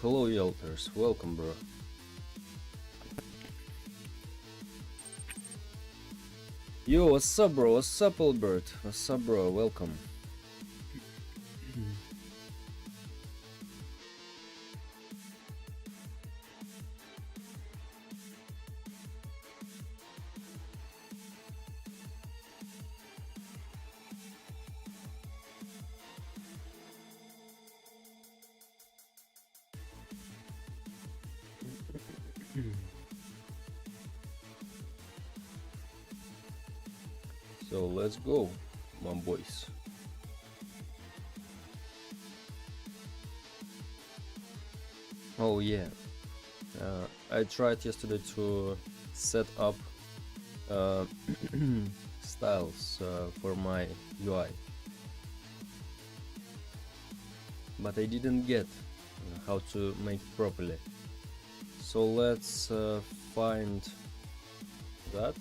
Hello, Yelters. Welcome, bro. Yo, what's up, bro? What's up, Albert? What's up, bro? Welcome. So let's go, my boys. Oh yeah, I tried yesterday to set up styles for my UI, but I didn't get how to make it properly. So let's find that.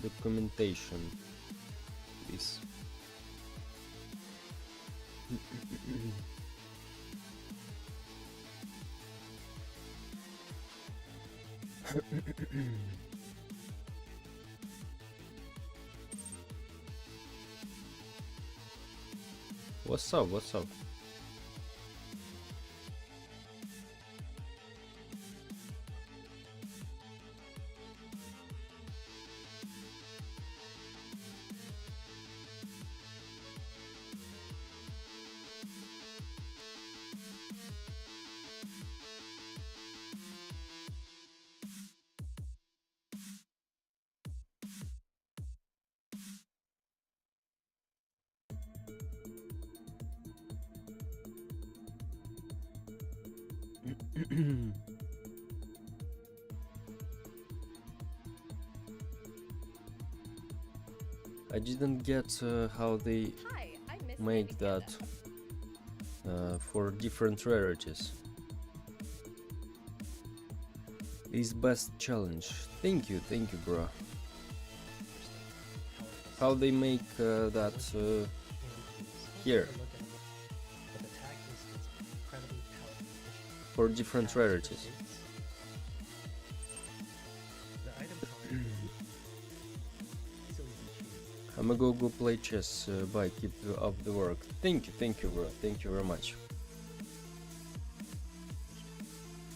Documentation, please. What's up? What's up? I didn't get how they make that for different rarities. Is best challenge. Thank you, bro. How they make that here for different rarities. I'ma go play chess. Bye. Keep up the work. Thank you, bro. Thank you very much.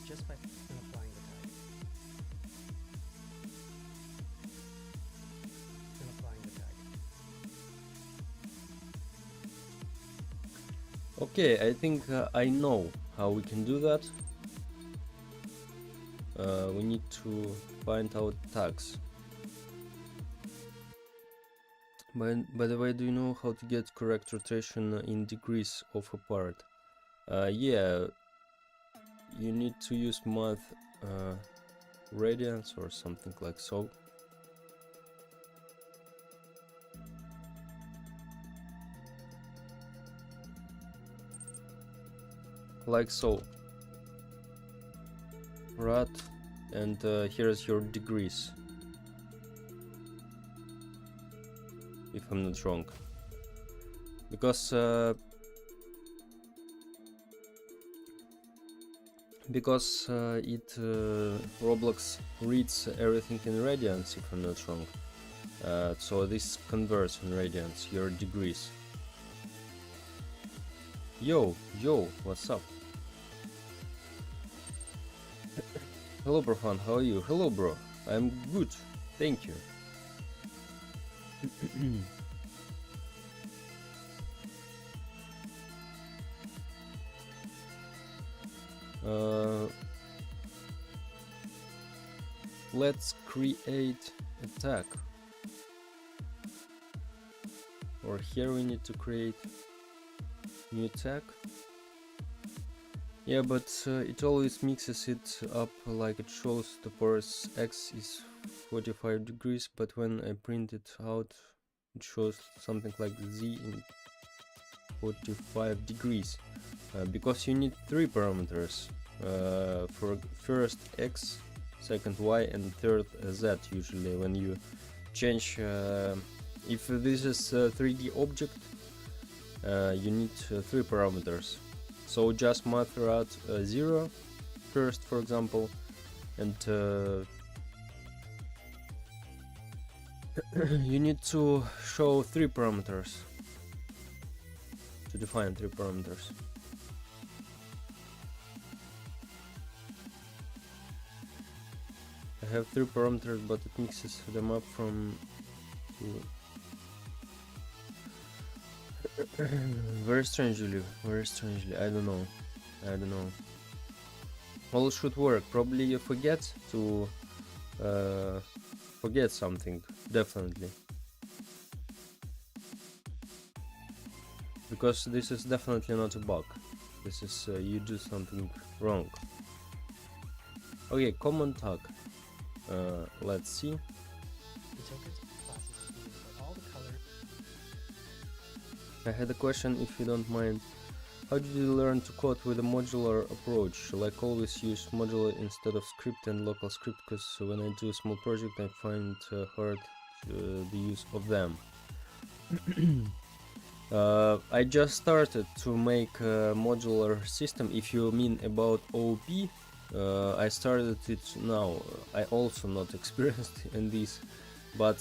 Just by applying the tag. And applying the tag. Okay, I think I know how we can do that. We need to find out tags. By the way, do you know how to get correct rotation in degrees of a part? Yeah, you need to use math radians or something like so. Like so. Right, and here's your degrees. If I'm not wrong, because Roblox reads everything in radians, if I'm not wrong. So this converts in radians your degrees. Yo, what's up? Hello, Profan, how are you? Hello, bro. I'm good. Thank you. Let's create a tag. Or here we need to create new tag. Yeah, but it always mixes it up, like it shows the parse x is 45 degrees, but when I print it out, it shows something like z in 45 degrees. Because you need 3 parameters, for first x, second y, and third z. Usually when you change, if this is a 3D object, you need 3 parameters. So just matter out 0 first, for example, and you need to show 3 parameters, to define 3 parameters. I have 3 parameters, but it mixes them up from 2. Very strangely, I don't know. All should work. Probably you forget to forget something, definitely. Because this is definitely not a bug. This is you do something wrong. Okay, common tag. Let's see. The tokens classes is used for all the colors. I had a question, if you don't mind. How did you learn to code with a modular approach? Like always use modular instead of script and local script, because when I do a small project I find hard the use of them. I just started to make a modular system. If you mean about OOP, I started it now. I also not experienced in this, but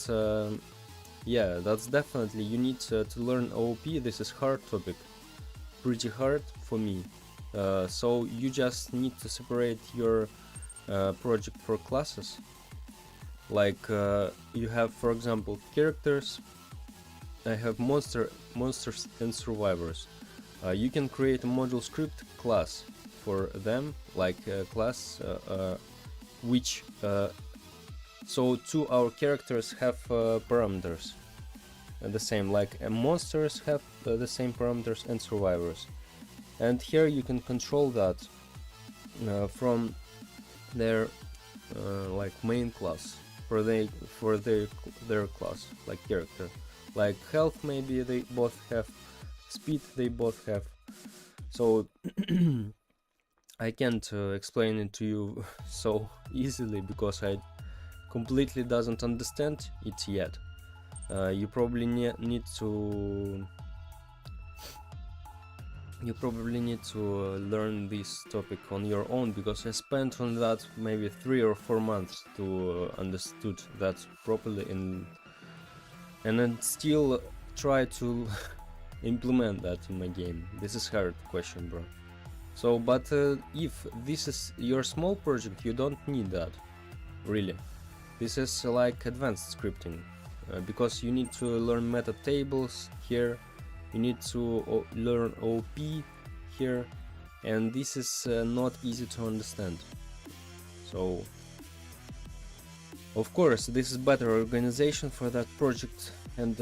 yeah, that's definitely, you need to learn OOP. This is hard topic, pretty hard for me. So you just need to separate your project for classes. Like you have, for example, characters. I have monsters and survivors. You can create a module script class for them, like a class which so 2 our characters have parameters the same, like monsters have the same parameters and survivors. And here you can control that from their like main class for their class, like character. Like health, maybe they both have, speed they both have. So I can't explain it to you so easily because I completely doesn't understand it yet. You probably need to learn this topic on your own, because I spent on that maybe 3 or 4 months to understood that properly, and then still try to implement that in my game. This is hard question, bro. So, but if this is your small project, you don't need that, really. This is like advanced scripting, because you need to learn meta tables here, you need to learn OP here, and this is not easy to understand. So, of course, this is better organization for that project, and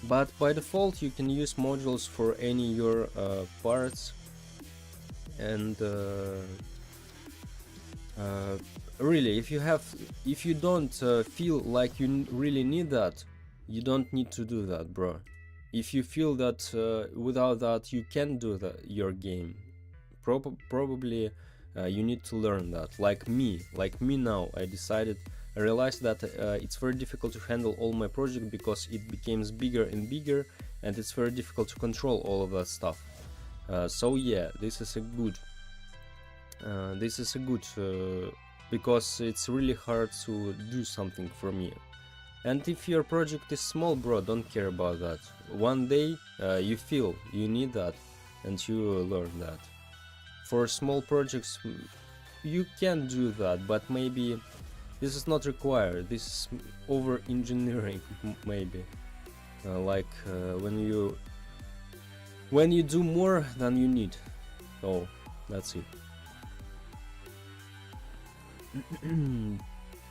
but by default you can use modules for any your parts, and really, if you don't feel like you really need that, you don't need to do that, bro. If you feel that without that you can do your game, probably you need to learn that. Like me now, I realized that it's very difficult to handle all my project because it becomes bigger and bigger, and it's very difficult to control all of that stuff. So yeah, this is a good because it's really hard to do something for me. And if your project is small, bro, don't care about that. One day you feel you need that and you learn that. For small projects, you can do that, but maybe this is not required. This is over engineering, maybe. When you do more than you need. So that's it.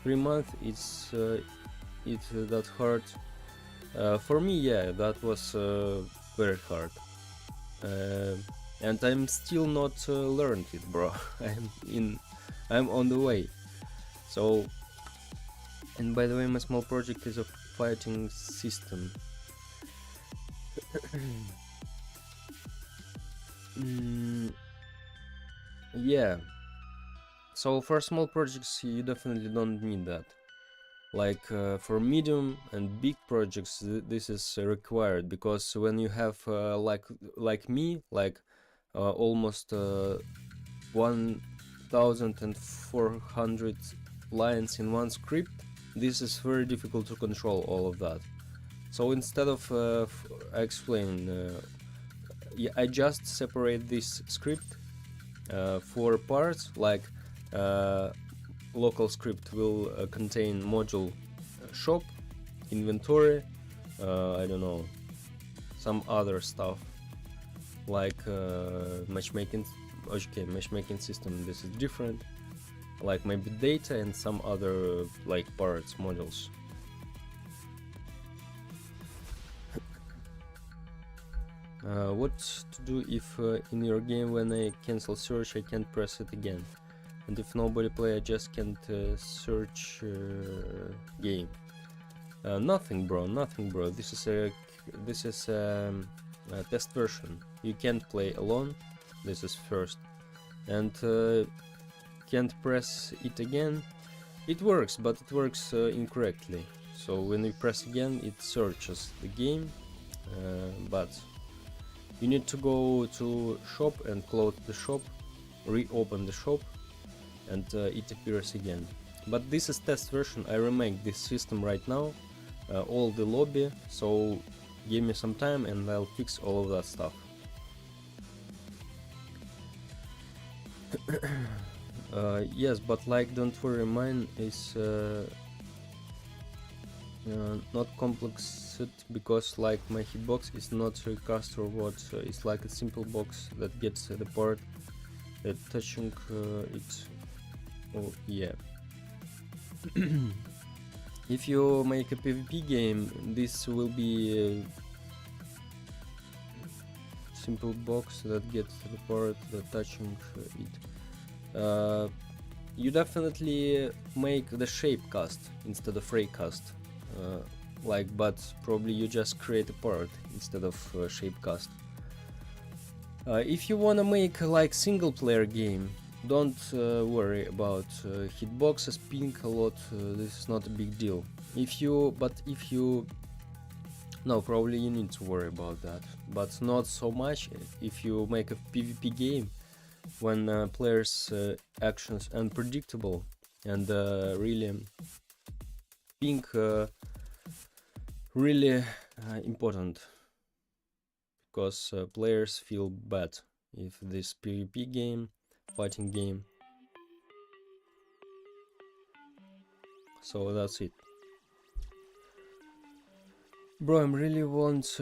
3 months, it's that hard. For me, yeah, that was very hard. And I'm still not learned it, bro. I'm on the way. So, and by the way, my small project is a fighting system. Yeah. So for small projects, you definitely don't need that. Like for medium and big projects, this is required, because when you have like me, like almost 1,400 lines in one script, this is very difficult to control all of that. So instead of yeah, I just separate this script for parts. Like local script will contain module shop, inventory, I don't know, some other stuff like matchmaking. Okay, matchmaking system, this is different, like maybe data and some other like parts modules. What to do if in your game when I cancel search I can't press it again, and if nobody play I just can't search game? Nothing, bro. This is a test version. You can't play alone. This is first, and can't press it again. It works, but it works incorrectly. So when you press again, it searches the game, but you need to go to shop and close the shop, reopen the shop, and it appears again. But this is test version. I remake this system right now, all the lobby, so give me some time and I'll fix all of that stuff. Yes, but like, don't worry, mine is not complex, because like my hitbox is not recast or what, it's like a simple box that gets the part that touching it. Oh yeah. If you make a PvP game, this will be a simple box that gets the part that touching it. You definitely make the shape cast instead of ray cast. But probably you just create a part instead of shape cast. If you wanna make like single player game, don't worry about hitboxes, ping a lot. This is not a big deal. No, probably you need to worry about that, but not so much if you make a PvP game, when players' actions unpredictable and really ping really important, because players feel bad if this PvP game, fighting game. So that's it. Bro, I really want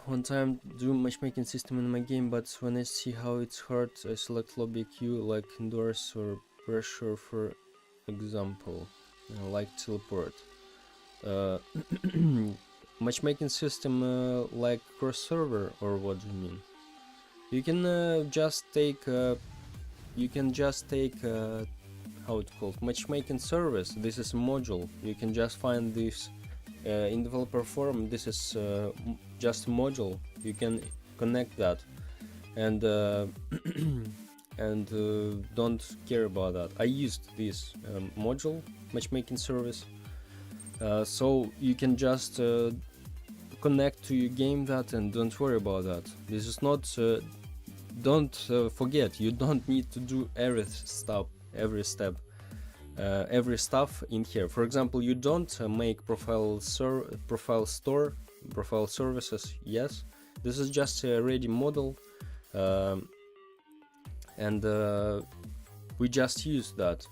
one time do matchmaking system in my game, but when I see how it's hard, I select lobby queue like indoors or pressure, for example, like teleport. Matchmaking system like cross server, or what do you mean? You can just take how it's called, matchmaking service. This is a module. You can just find this in developer forum. This is just a module. You can connect that and don't care about that. I used this module, matchmaking service, so you can just connect to your game that, and don't worry about that. This is not don't forget, you don't need to do every step every stuff in here. For example, you don't make profile services. Yes, this is just a ready model, and we just use that.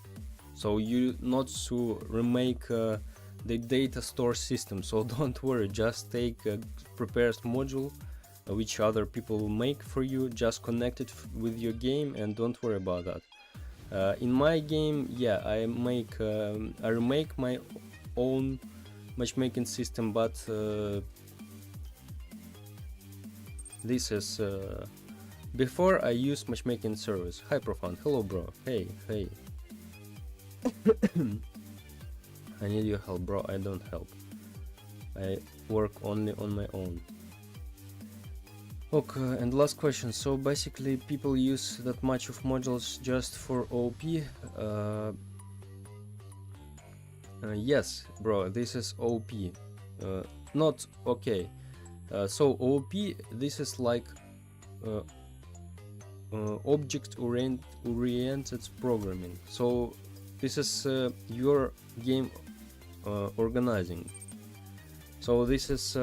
So you not to remake the data store system, so don't worry, just take a prepared module which other people will make for you, just connect it with your game and don't worry about that. In my game, yeah, I remake my own matchmaking system, but this is before I use matchmaking service. Hi Profound, hello bro, hey. I need your help, bro. I don't help. I work only on my own. Okay, and last question. So basically people use that much of modules just for OP? Yes, bro, this is OP. Not okay. So OP, this is like object-oriented programming. So this is your game organizing. So this is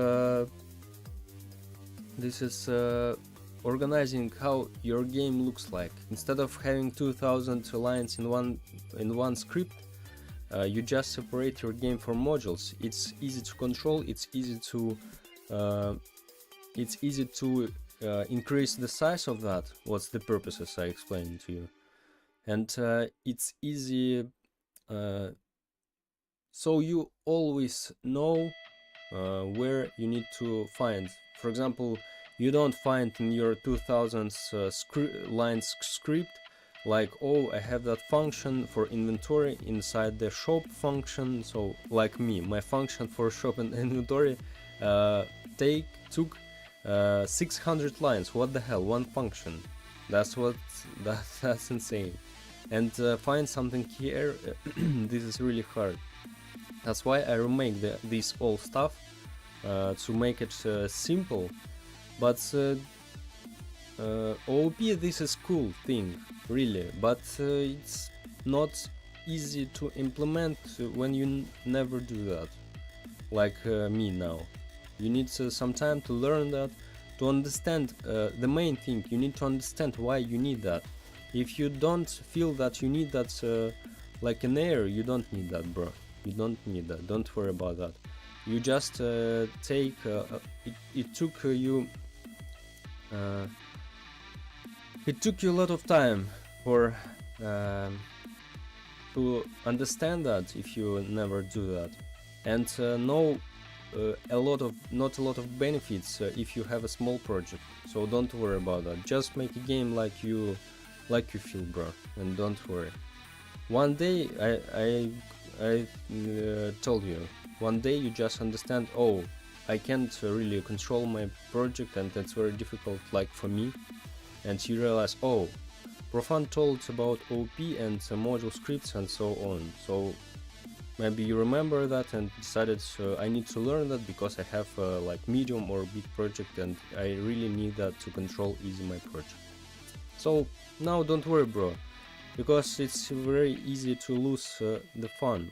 organizing how your game looks like. Instead of having 2000 lines in one script, you just separate your game for modules. It's easy to control. It's easy to increase the size of that. What's the purposes I explained to you, and it's easy. So you always know where you need to find. For example, you don't find in your 2000s lines script like, oh, I have that function for inventory inside the shop function. So like me, my function for shop and inventory took 600 lines. What the hell, one function? That's insane. And find something here this is really hard. That's why I remake this old stuff to make it simple. But OOP, this is cool thing, really, but it's not easy to implement when you never do that, like me now. You need some time to learn that, to understand the main thing. You need to understand why you need that. If you don't feel that you need that like an air, you don't need that, bro. You don't need that. Don't worry about that. You just take it took you a lot of time for to understand that if you never do that, and know not a lot of benefits if you have a small project. So don't worry about that. Just make a game like you feel, bro, and don't worry. One day I told you, one day you just understand, oh, I can't really control my project and that's very difficult, like for me. And you realize, oh, Profan told about OP and module scripts and so on. So maybe you remember that and decided I need to learn that because I have like medium or big project and I really need that to control easy my project. So now don't worry, bro, because it's very easy to lose the fun.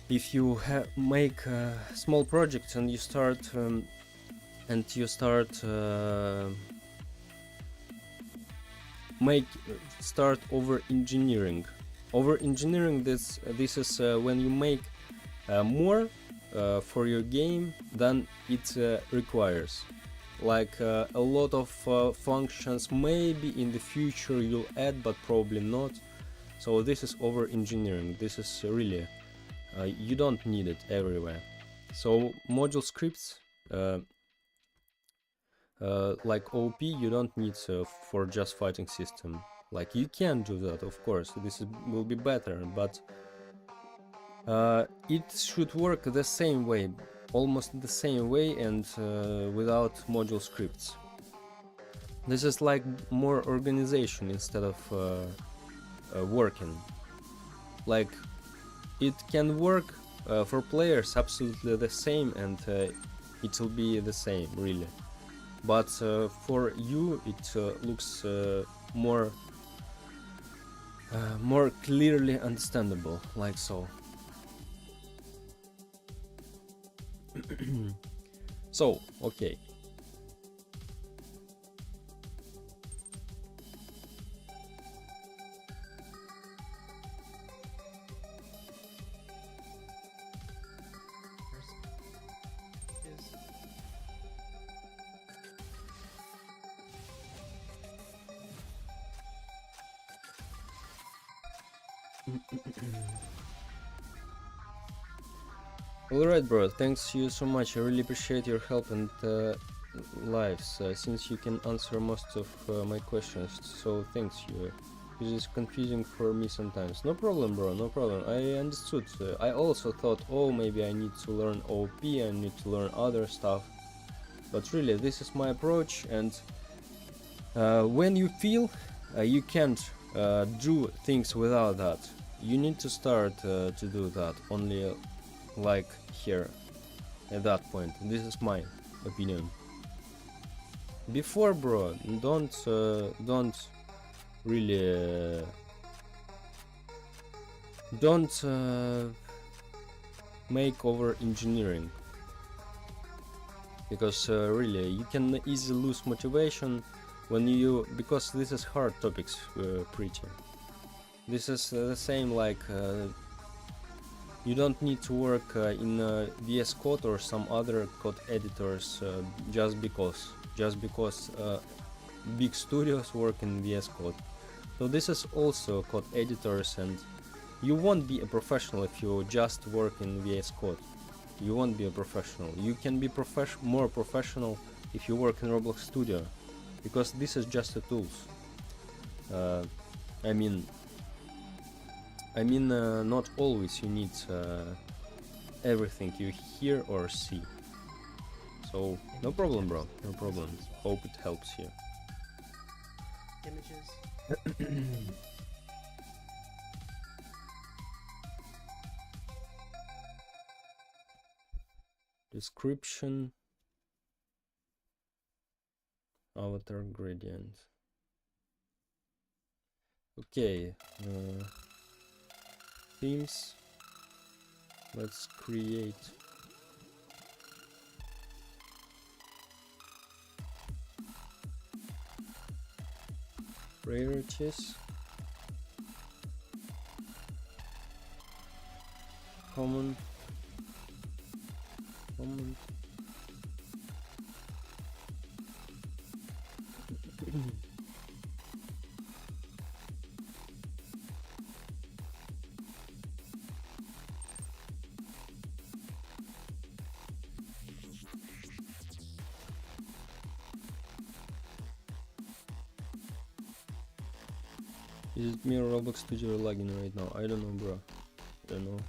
If you make a small project and you start over engineering. This is when you make more for your game than it requires. Like a lot of functions maybe in the future you'll add, but probably not. So this is over engineering. This is really you don't need it everywhere. So module scripts like OP you don't need for just fighting system. Like you can do that, of course, will be better, but it should work the same way, almost the same way, and without module scripts. This is like more organization instead of working. Like it can work for players absolutely the same, and it will be the same really. But for you it looks more clearly understandable, like so. So, okay. Alright, bro, thanks you so much. I really appreciate your help and lives, since you can answer most of my questions. So thanks you. This is confusing for me sometimes. No problem, bro, no problem. I understood. I also thought, oh, maybe I need to learn OP, I need to learn other stuff. But really, this is my approach, and when you feel you can't do things without that, you need to start to do that only like here at that point. This is my opinion. Before, bro, don't really don't make over engineering, because really you can easily lose motivation when you, because this is hard topics, pretty. This is the same like you don't need to work in VS Code or some other code editors just because big studios work in VS Code. So this is also code editors, and you won't be a professional if you just work in VS Code. You won't be a professional. You can be more professional if you work in RobloxStudio, because this is just a tools. I mean, not always you need everything you hear or see. So no problem, bro. No problem. Hope it helps you. Images. Description. Avatar gradient. Okay. Themes. Let's create. Priorities. Common. Is it me or RobloxStudio lagging right now? I don't know, bro. I don't know.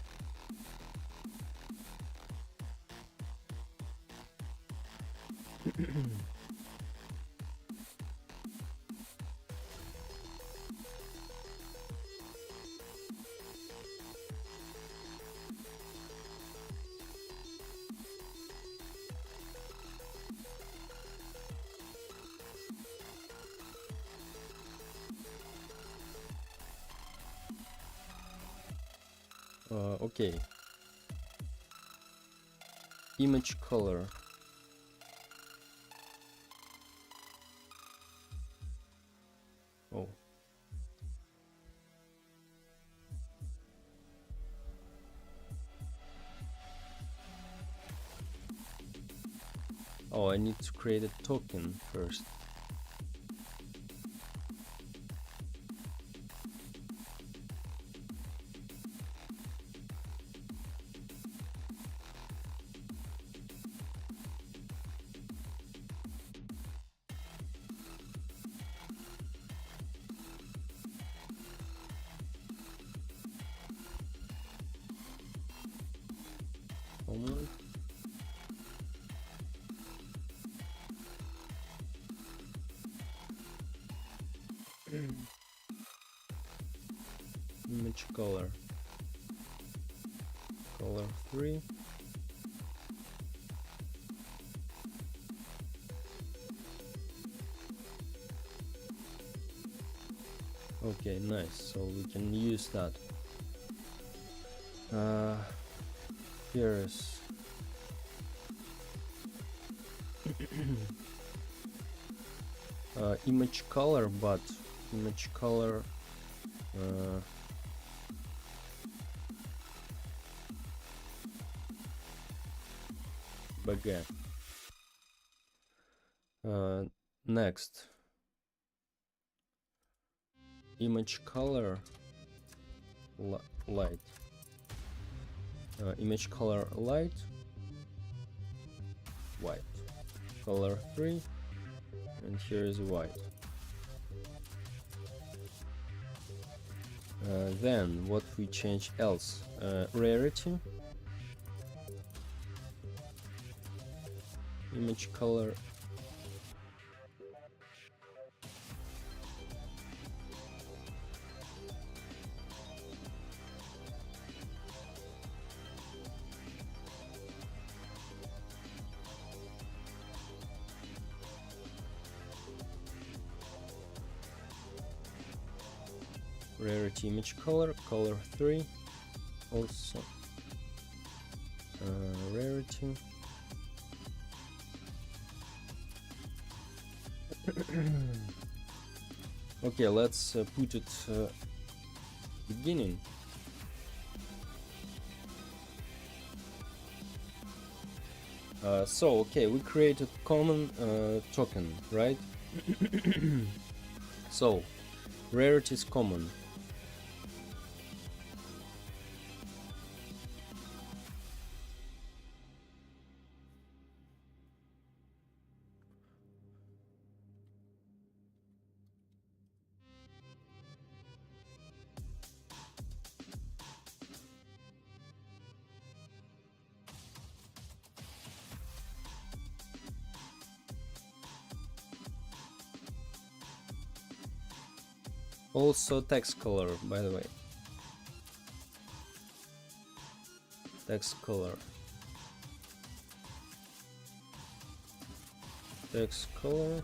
Okay. Image color. Oh. Oh, I need to create a token first. Common. Image color. Color 3. Okay, nice. So we can use that. Here is image color, but image color baguette. Next, image color light. Image color light, white. Color 3, and here is white. Then what we change else? Rarity, image color rarity image color 3 also rarity. Okay, let's put it beginning. So okay, we created common token, right? So rarity is common. Also text color, by the way. Text color. Text color.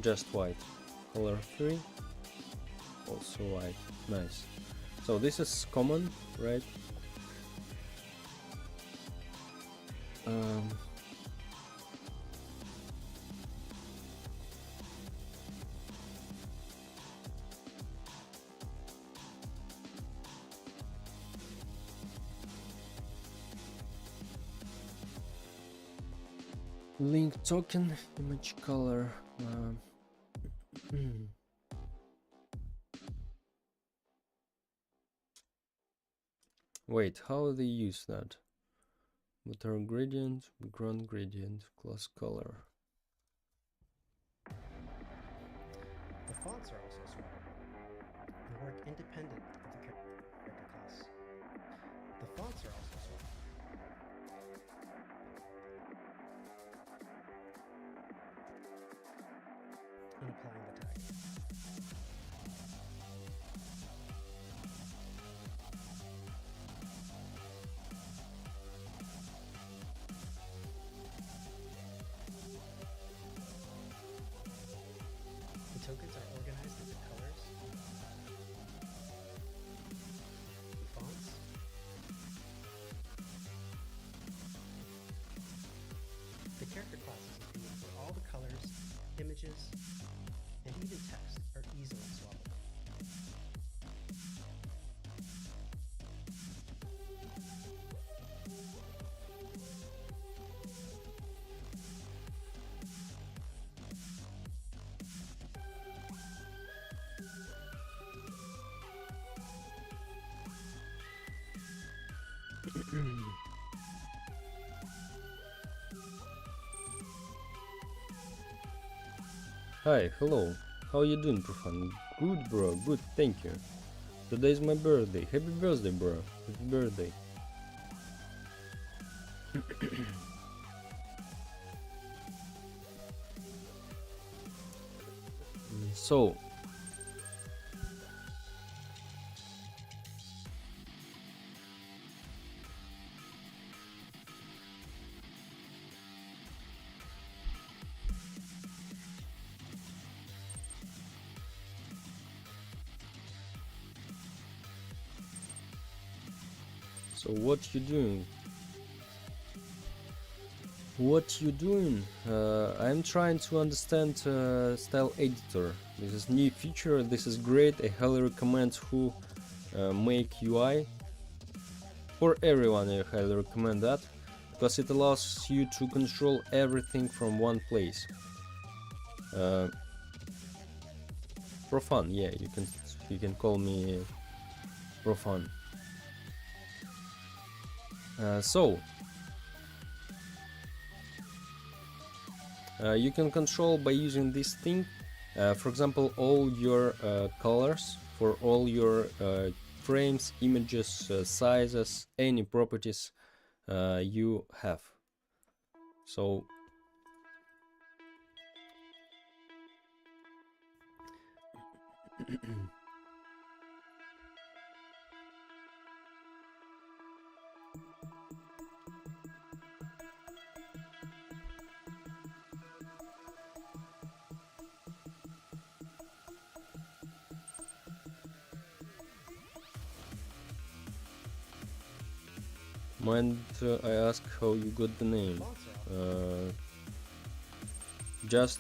Just white. Color 3. Also white. Nice. So this is common, right? Link token, image color. Wait, how they use that? Water gradient, background gradient, class color. The fonts are also small and work independent of the character class. The fonts are also small. And applying the tag. The tokens are organized into colors, fonts, the character classes include where all the colors, images, and even text are easily swappable. Hi, hello. How you doing, Profan? Good, bro. Good, thank you. Today is my birthday. Happy birthday, bro. Happy birthday. So, what you doing? What you doing? I'm trying to understand style editor. This is new feature. This is great. I highly recommend who make UI. For everyone, I highly recommend that because it allows you to control everything from one place. for fun. Yeah, you can call me for fun. So you can control by using this thing. For example, all your colors for all your frames, images, sizes, any properties you have. So mind I ask how you got the name? Just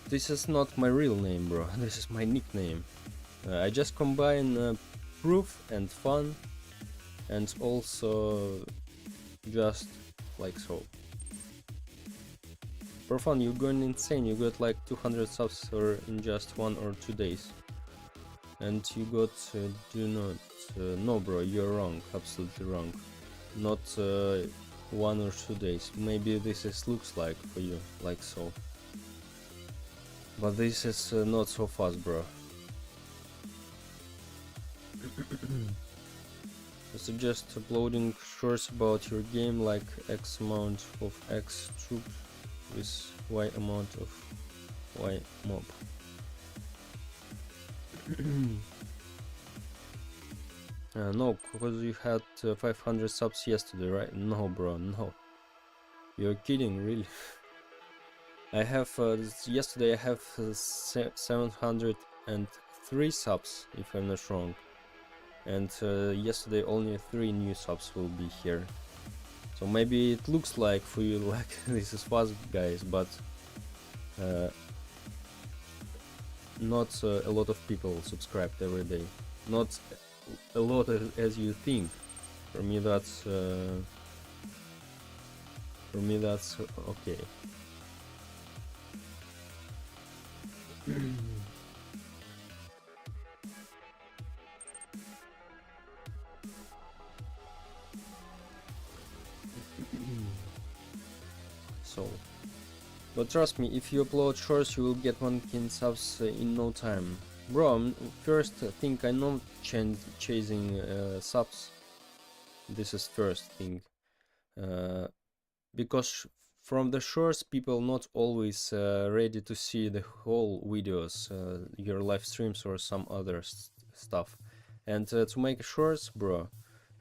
this is not my real name, bro. This is my nickname. I just combine proof and fun, and also just like so. For fun, you're going insane. You got like 200 subs or in just 1 or 2 days, and you got do not no, bro. You're wrong. Absolutely wrong. Not 1 or 2 days. Maybe this is looks like for you, like so. But this is not so fast, bro. I suggest uploading shorts about your game, like X amount of X troops with Y amount of Y mob. No, because you had 500 subs yesterday, right? No, bro, no. You're kidding, really? I have yesterday I have 703 subs, if I'm not wrong, and yesterday only 3 new subs will be here. So maybe it looks like for you like this is fast, guys, but not a lot of people subscribed every day. Not a lot as you think. For me that's okay. So, but trust me, if you upload shorts, you will get 1K subs in no time. Bro, first thing, I'm not chasing subs. This is first thing. Because from the shorts, people not always ready to see the whole videos, your live streams or some other stuff. And to make shorts, bro,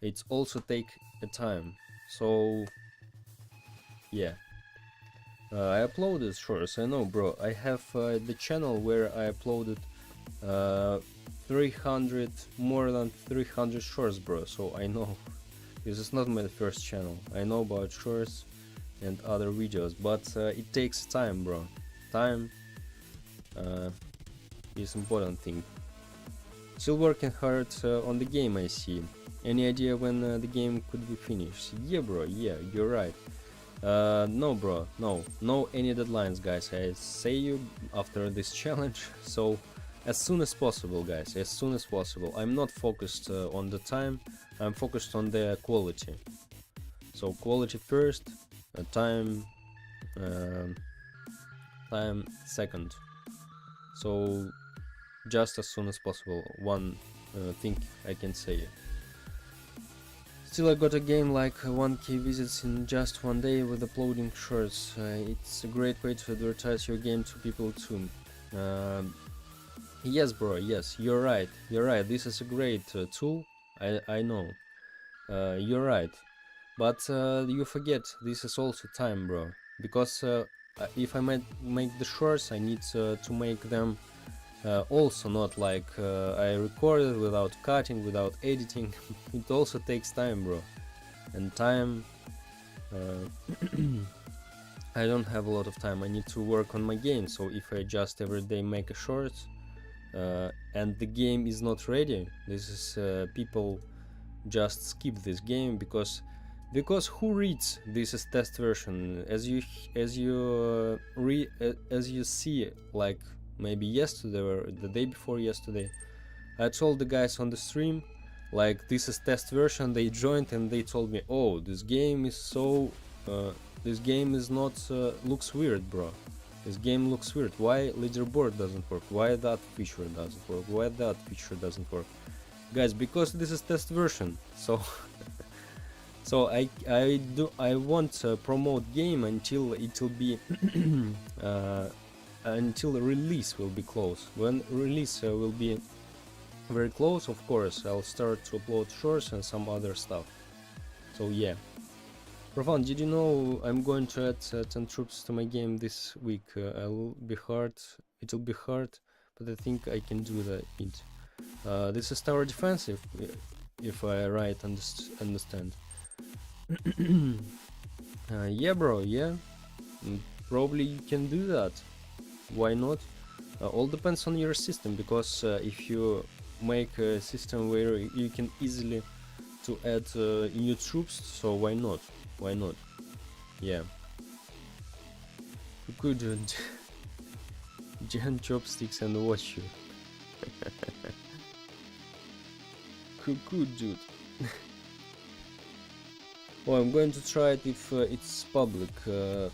it's also take a time. So yeah. I uploaded shorts, I know, bro. I have the channel where I uploaded 300, more than 300 shorts, bro. So I know this is not my first channel. I know about shorts and other videos, but it takes time, bro. Time is important thing. Still working hard on the game, I see. Any idea when the game could be finished? Yeah, bro. Yeah, you're right. No, bro, no any deadlines, guys. I say you after this challenge. So as soon as possible, guys, as soon as possible. I'm not focused on the time, I'm focused on the quality. So quality first, time second. So just as soon as possible, one thing I can say. Still, I got a game like 1K visits in just 1 day with uploading shorts. It's a great way to advertise your game to people too. Yes, bro, yes, you're right. You're right. This is a great tool. I know. You're right. But you forget this is also time, bro. Because if I make the shorts, I need to make them also not like I recorded without cutting, without editing. It also takes time, bro. And time I don't have a lot of time. I need to work on my game. So if I just every day make a short and the game is not ready, this is people just skip this game because Because who reads this is test version? As you as you see, like maybe yesterday or the day before yesterday, I told the guys on the stream, like, this is test version. They joined and they told me, oh, this game is so this game is not looks weird, bro. This game looks weird. Why leaderboard doesn't work? Why that feature doesn't work? Why that feature doesn't work? Guys, because this is test version. So so I won't promote game until it will be until release will be close. When release will be very close, of course, I'll start to upload shorts and some other stuff. So yeah. Profound, did you know I'm going to add 10 troops to my game this week? It'll be hard, but I think I can do that. This is tower defensive, if I right understand. Yeah, bro, yeah. Probably you can do that. Why not? All depends on your system, because if you make a system where you can easily to add new troops, so why not? Why not? Yeah. Who could jam chopsticks and watch you? Who could, dude? Oh, I'm going to try it if it's public. The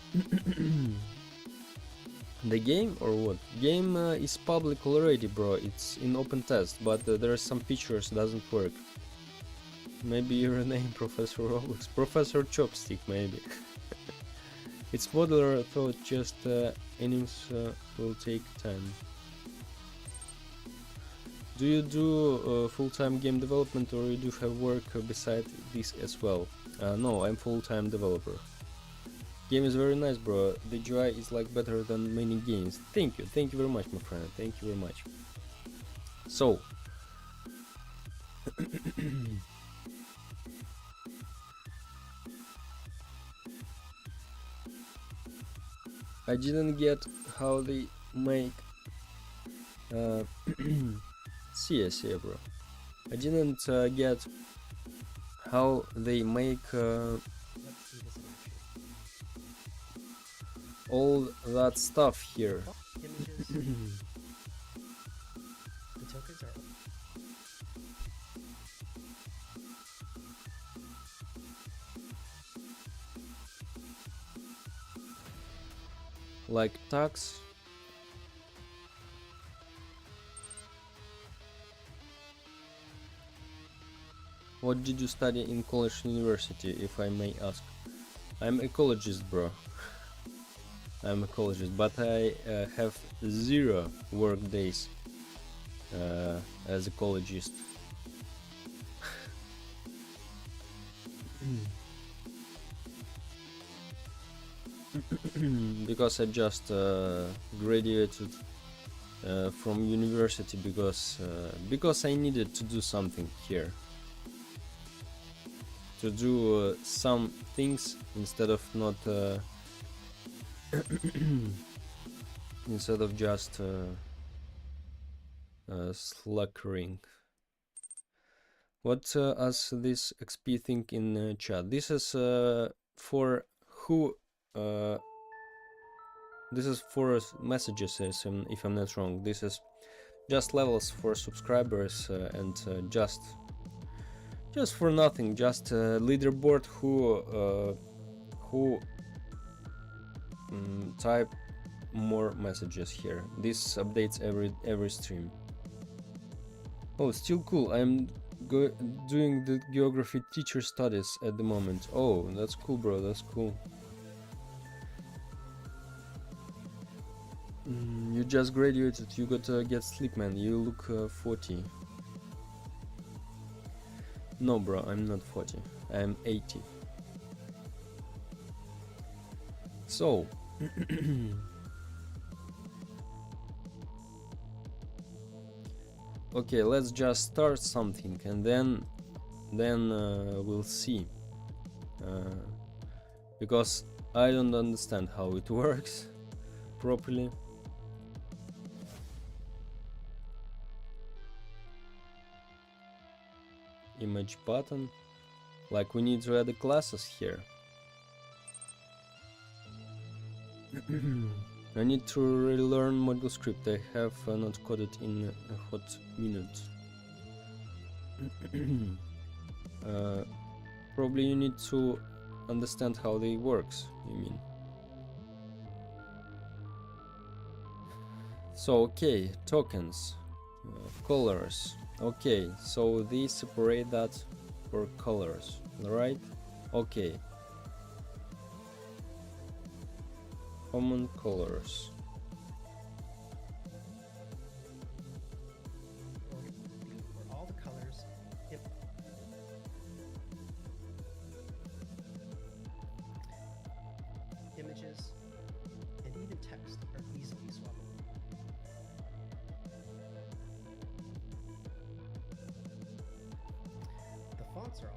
game or what? Game is public already, bro. It's in open test, but there are some features doesn't work. Maybe your name, Professor Roblox, Professor Chopstick, maybe. It's modular, I thought just enemies will take time. Do you do full-time game development, or you do have work beside this as well? No, I'm full-time developer. Game is very nice, bro. The UI is like better than many games. Thank you very much, my friend. Thank you very much. So, I didn't get how they make see, bro. I didn't get how they make Let's see this in action. all that stuff here. Oh, images. The tokens are Like tax. What did you study in college university, if I may ask? I'm ecologist, bro. I'm ecologist, but I have 0 work days as ecologist. Because I just graduated from university, because I needed to do something here, to do some things instead of not instead of just slackering. What does this XP think in chat? This is for who. This is for messages, if I'm not wrong. This is just levels for subscribers and just for nothing. Just leaderboard who type more messages here. This updates every stream. Oh, still cool. I'm doing the geography teacher studies at the moment. Oh, that's cool, bro. That's cool. You just graduated. You gotta get sleep, man. You look 40. No, bro. I'm not 40. I'm 80. So. Okay, let's just start something, and then we'll see. Because I don't understand how it works properly. Image button. Like we need to add the classes here. I need to relearn module script. I have not coded in a hot minute. Probably you need to understand how they works, you mean. So okay, tokens, colors. Okay, so they separate that for colors, right? Okay. Common colors. For all the colors, images, and even text are easily swappable. The fonts are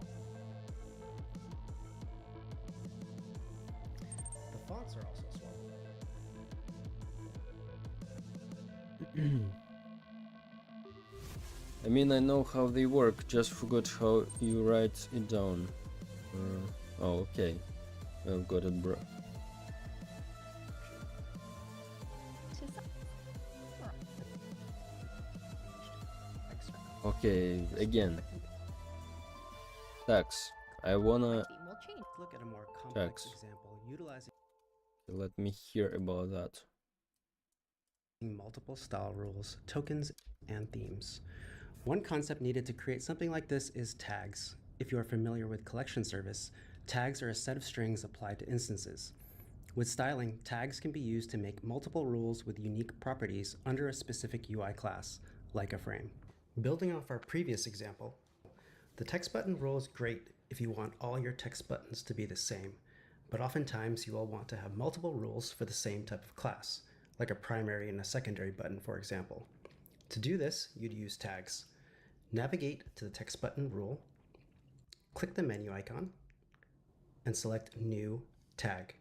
also swappable. I mean, I know how they work, just forgot how you write it down. Oh, okay. I've got it, bro. Okay, again. Tags. I wanna Look at a more complex example utilizing let me hear about that. multiple style rules, tokens, and themes. One concept needed to create something like this is tags. If you are familiar with collection service, tags are a set of strings applied to instances. With styling, tags can be used to make multiple rules with unique properties under a specific UI class, like a frame. Building off our previous example, the text button rule is great if you want all your text buttons to be the same, but oftentimes you will want to have multiple rules for the same type of class, like a primary and a secondary button, for example. To do this, you'd use tags. Navigate to the text button rule, click the menu icon, and select New Tag.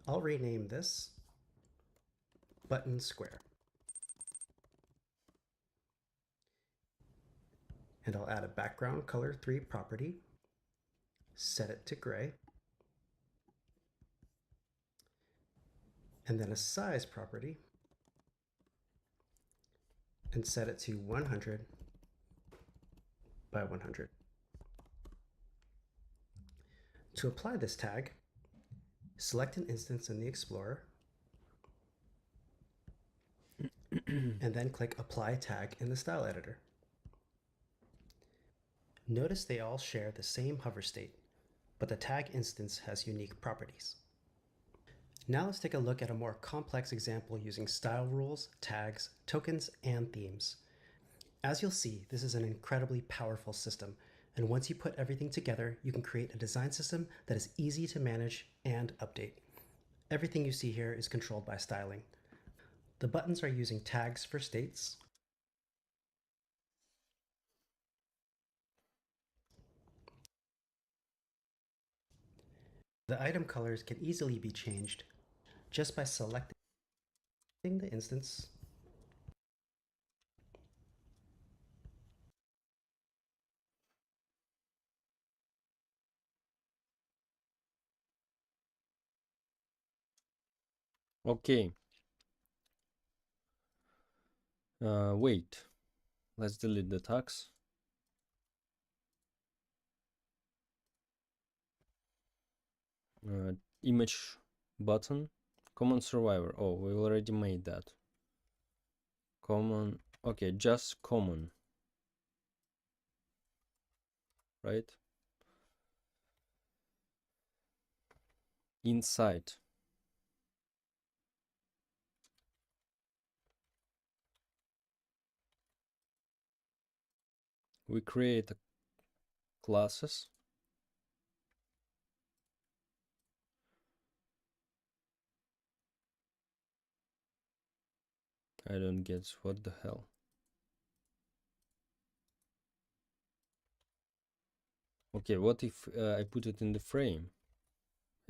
I'll rename this Button Square. And I'll add a background color 3 property, set it to gray, and then a size property, and set it to 100 by 100. To apply this tag, select an instance in the Explorer, and then click Apply Tag in the Style Editor. Notice they all share the same hover state, but the tag instance has unique properties. Now let's take a look at a more complex example using style rules, tags, tokens, and themes. As you'll see, this is an incredibly powerful system, and once you put everything together, you can create a design system that is easy to manage and update. Everything you see here is controlled by styling. The buttons are using tags for states, the item colors can easily be changed just by selecting the instance, Okay. Wait. Let's delete the tags. Image button. Common survivor. Oh, we already made that. Common. Okay, just common. Right? Inside. We create classes. I don't get what the hell. Okay, what if I put it in the frame?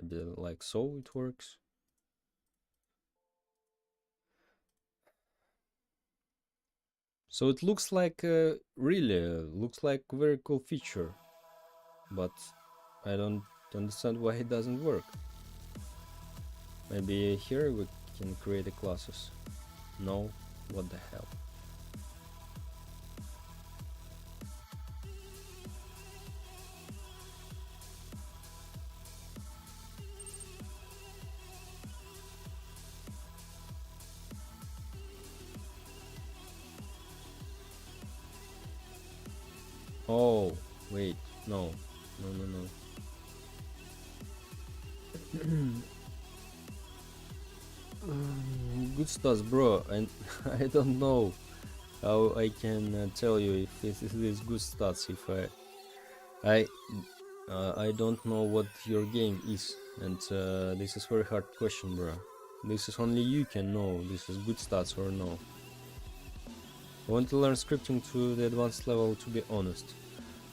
Maybe like so it works. So it looks like really looks like very cool feature. but I don't understand why it doesn't work. Maybe here we can create the classes. No, what the hell. Oh, wait, no, no. Good stuff, bro, and I don't know how I can tell you if this is good stats if I I don't know what your game is, and this is very hard question, bro. This is only you can know this is good stats or no. I want to learn scripting to the advanced level, to be honest.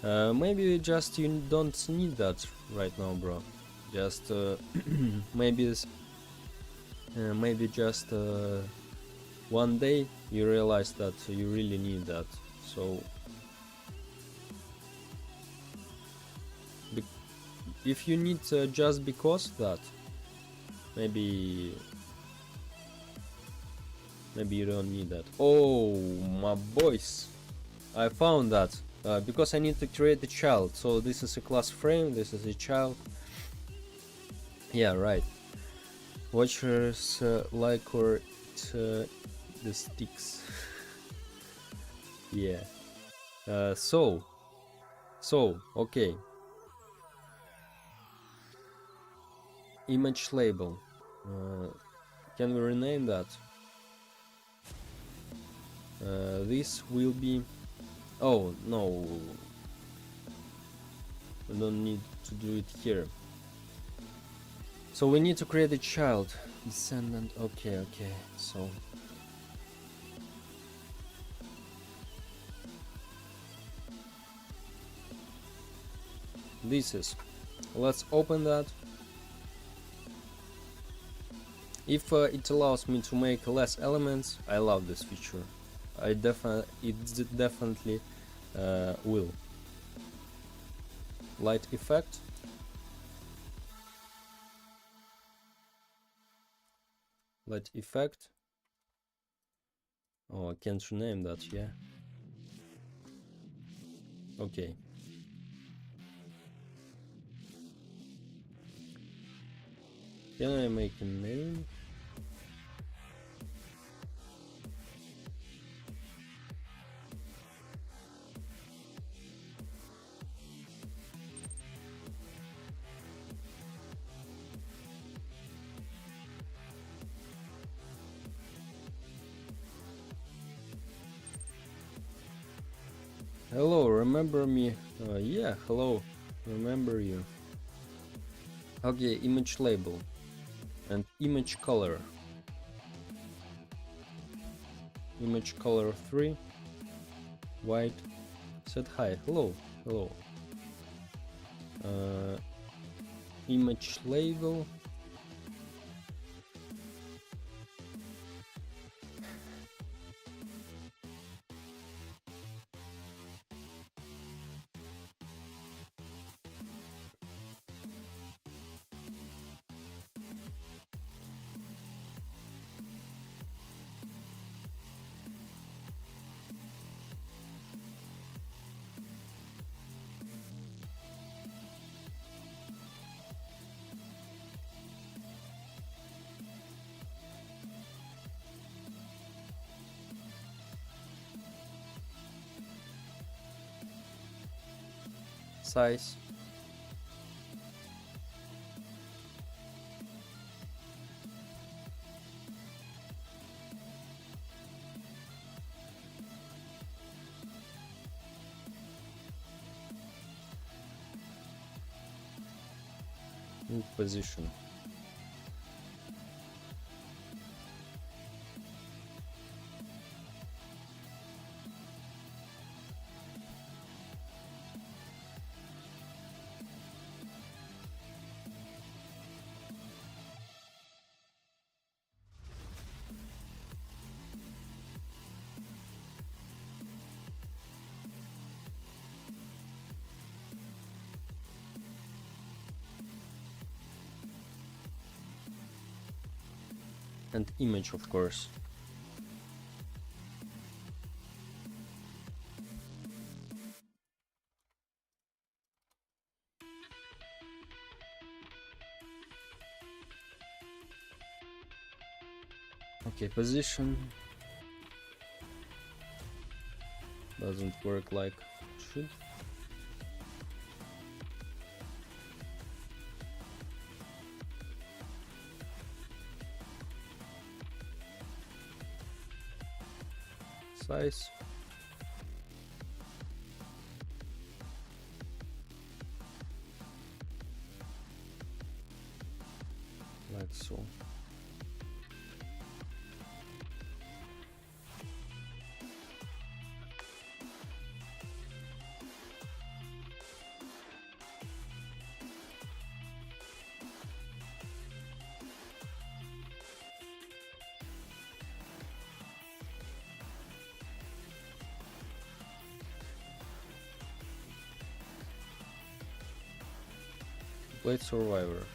Maybe just you don't need that right now, bro. Just maybe maybe just one day you realize that you really need that. So if you need just because that, maybe you don't need that. Oh, my boys, I found that because I need to create a child. So this is a class frame, this is a child. Yeah, right. Watchers like or the sticks. Yeah. So okay. Image label. Can we rename that? This will be. Oh no, we don't need to do it here. So we need to create a child, descendant. Okay. So this is. Let's open that. If it allows me to make less elements, I love this feature. It definitely will. Light effect. Light effect. Oh, I can't rename that, yeah. Okay. Can I make a name? Hello, remember me? Yeah, hello, remember you. Okay, image label and image color. Image color 3, white. Said hi, hello. Image label. Size. And position. and image, of course. Okay, position doesn't work like it should. Size. Like so. Blade Survivor.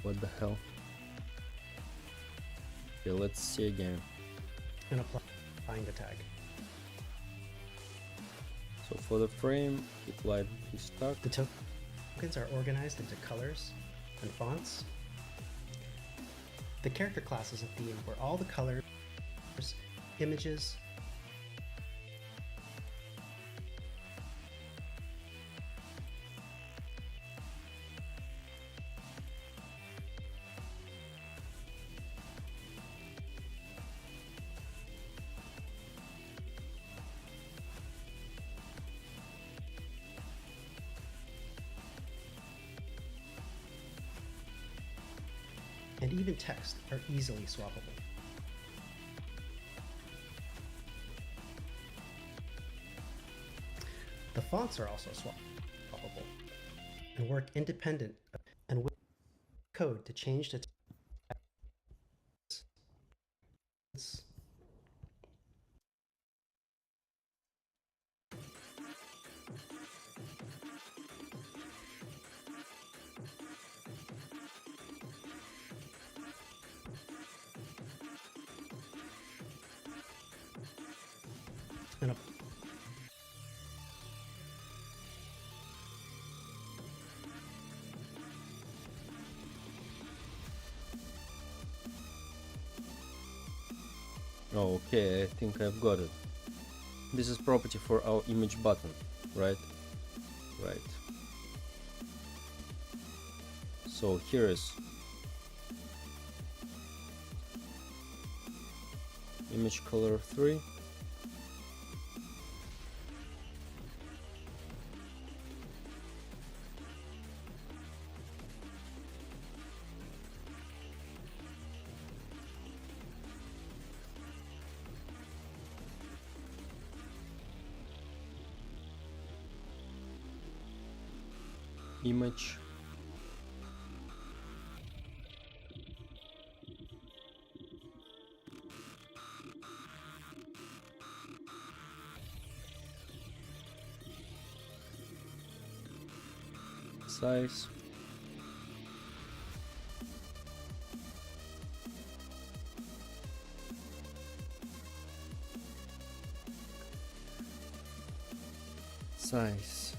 What the hell? Okay, let's see again. And applying the tag. So for the frame, it light is stuck. The tokens are organized into colors and fonts. The character class is a theme where all the colors, images, and even text are easily swappable. The fonts are also swappable and work independent and with code to change the text. And Oh, okay, I think I've got it. This is property for our image button, right? Right. So here is image color 3. Image. Size. Size.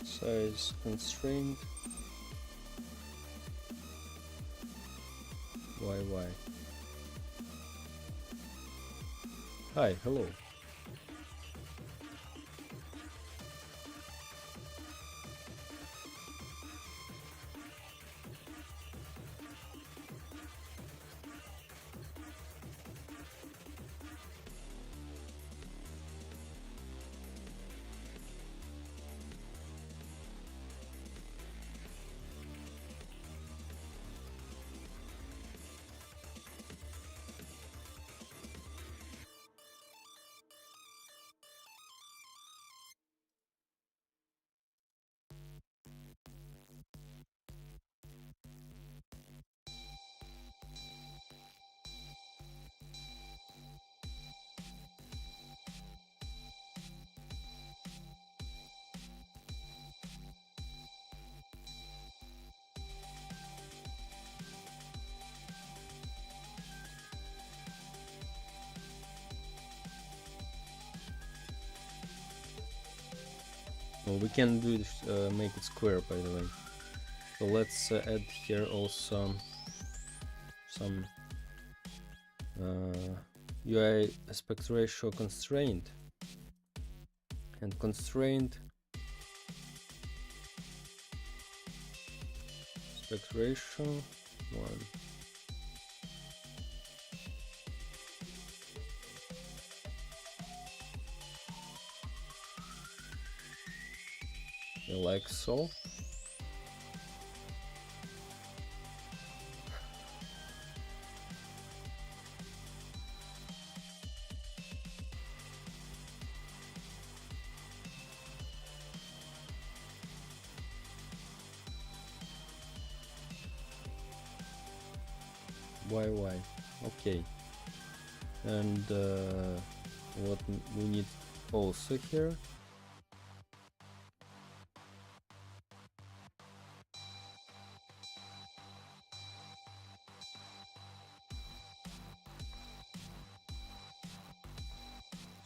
Size constraint. Why? Hi, hello. Well, we can do it, make it square, by the way. So let's add here also some UI aspect ratio constraint, and constraint aspect ratio 1. Like so. Why? Okay. And what we need also here,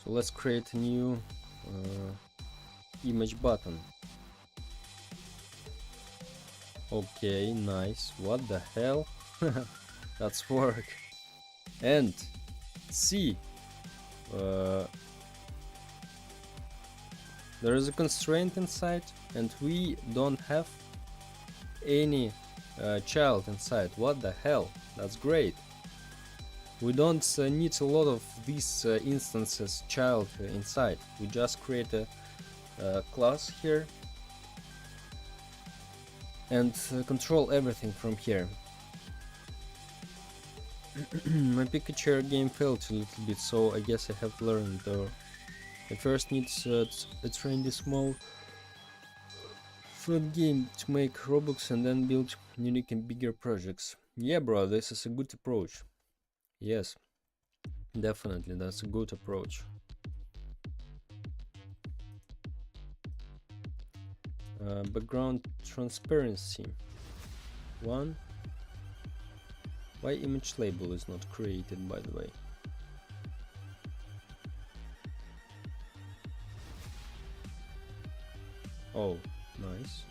so let's create a new image button. Okay, nice. What the hell? That's work. And see, there is a constraint inside, and we don't have any child inside. What the hell? That's great. We don't need a lot of these instances child inside. We just create a class here and control everything from here. My picture game failed a little bit, so I guess I have learned though. I first need a trendy small fun game to make Roblox and then build unique and bigger projects. Yeah, bro, this is a good approach. Yes, definitely, that's a good approach. Background transparency 1. Why image label is not created, by the way? Oh, nice.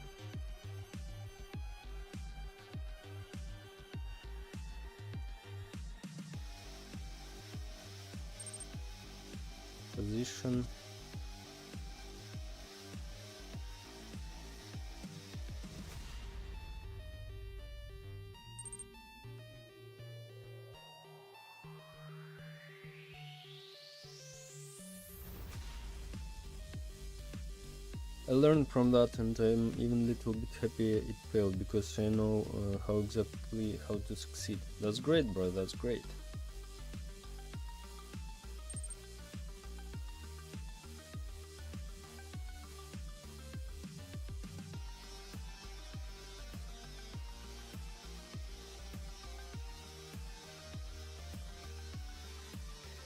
Position. I learned from that, and I'm even a little bit happy it failed, because I know how exactly how to succeed. That's great, bro, that's great.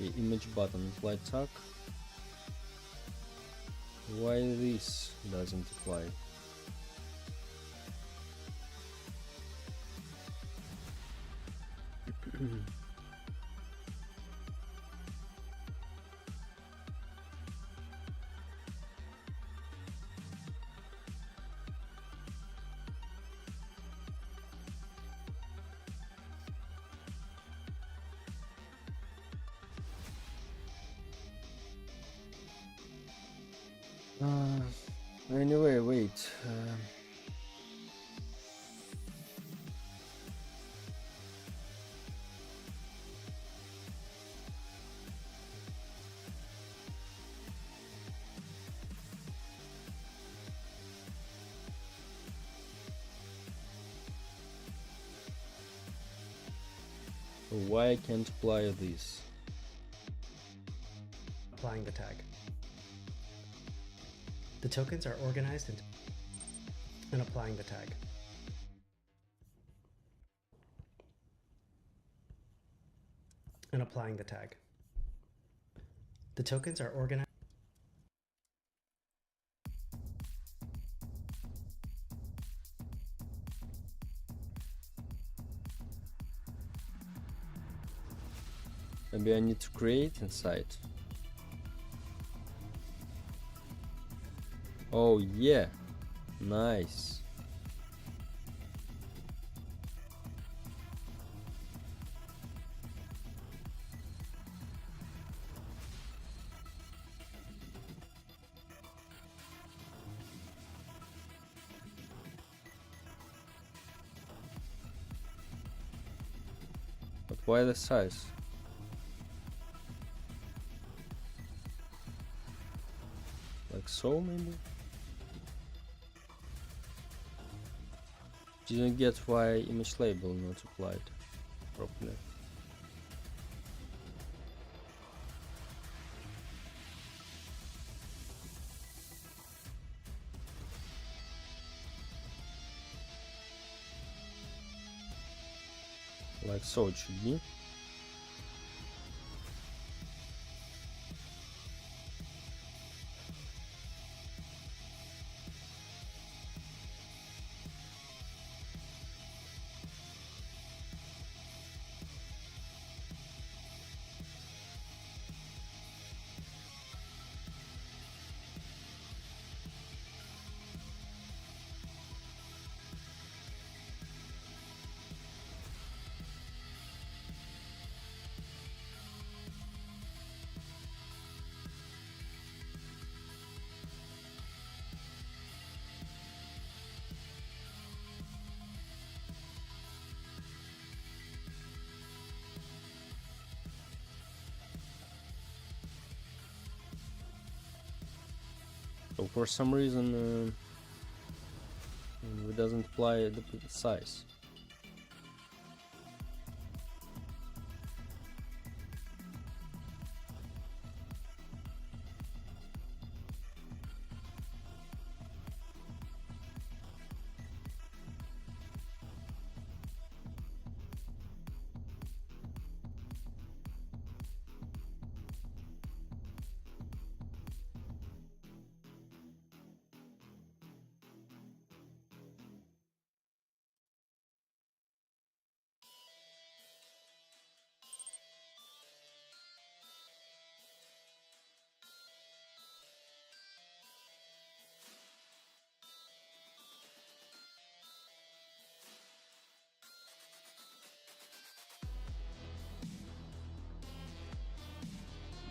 The image button, apply tag. Why this doesn't apply? Anyway, wait. Why I can't apply this? Applying the tag. The tokens are organized and applying the tag. And applying the tag. The tokens are organized. Maybe I need to create inside. Oh yeah, nice. But why the size? Like so, maybe? Didn't get why image label not applied properly. Like so it should be. So for some reason it doesn't apply the size.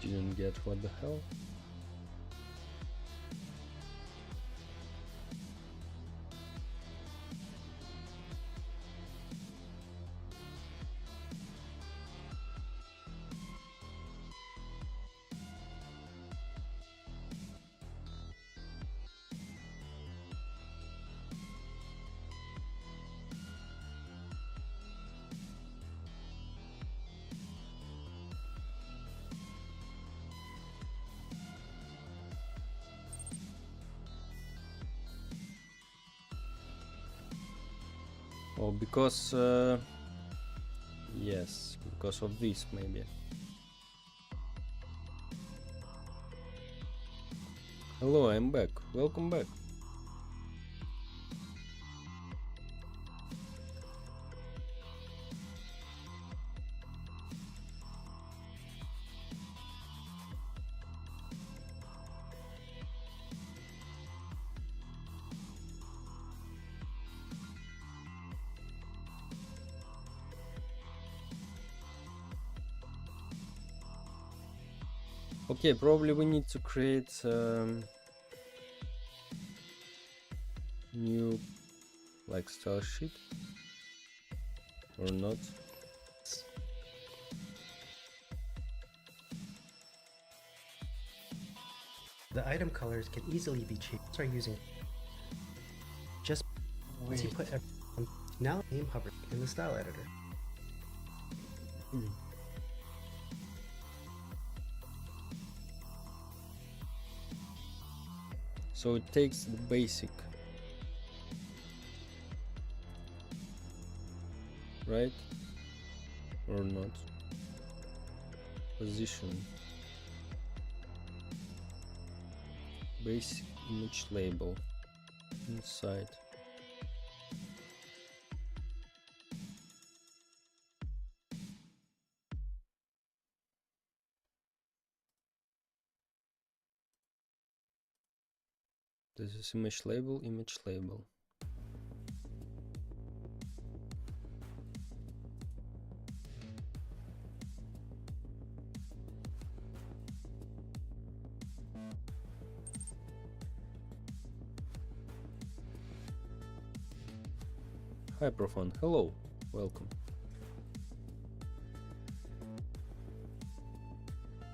Didn't get what the hell. Oh, because yes, because of this maybe. Hello, I'm back. Welcome back. Okay, probably we need to create new like style sheet or not. The item colors can easily be changed. Start using just once you put now name hover in the style editor. So it takes the basic, right? Or not? Position. Basic image label inside. This is image label, image label. Hi Profan, hello, welcome.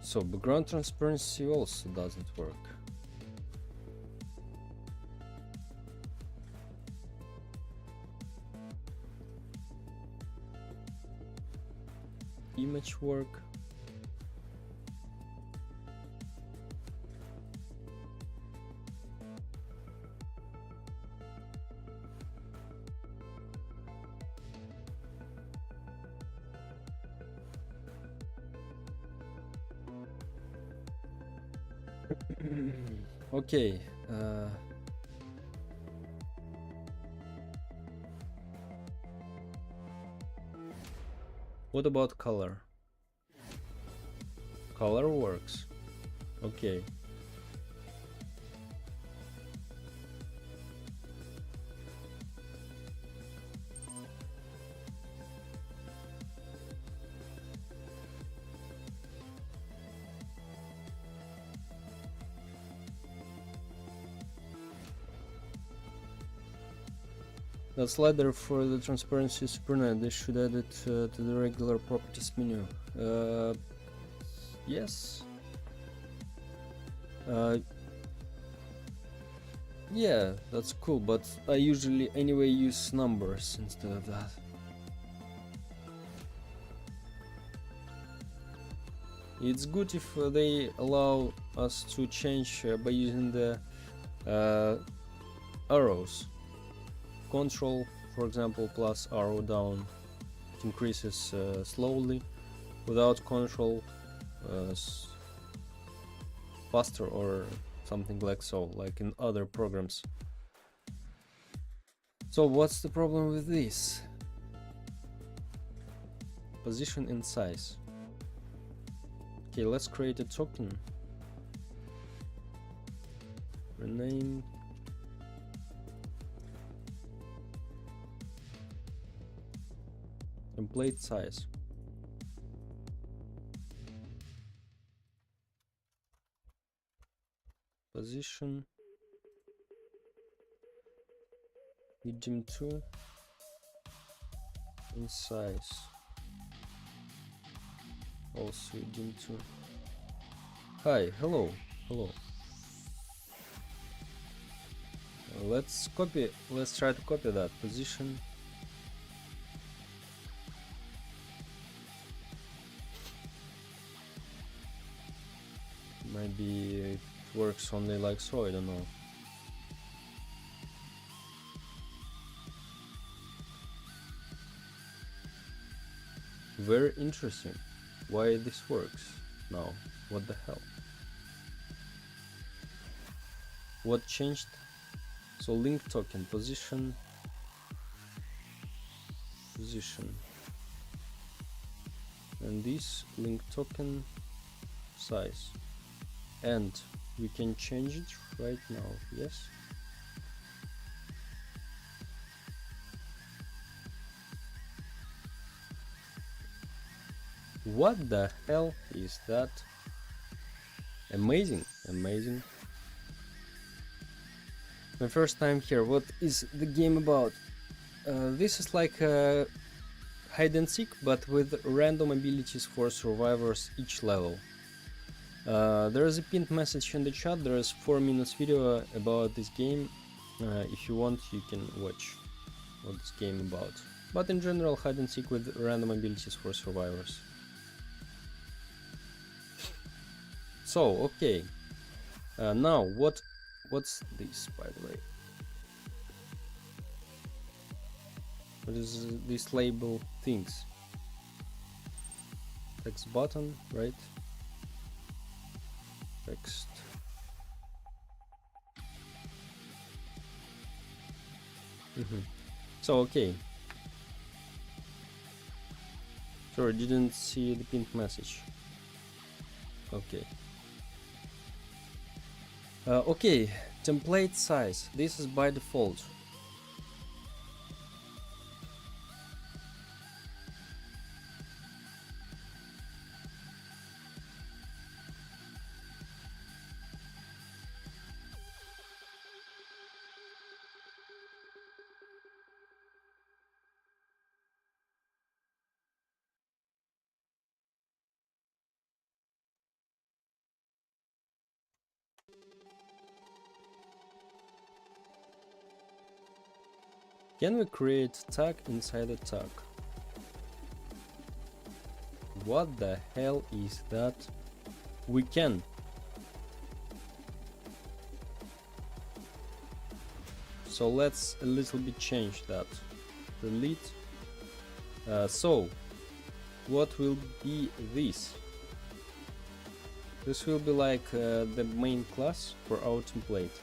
So background transparency also doesn't work. Image work. Okay. What about color? Color works. Okay. The slider for the transparency is super nice. They should add it to the regular properties menu. Yes. Yeah, that's cool, but I usually anyway use numbers instead of that. It's good if they allow us to change by using the arrows. Control, for example, plus arrow down, it increases slowly. Without control, faster or something like so, like in other programs. So what's the problem with this? Position and size. Okay, let's create a token. Rename. Template size. Position. Medium 2. And size. Also medium 2. Hi, hello, hello. Let's try to copy that position. Maybe it works only like so, I don't know. Very interesting. Why this works now? What the hell? What changed? So link token position, and this link token size, and we can change it right now. Yes. What the hell is that? Amazing, amazing. My first time here. What is the game about? This is like a hide and seek, but with random abilities for survivors each level. There is a pinned message in the chat. There is 4 minutes video about this game. If you want, you can watch what this game about. But in general, hide and seek with random abilities for survivors. So okay, now what's this, by the way? What is this label things? Text button, right? Text. So okay. Sorry, didn't see the pinned message. Okay. Okay, Template size, this is by default. Can we create tag inside a tag? What the hell is that? We can. So let's a little bit change that. Delete. So what will be this? This will be like the main class for our template.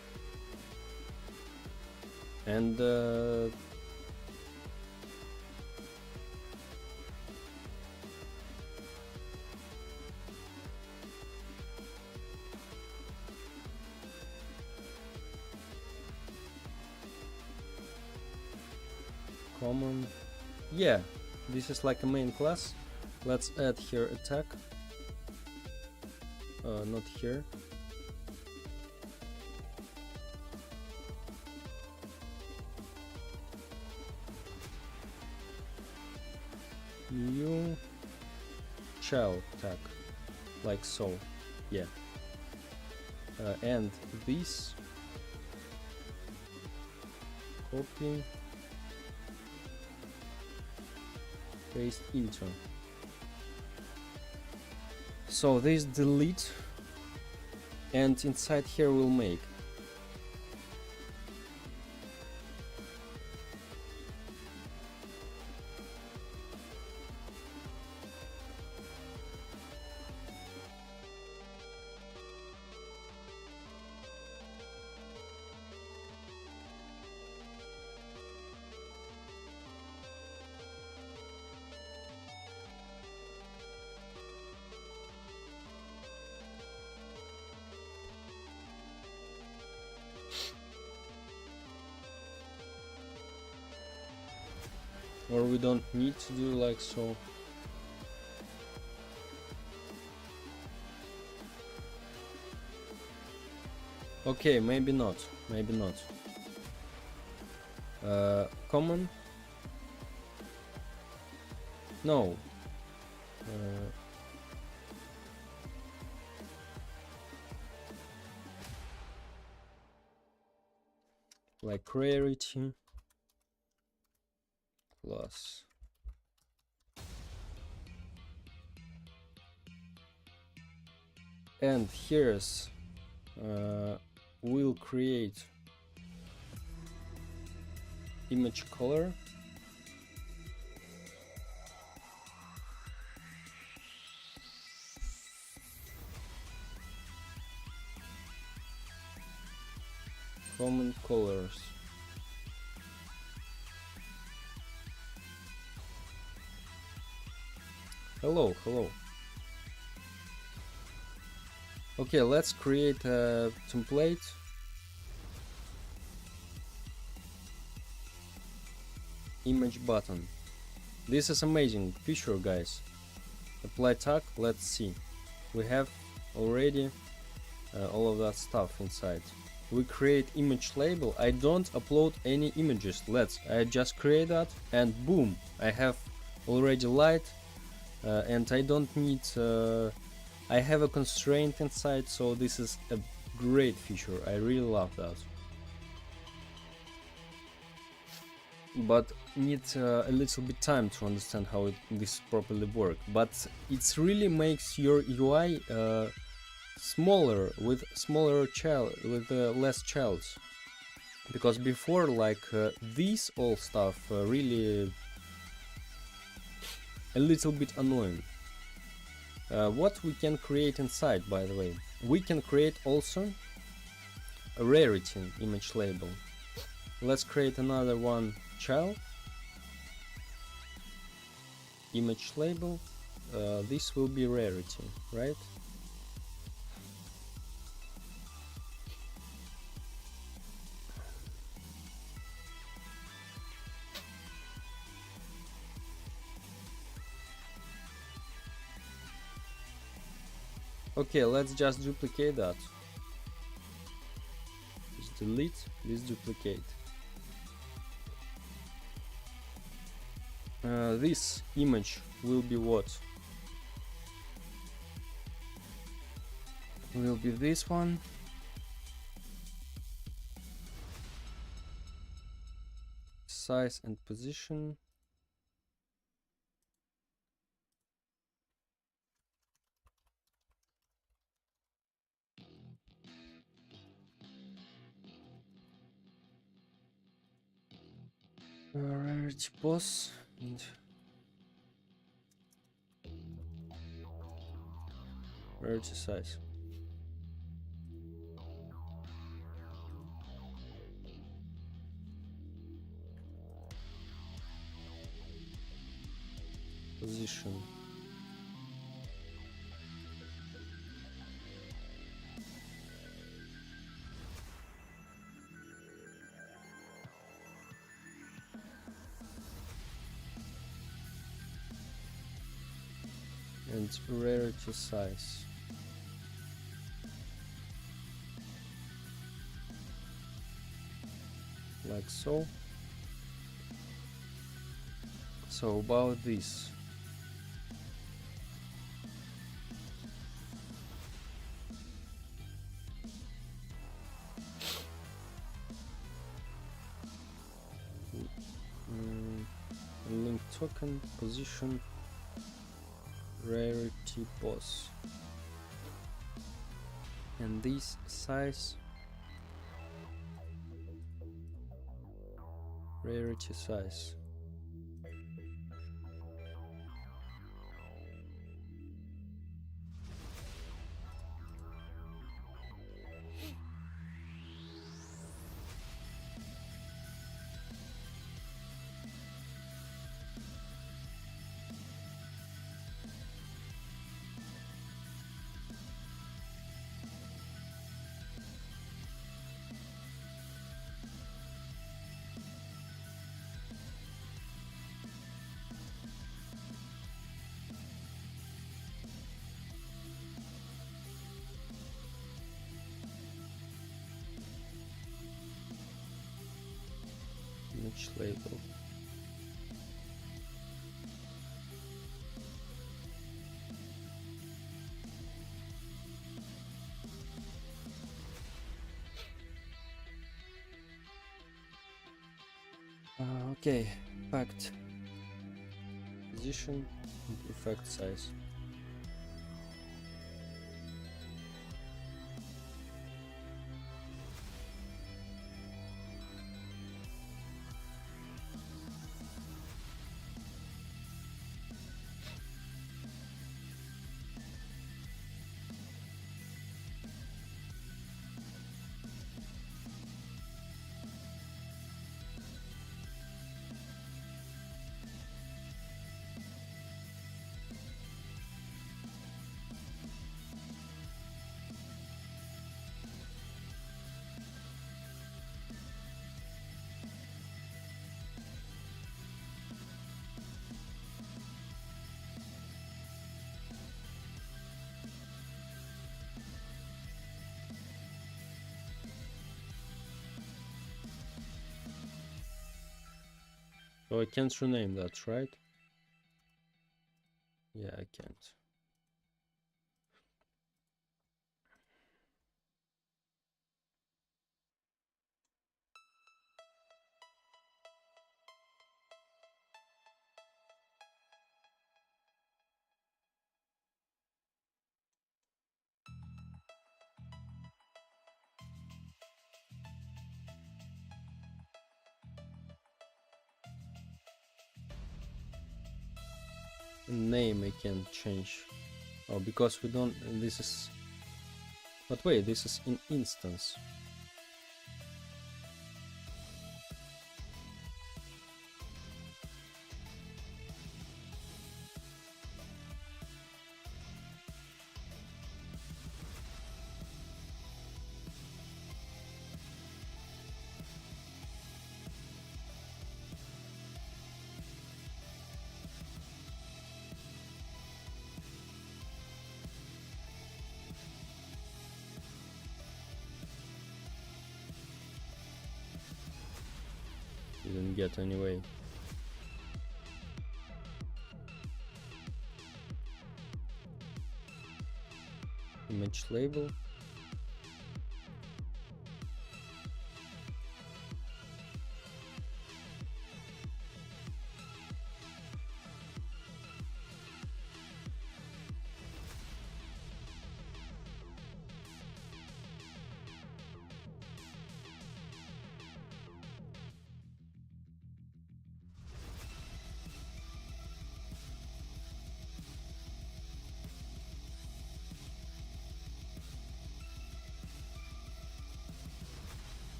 And common, yeah, this is like a main class. Let's add here a tag, not here. New child tag, like so, yeah. And this, copy, paste into. So this delete, and inside here we'll make or we don't need to do like so. Okay, maybe not, maybe not. Common? No. Like rarity plus and here's we'll create image color, common colors. Hello, hello. Okay, let's create a template. Image button. This is amazing feature, guys. Apply tag, let's see. We have already all of that stuff inside. We create image label. I don't upload any images. I just create that and boom, I have already light, and I don't need I have a constraint inside, so this is a great feature. I really love that. But need a little bit time to understand how this properly works. But it really makes your UI smaller, with less childs. Because before, like this all stuff really a little bit annoying. What we can create inside, by the way, we can create also a rarity image label. Let's create another one, child image label. This will be rarity, right? Okay, let's just duplicate that. Just delete this duplicate. This image will be what? Will be this one. Size and position. Rarity pose and rarity size. Position. And rarity size. Like so. So about this. Link token, position, rarity pose. And this size, rarity size. Image label. Okay, effect, position, and effect size. So I can't rename that, right? Yeah, I can't. Name I can change. Oh, because we don't. This is. But wait, this is in instance. get anyway. Image label.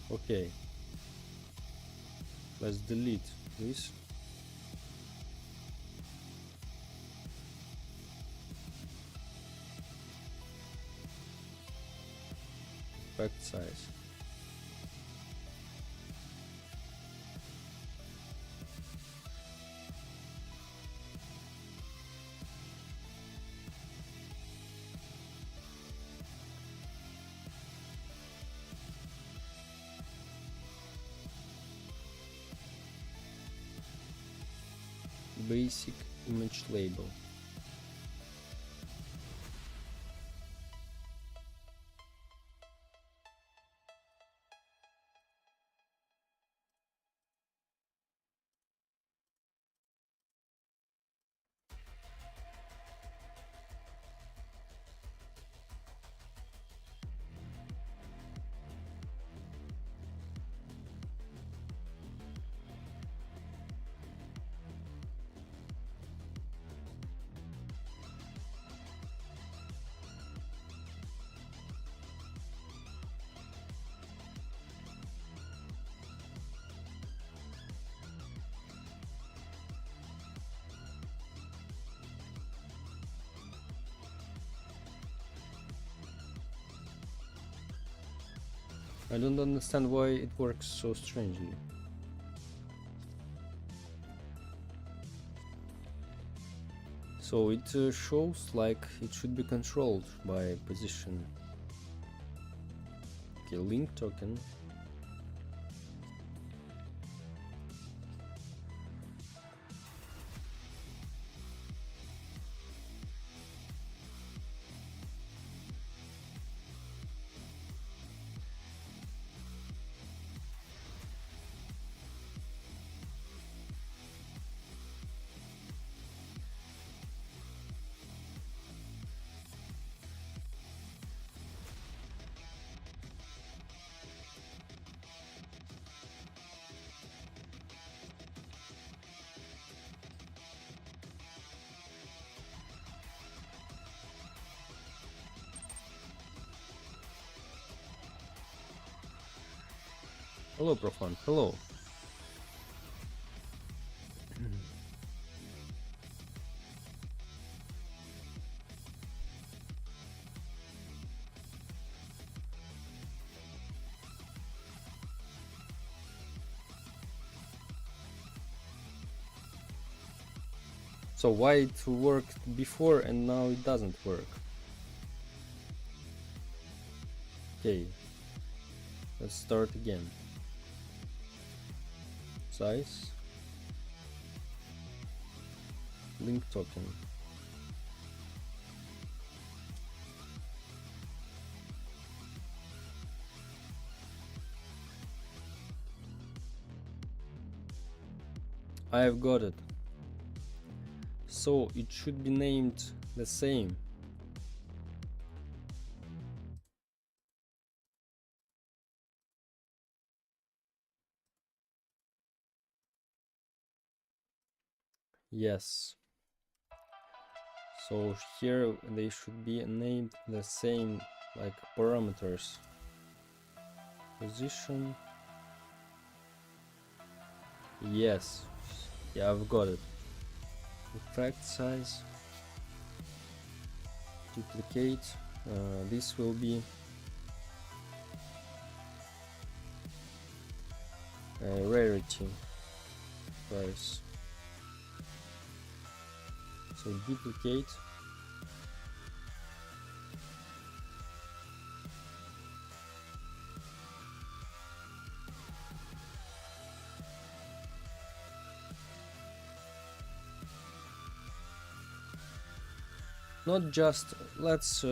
Okay, let's delete this. Effect size. Basic image label. I don't understand why it works so strangely. So it shows like it should be controlled by position. Okay, link token. Hello, Profan. Hello. So why it worked before and now it doesn't work? Okay, let's start again. Size, link token. I have got it. So it should be named the same. Yes. So here they should be named the same, like parameters. Position. Yes. Yeah, I've got it. Effect size. Duplicate. This will be rarity price. So duplicate. not just, let's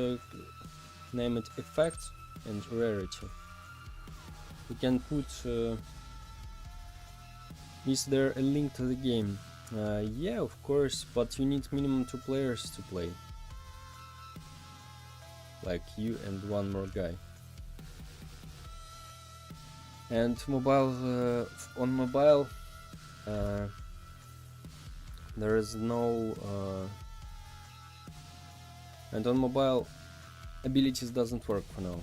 name it effect and rarity. We can put, is there a link to the game? Yeah, of course, but you need minimum 2 players to play. Like you and one more guy. And mobile, on mobile, there is no, and on mobile, abilities doesn't work for now.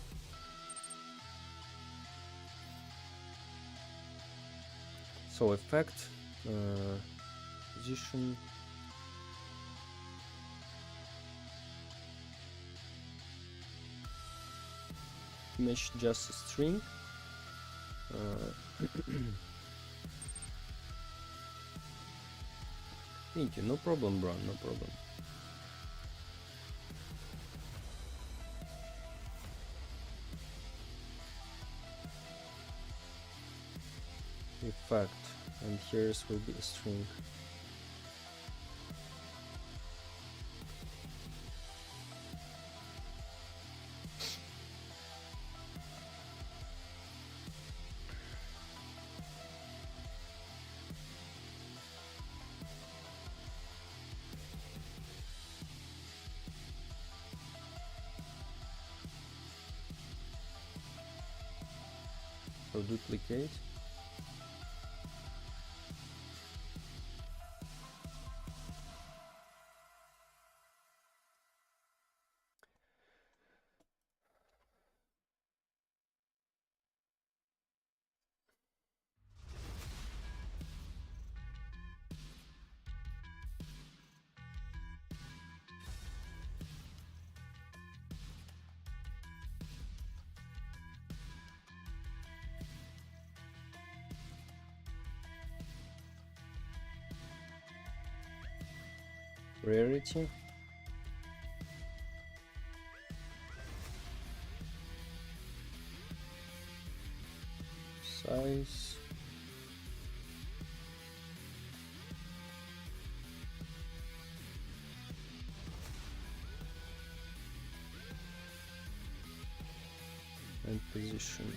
So effect, position, image just a string. Thank you, no problem, bro, no problem. Effect, and here's will be a string. So duplicate. Rarity, size, and position.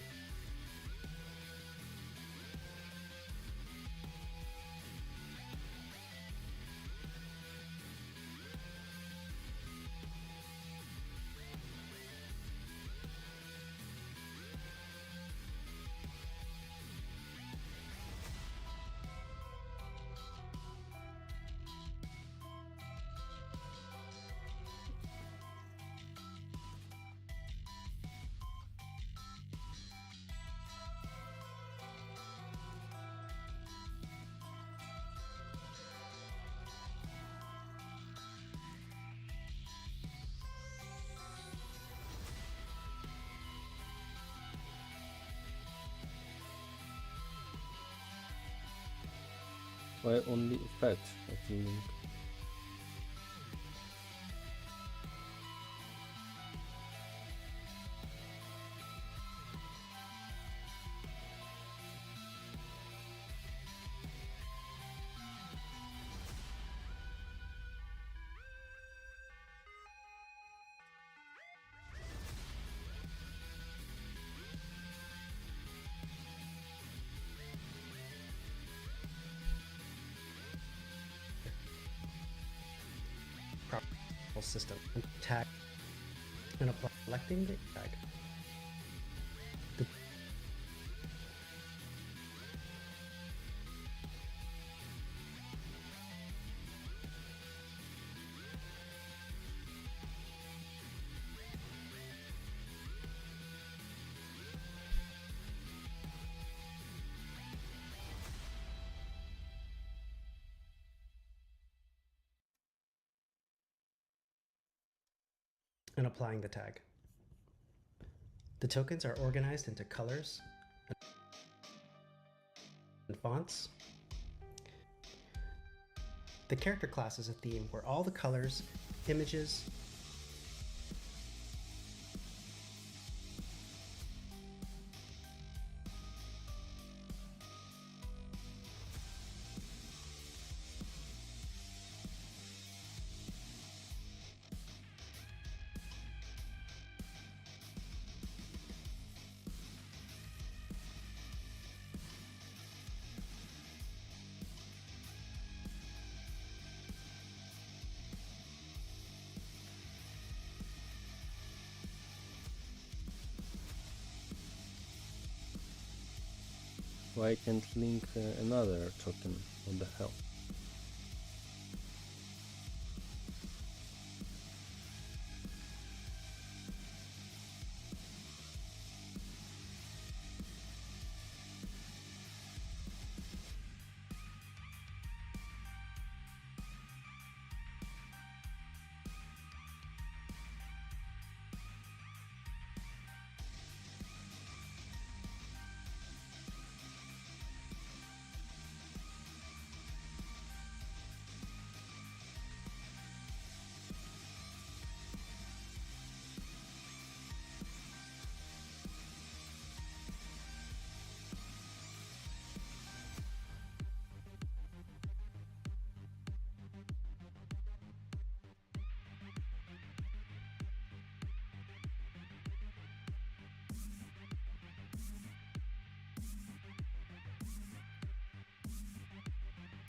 Why only effect? I think. System tag and apply selecting the tag. And applying the tag. The tokens are organized into colors and fonts. The character class is a theme where all the colors, images, Why can't link another token? What the hell?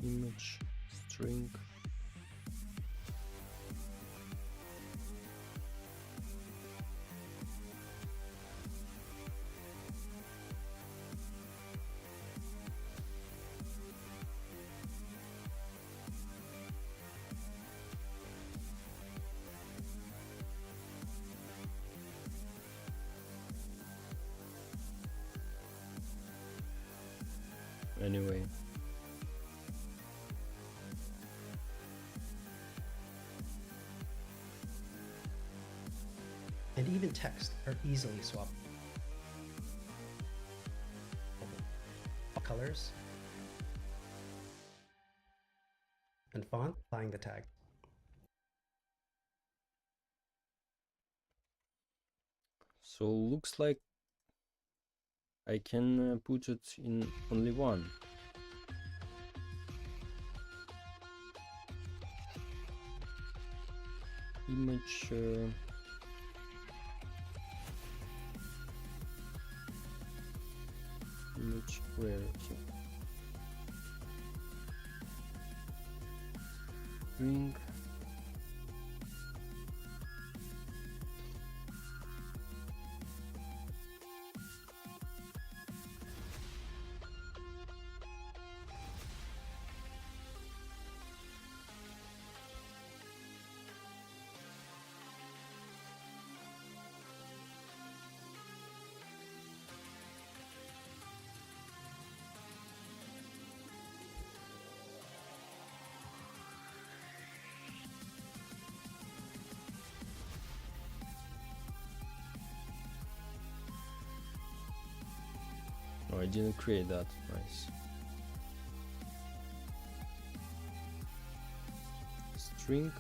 Image string. Anyway, And even text are easily swappable. Colors and font, applying the tag. so looks like I can put it in only one. Image image rarity. String. Oh, I didn't create that. Nice. String.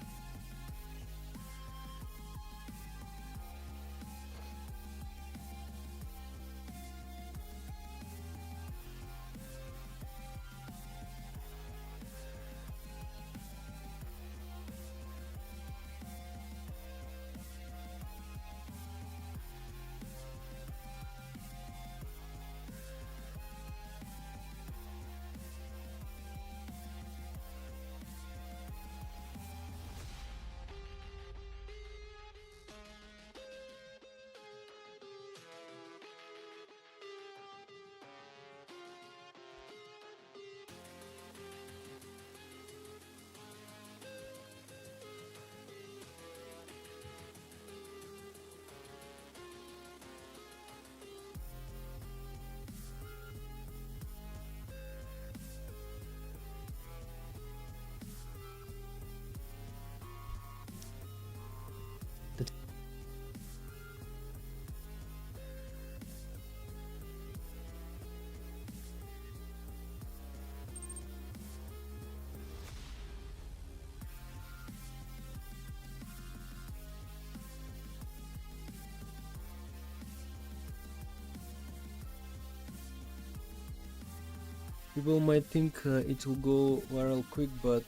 People might think it will go viral quick, but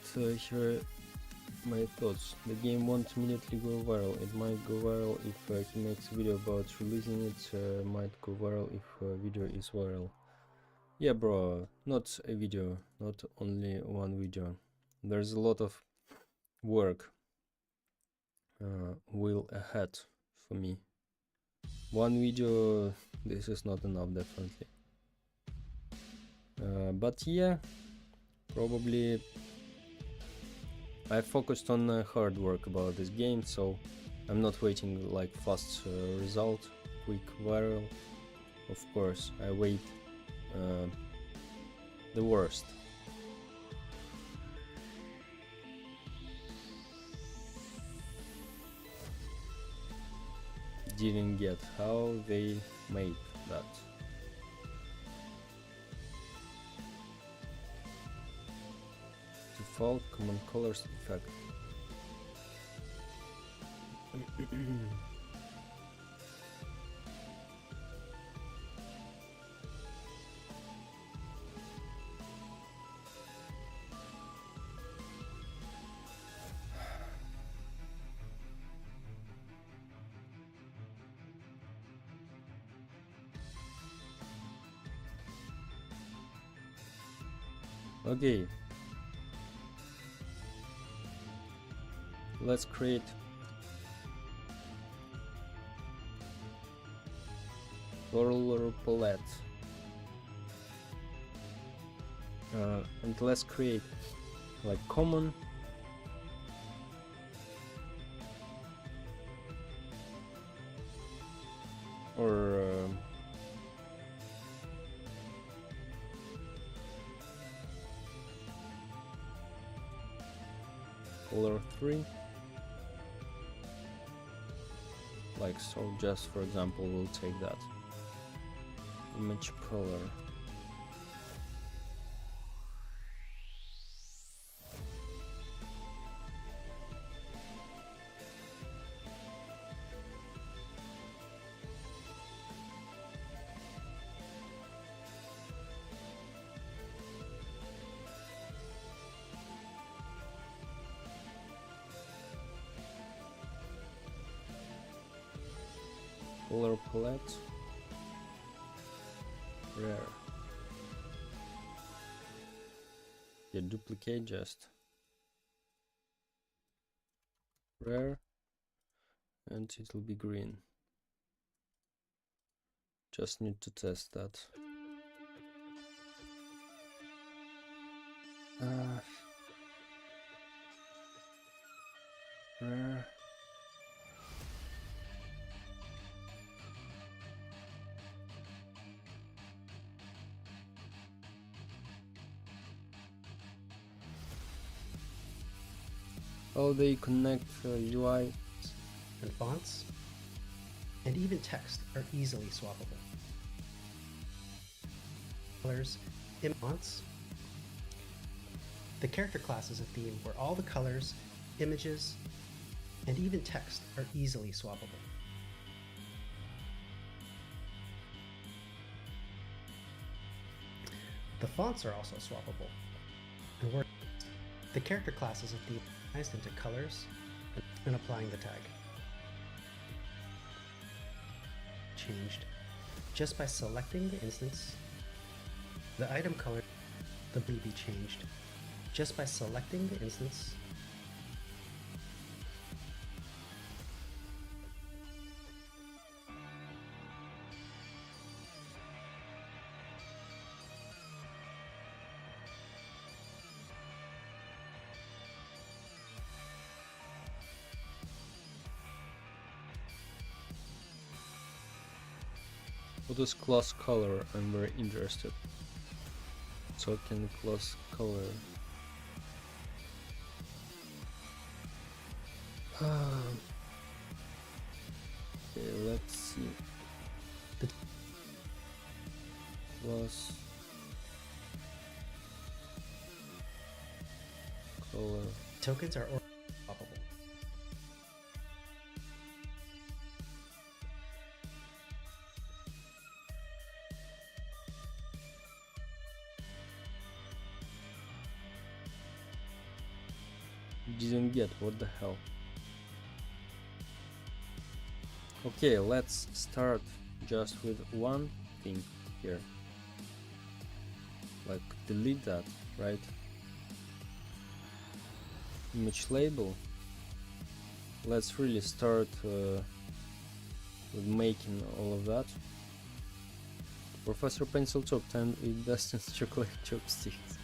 here my thoughts. The game won't immediately go viral. It might go viral if he makes a video about releasing it. Might go viral if a video is viral. Yeah, bro, not a video, not only one video. There's a lot of work will ahead for me. One video, this is not enough, definitely. But yeah, probably I focused on hard work about this game, so I'm not waiting like fast result, quick viral. Of course, I wait the worst. Didn't get how they made that. Default common colors effect. Okay, let's create color palette, and let's create like common or color 3, like so. Just for example, we'll take that image color. Color palette, rare. Yeah, duplicate just rare, and it will be green. Just need to test that. Rare. How they connect UI and fonts, and even text are easily swappable. Colors, fonts. The character class is a theme where all the colors, images, and even text are easily swappable. The fonts are also swappable. And the character class is a theme organized into colors and applying the tag. Changed just by selecting the instance. The item color will be changed just by selecting the instance. What is class color? I'm very interested. Token class color. Okay, let's see. The class color. Tokens are swappable. Didn't get, what the hell. Okay, let's start just with one thing here. Like delete that, right? Image label. Let's really start with making all of that. Professor Pencil talked and it doesn't chocolate chopsticks.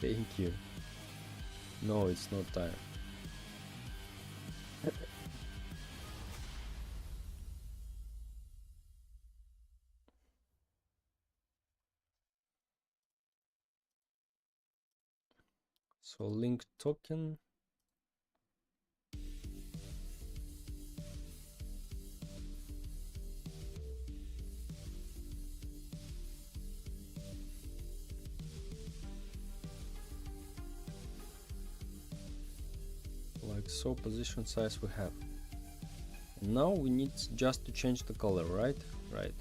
Thank you. No, it's not time. So link token. Like so, position size we have. And now we need just to change the color, right? Right.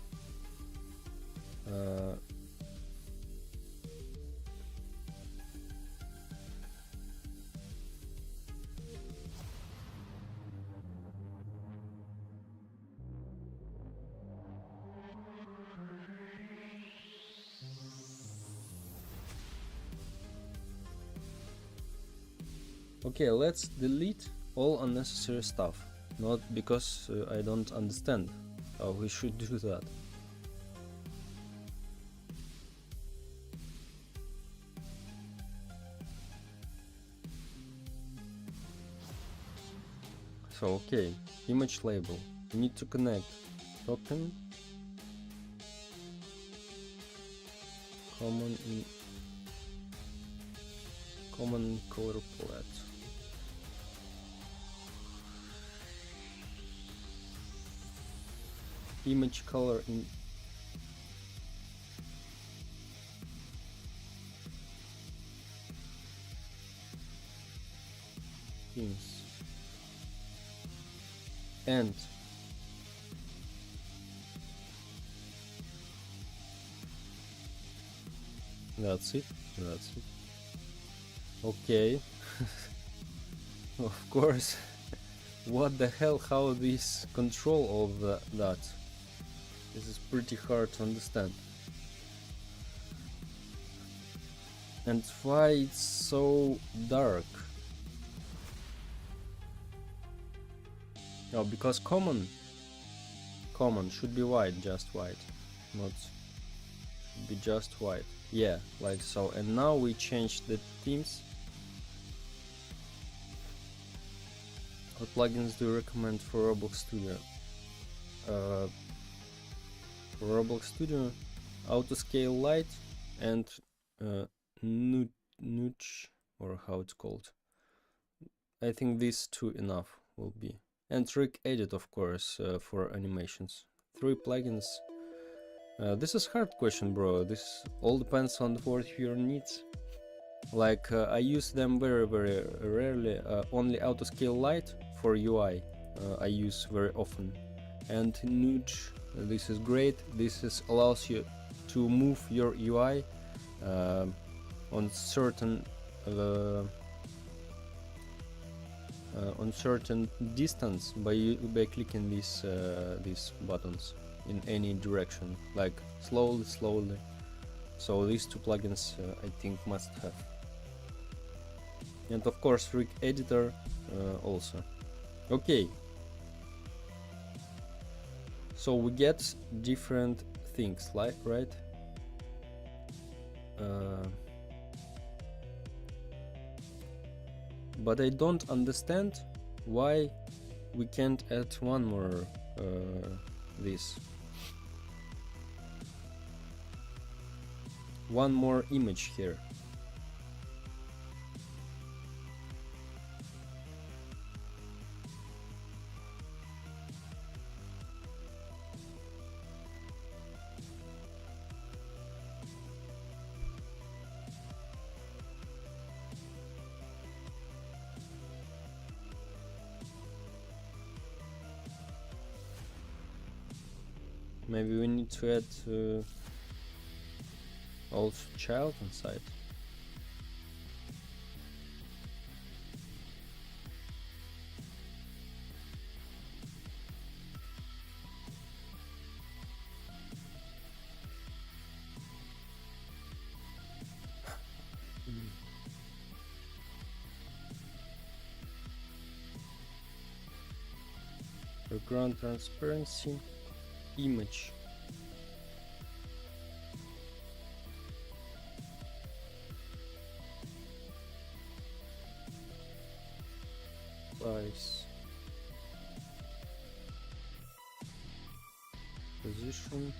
Okay, let's delete all unnecessary stuff. Not because I don't understand how we should do that. So okay, image label. We need to connect token common color palette. Image color in themes and that's it. Okay. Of course. What the hell, how this control all that? This is pretty hard to understand. And why it's so dark? Oh, because common should be white, just white, not be just white. Yeah, like so. And now we change the themes. What plugins do you recommend for RobloxStudio? For RobloxStudio, Autoscale Light and Nudge, or how it's called. I think these two enough will be. And Trick Edit, of course, for animations. 3 plugins. This is hard question, bro. This all depends on what your needs. Like I use them very rarely. Only Autoscale Light for UI I use very often. And Nudge, this is great. This allows you to move your UI on certain distance by clicking these buttons in any direction, like slowly. So these 2 plugins I think must have. And of course Trick Editor also. Okay. So we get different things, like, right? But I don't understand why we can't add one more one more image here. Maybe we need to add also child inside. Background transparency, image. size, position,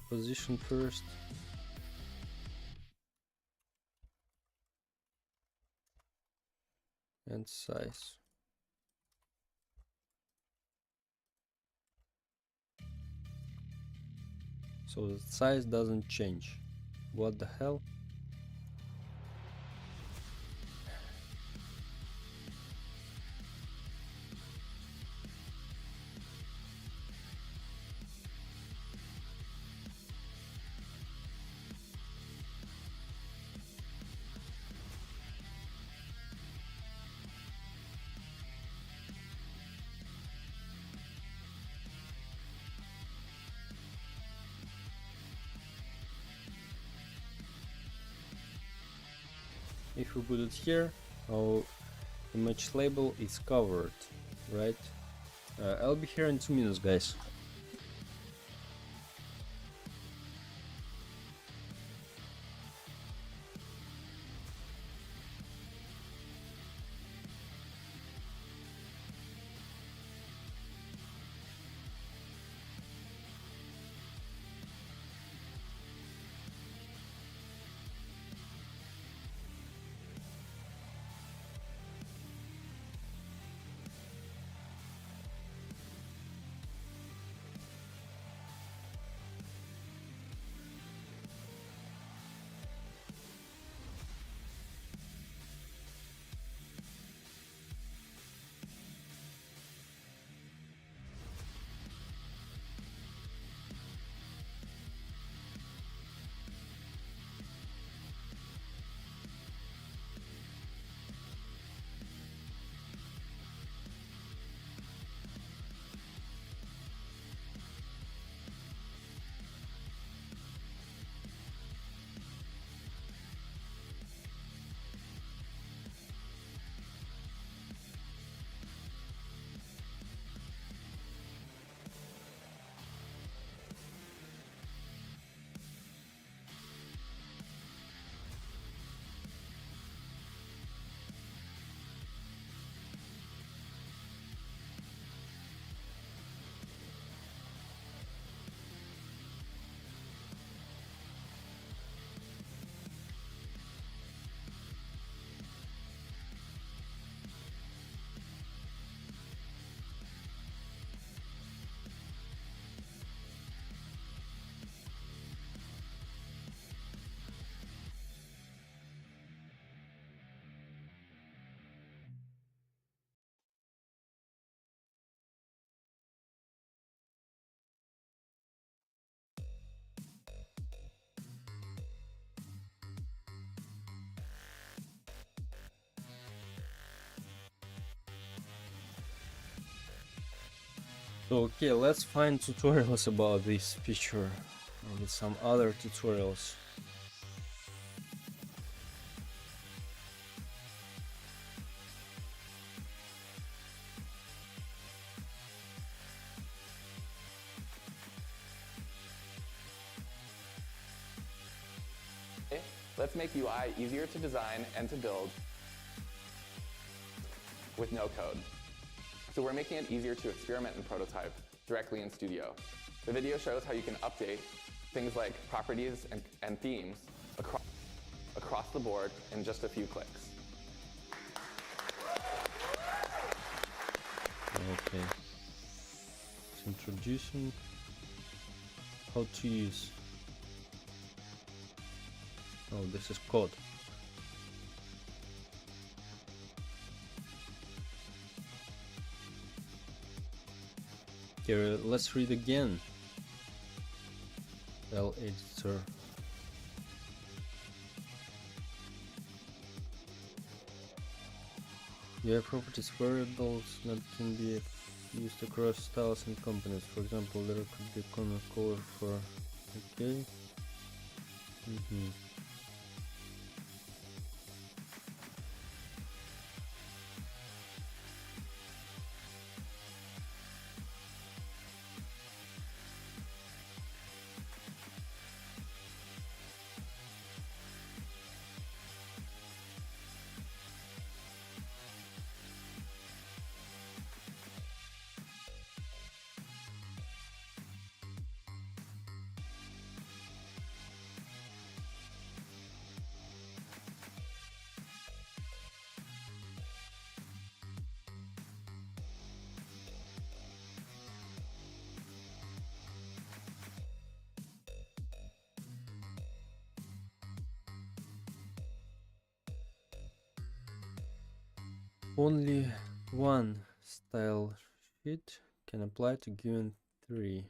position first, and size. So the size doesn't change. What the hell? If we put it here, our image label is covered, right? I'll be here in 2 minutes, guys. So, okay, let's find tutorials about this feature and some other tutorials. Let's make UI easier to design and to build with no code. So we're making it easier to experiment and prototype directly in Studio. The video shows how you can update things like properties and themes across the board in just a few clicks. Okay. It's introducing how to use. Oh, this is code. Here, let's read again. Editor. You have properties variables that can be used across styles and components. For example, there could be a common color for. Okay. Only one style sheet can apply to given 3.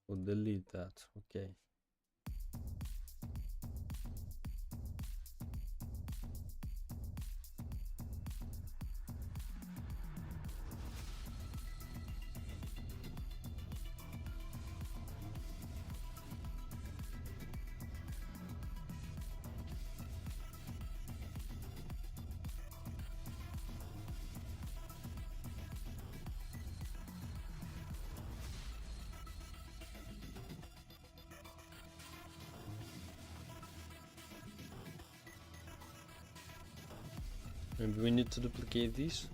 So delete that. Okay. Maybe we need to duplicate these.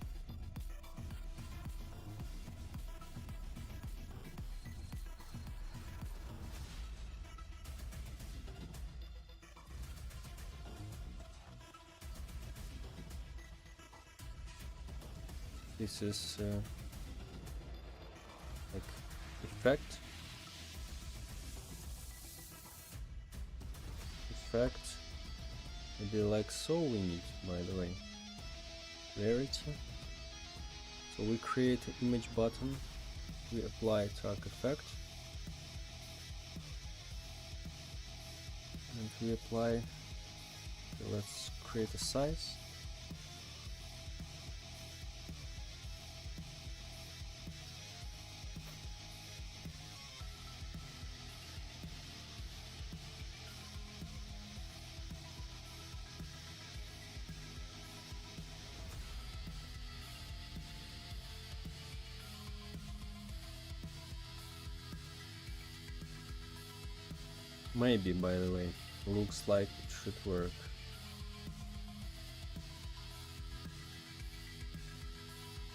This is like effect, maybe like so we need, by the way, rarity. So we create an image button, we apply track effect, and we apply, let's create a size. Maybe, by the way, looks like it should work.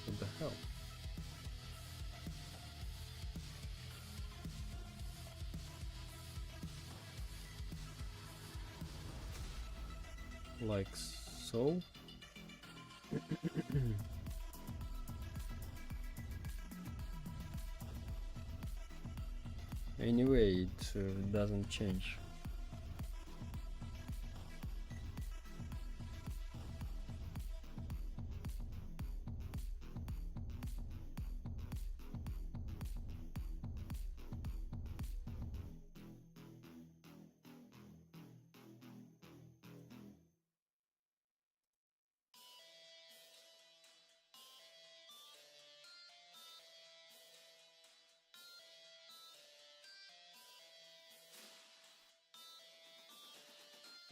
What the hell? Like so. Anyway, it doesn't change.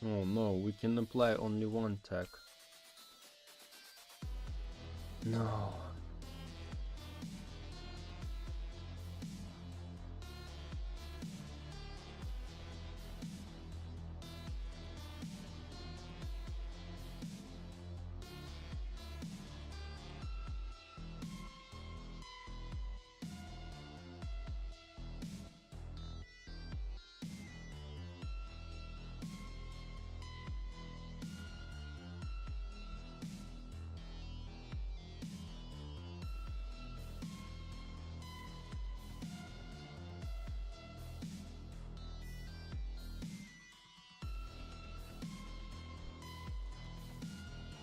Oh no, we can apply only one tag. No.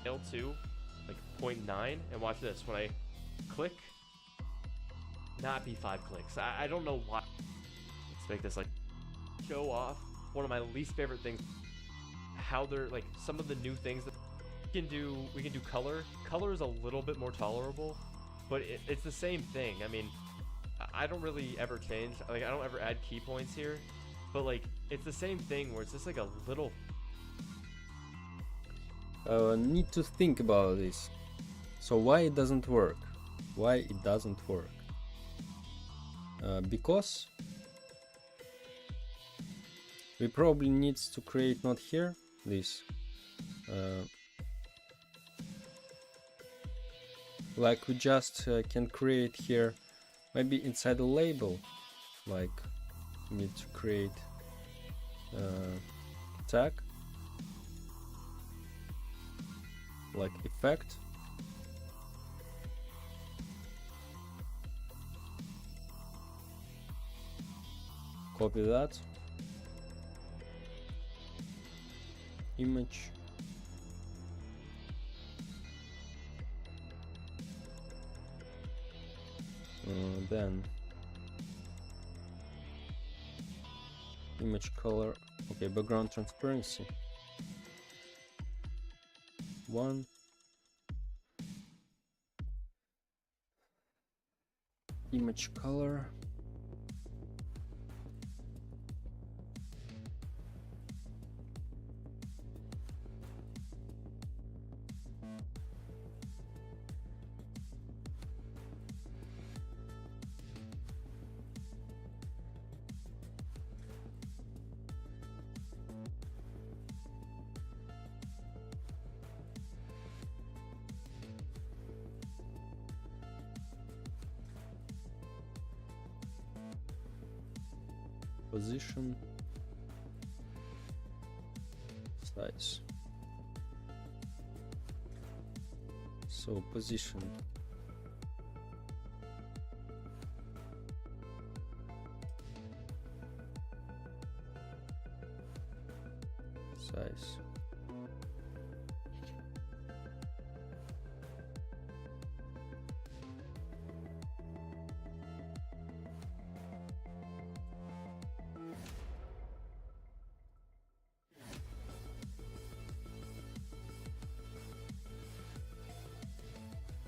L2, like 0.9, and watch this. When I click, not be 5 clicks. I don't know why. Let's make this like show off one of my least favorite things. How they're like some of the new things that we can do. We can do color. Color is a little bit more tolerable, but it's the same thing. I mean, I don't really ever change. Like I don't ever add key points here, but like it's the same thing where it's just like a little. Need to think about this. So why it doesn't work? Why it doesn't work? Because we probably need to create not here this like we just can create here maybe inside a label, like we need to create tag like effect, copy that image, then image color, okay, background transparency 1, image color position, size. So position, size,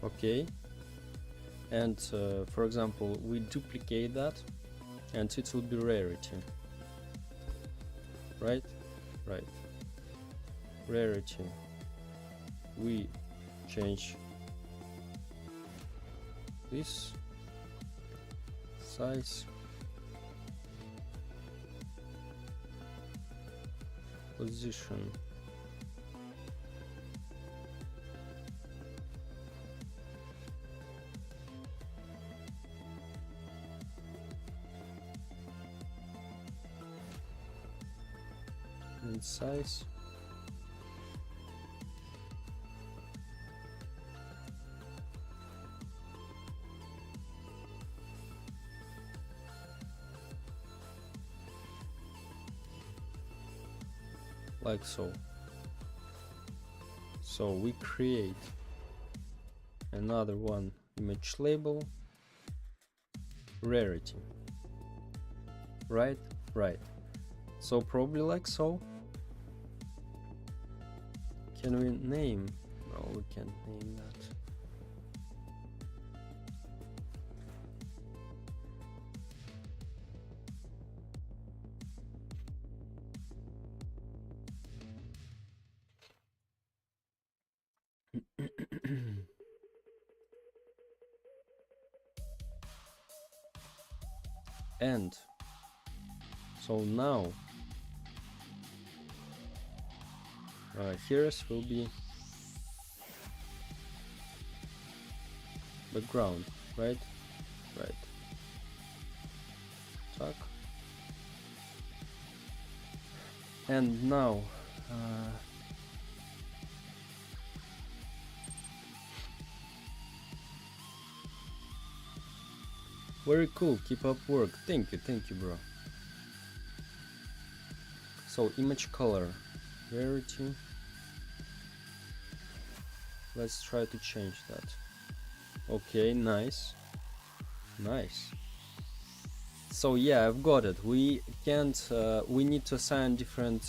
okay, and for example we duplicate that and it will be rarity, right, rarity, we change this size, position, and size, like so. So we create another one, image label, rarity, right, so probably like so. Can we name? No, we can't name that. And so now here's will be background, right? Right. Так. And now very cool, keep up work. Thank you, bro. So image color, rarity. Let's try to change that. Okay, nice. Nice. So yeah, I've got it. We can't we need to assign different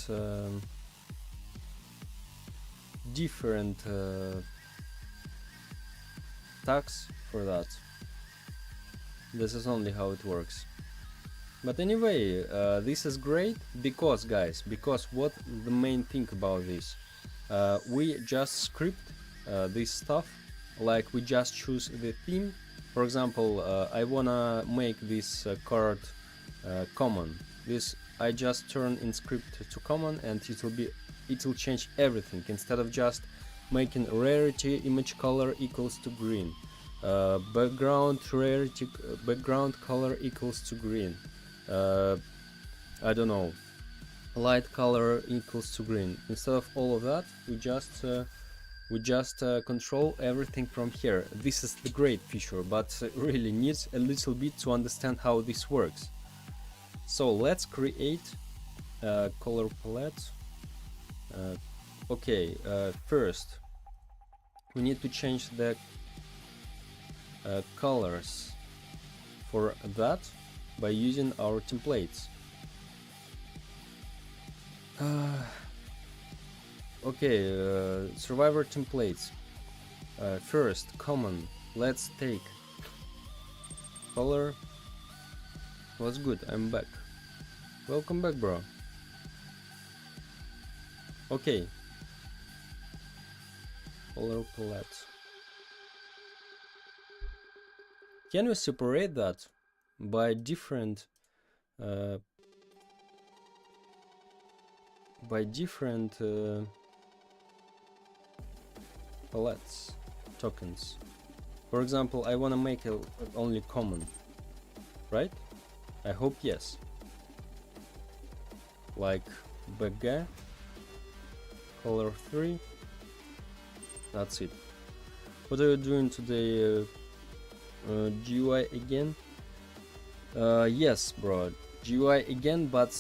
tags for that. This is only how it works. But anyway, this is great because, guys, because what the main thing about this, we just script this stuff, like we just choose the theme. For example, I wanna make this card common. This I just turn in script to common, and it will change everything. Instead of just making rarity image color equals to green, background rarity background color equals to green, I don't know, light color equals to green. Instead of all of that, we just control everything from here. This is the great feature, but really needs a little bit to understand how this works. So let's create a color palette. Okay, first we need to change the colors for that by using our templates. Okay, survivor templates. First, common. Let's take color. What's good? I'm back. Welcome back, bro. Okay. Color palette. Can we separate that by different palettes, tokens? For example, I want to make it only common, right? I hope yes. Like BG, color 3. That's it. What are you doing today? GUI again? Yes, bro. GUI again, but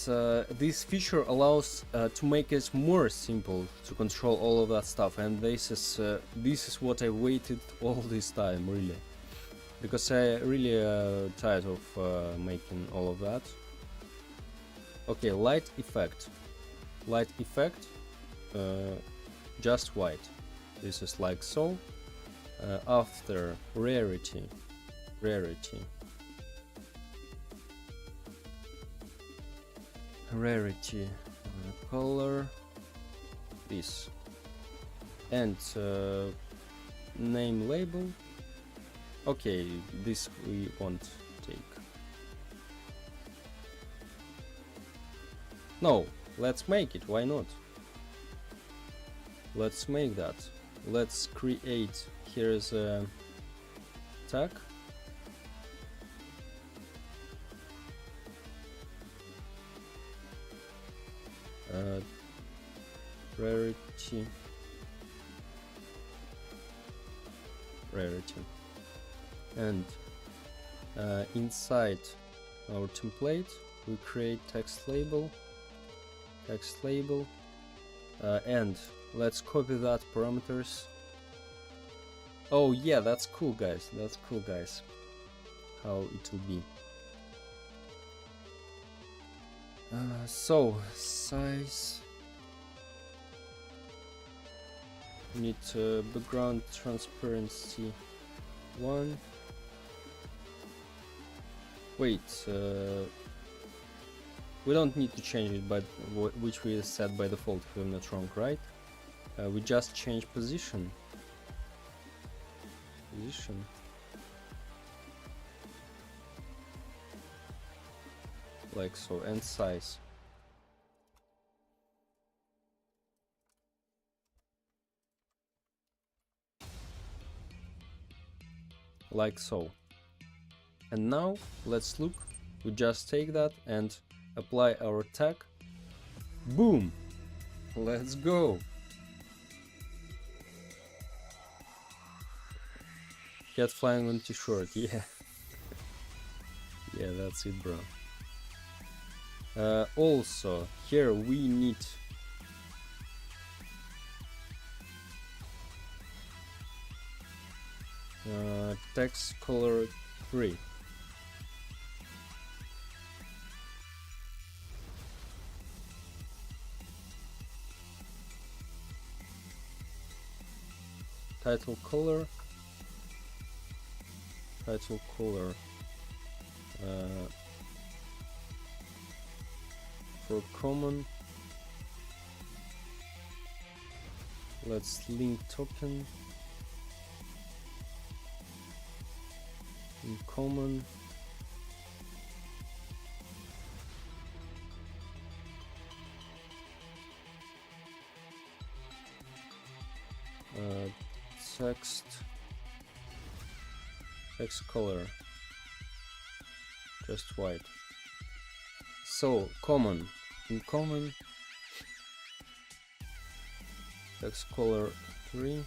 this feature allows to make it more simple to control all of that stuff, and this is what I waited all this time, really, because I really tired of making all of that. Okay, light effect, just white. This is like so. After rarity, color, this, and name label. Okay, this we won't take. No, let's make it, why not? Let's make that. Let's create, here's a tag. Rarity, and inside our template we create text label, and let's copy that parameters. Oh yeah, that's cool, guys. How it will be. So size, need background transparency 1. Wait, we don't need to change it, but which we set by default, if I'm not wrong, right? We just change position. like so, and size. Like so. And now let's look. We just take that and apply our tag. Boom! Let's go! Cat flying on t-shirt, yeah. Yeah, that's it, bro. Also, here we need text color 3. Title color. Title color. For common, let's link token. In common, text color, just white. So common, in common, text color 3,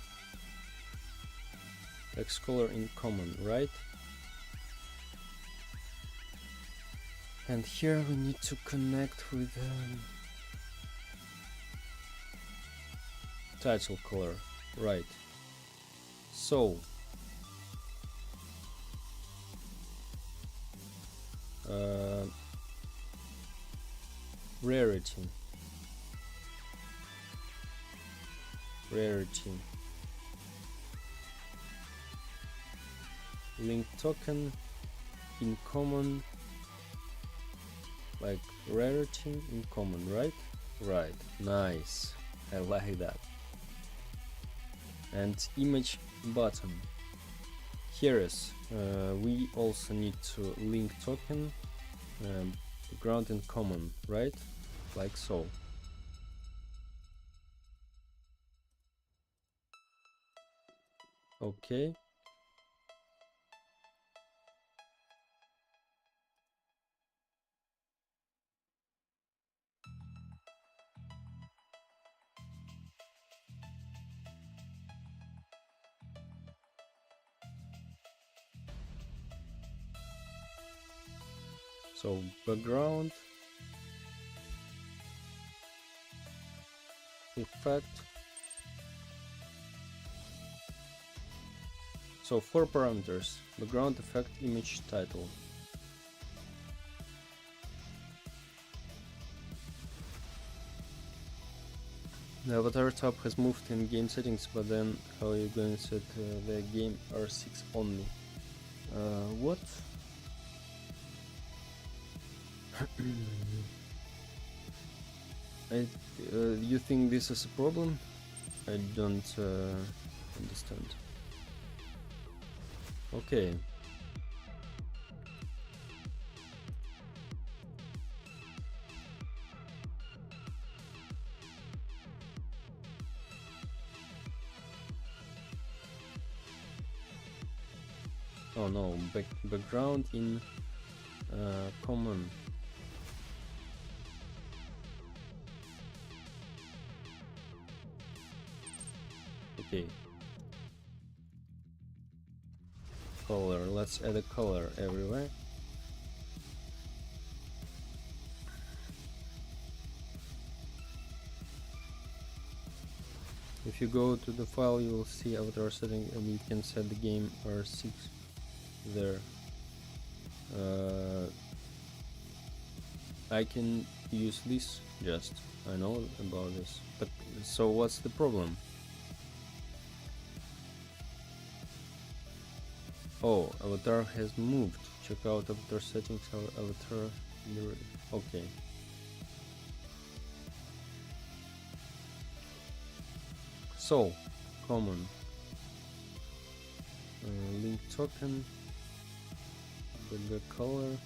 text color in common, right? And here we need to connect with title color, right? So rarity, link token in common, like rarity in common, right? Right, nice, I like that. And image button. Here is we also need to link token ground in common, right? Like so. Okay. So background, effect. So 4 parameters: background, effect, image, title. The avatar tab has moved in game settings, but then how are you going to set the game R6 only? What? You think this is a problem? I don't understand. Okay. Oh no, background in common. Okay. Color, let's add a color everywhere. If you go to the file, you will see avatar setting, and you can set the game R6 there. I can use this, just I know about this, but so what's the problem? Oh, avatar has moved. Check out avatar settings. Avatar. Okay. So, common. Link token. The color.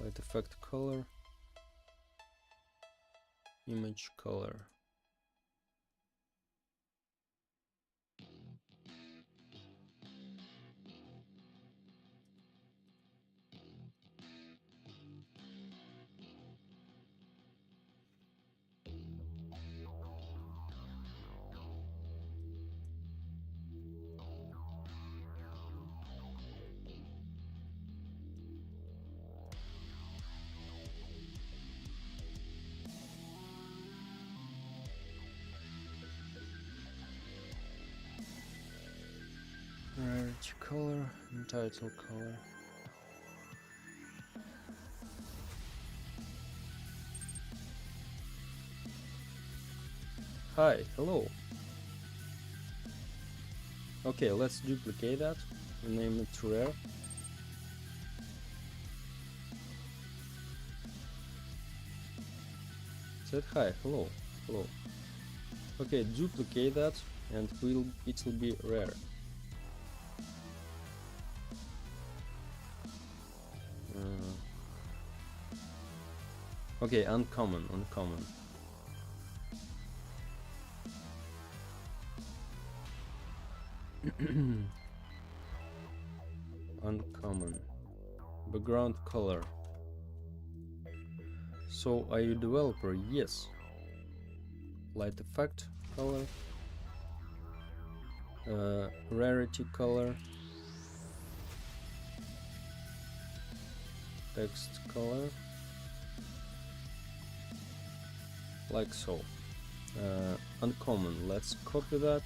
light effect color, image color. Rarity color and title color. Hi, hello. Okay, let's duplicate that and name it rare. Said hi, hello, hello. Okay, duplicate that and it will be rare. Okay, uncommon. Uncommon. Background color. So, are you a developer? Yes. Light effect color. Rarity color. Text color. Like so. Uncommon. Let's copy that.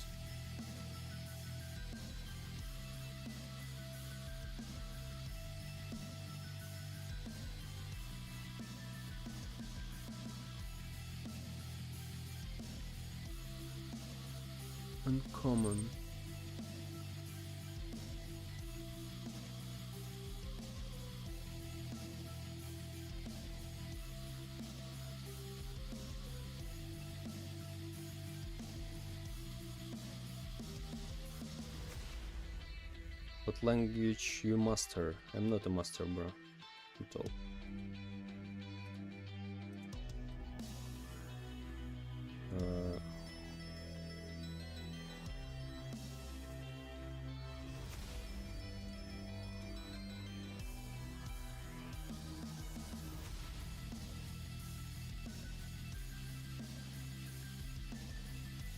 Uncommon. What language you master? I'm not a master, bro. At all.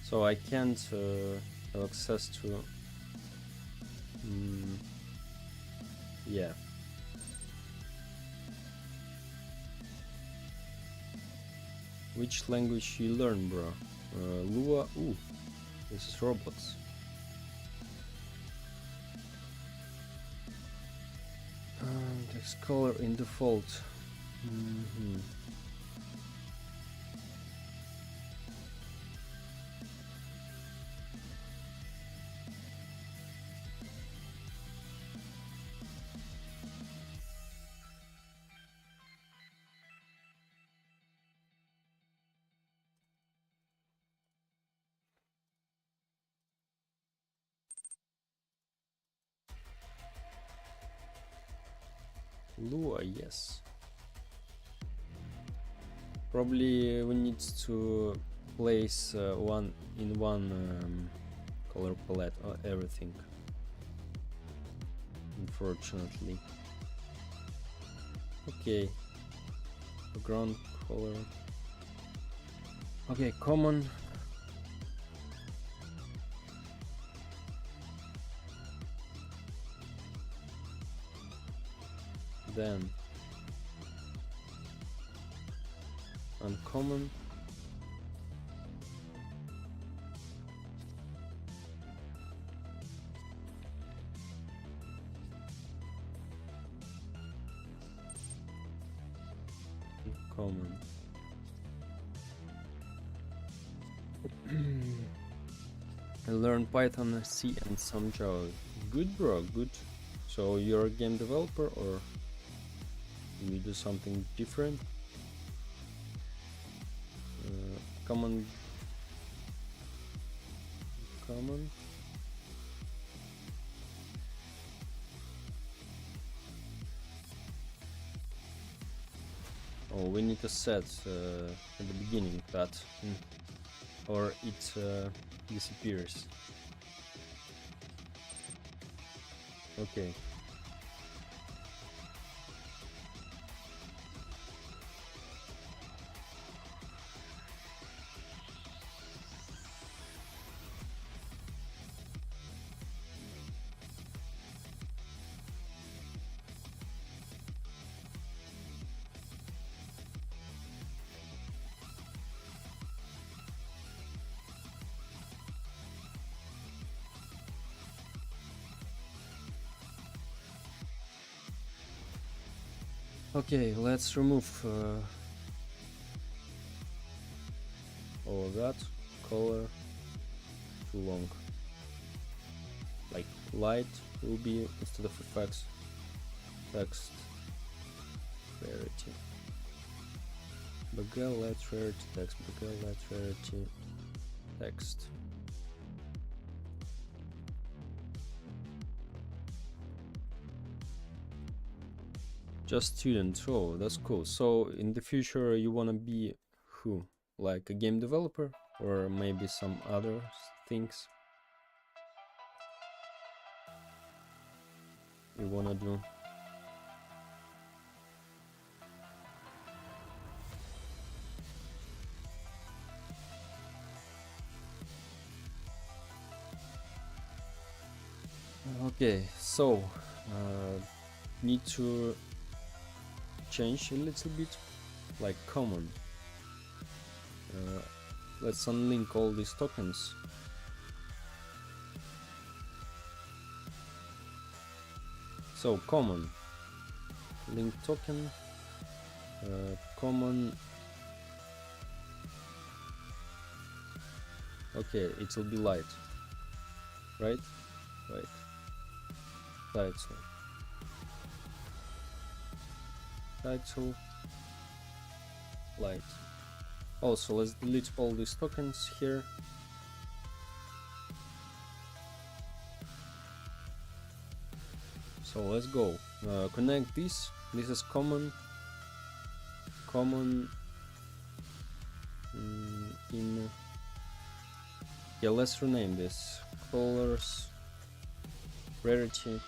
So I can't have access to. Yeah. Which language you learn, bro? Lua. Ooh, this is Roblox. Text color in default. Lua, yes. Probably we need to place one color palette or everything. Unfortunately. Okay. Background color. Okay, common. Then uncommon. Uncommon. I learned Python, C and some Java. Good, bro, good. So you're a game developer or you do something different? Common. Oh, we need to set at the beginning that, or it disappears. Okay. Okay, let's remove all of that. Color too long. Like light will be instead of effects. Text rarity. Bagel light rarity text. Bagel light rarity text. Just student. Oh, that's cool. So in the future you wanna be who? Like a game developer or maybe some other things you wanna do? Okay, so need to change a little bit, like common. Let's unlink all these tokens. So common, link token, common. Okay, it will be light, right? Right. Title. Title. Light. Also, let's delete all these tokens here. So let's go. Connect this. This is common. Common. In. Yeah, let's rename this. Colors. Rarity.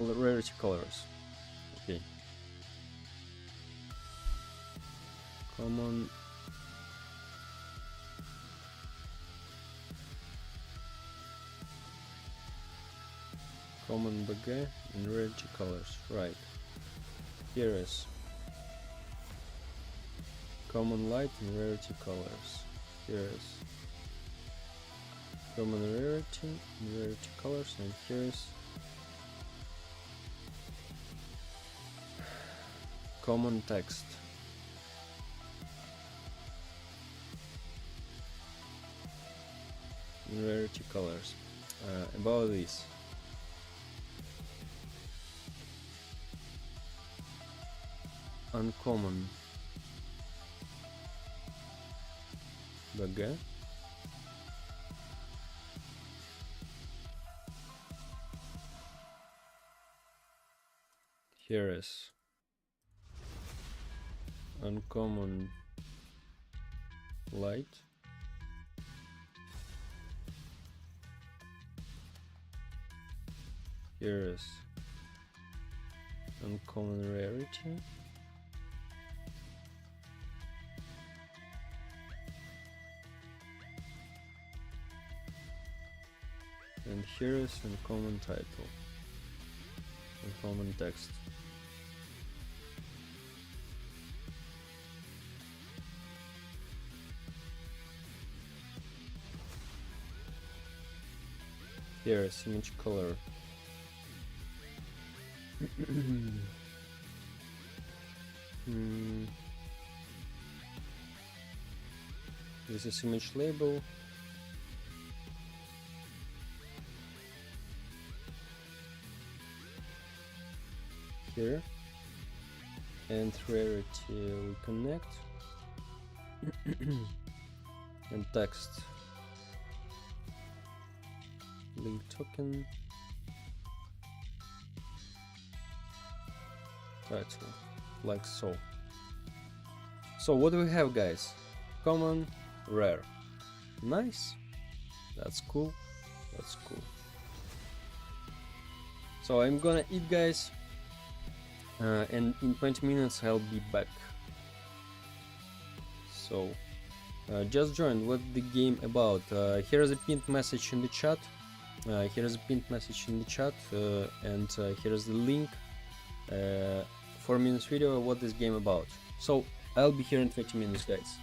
Rarity colors. Okay. Common. Common bagay and rarity colors. Right. Here is common light and rarity colors. Here is common rarity and rarity colors, and here is common text. Rarity colors. About this. Uncommon. Bagay. Here is uncommon light. Here is uncommon rarity. And here is uncommon title. Uncommon text. Here is image color. This is image label. Here. And rarity we connect. And text. link token, title, like so. So what do we have, guys? Common, rare. Nice. That's cool. That's cool. So I'm gonna eat, guys, and in 20 minutes I'll be back. So just joined. What the game about? Here's a pinned message in the chat. Here's a pinned message in the chat, and here's the link. 4 minutes video. What this game about? So I'll be here in 20 minutes, guys.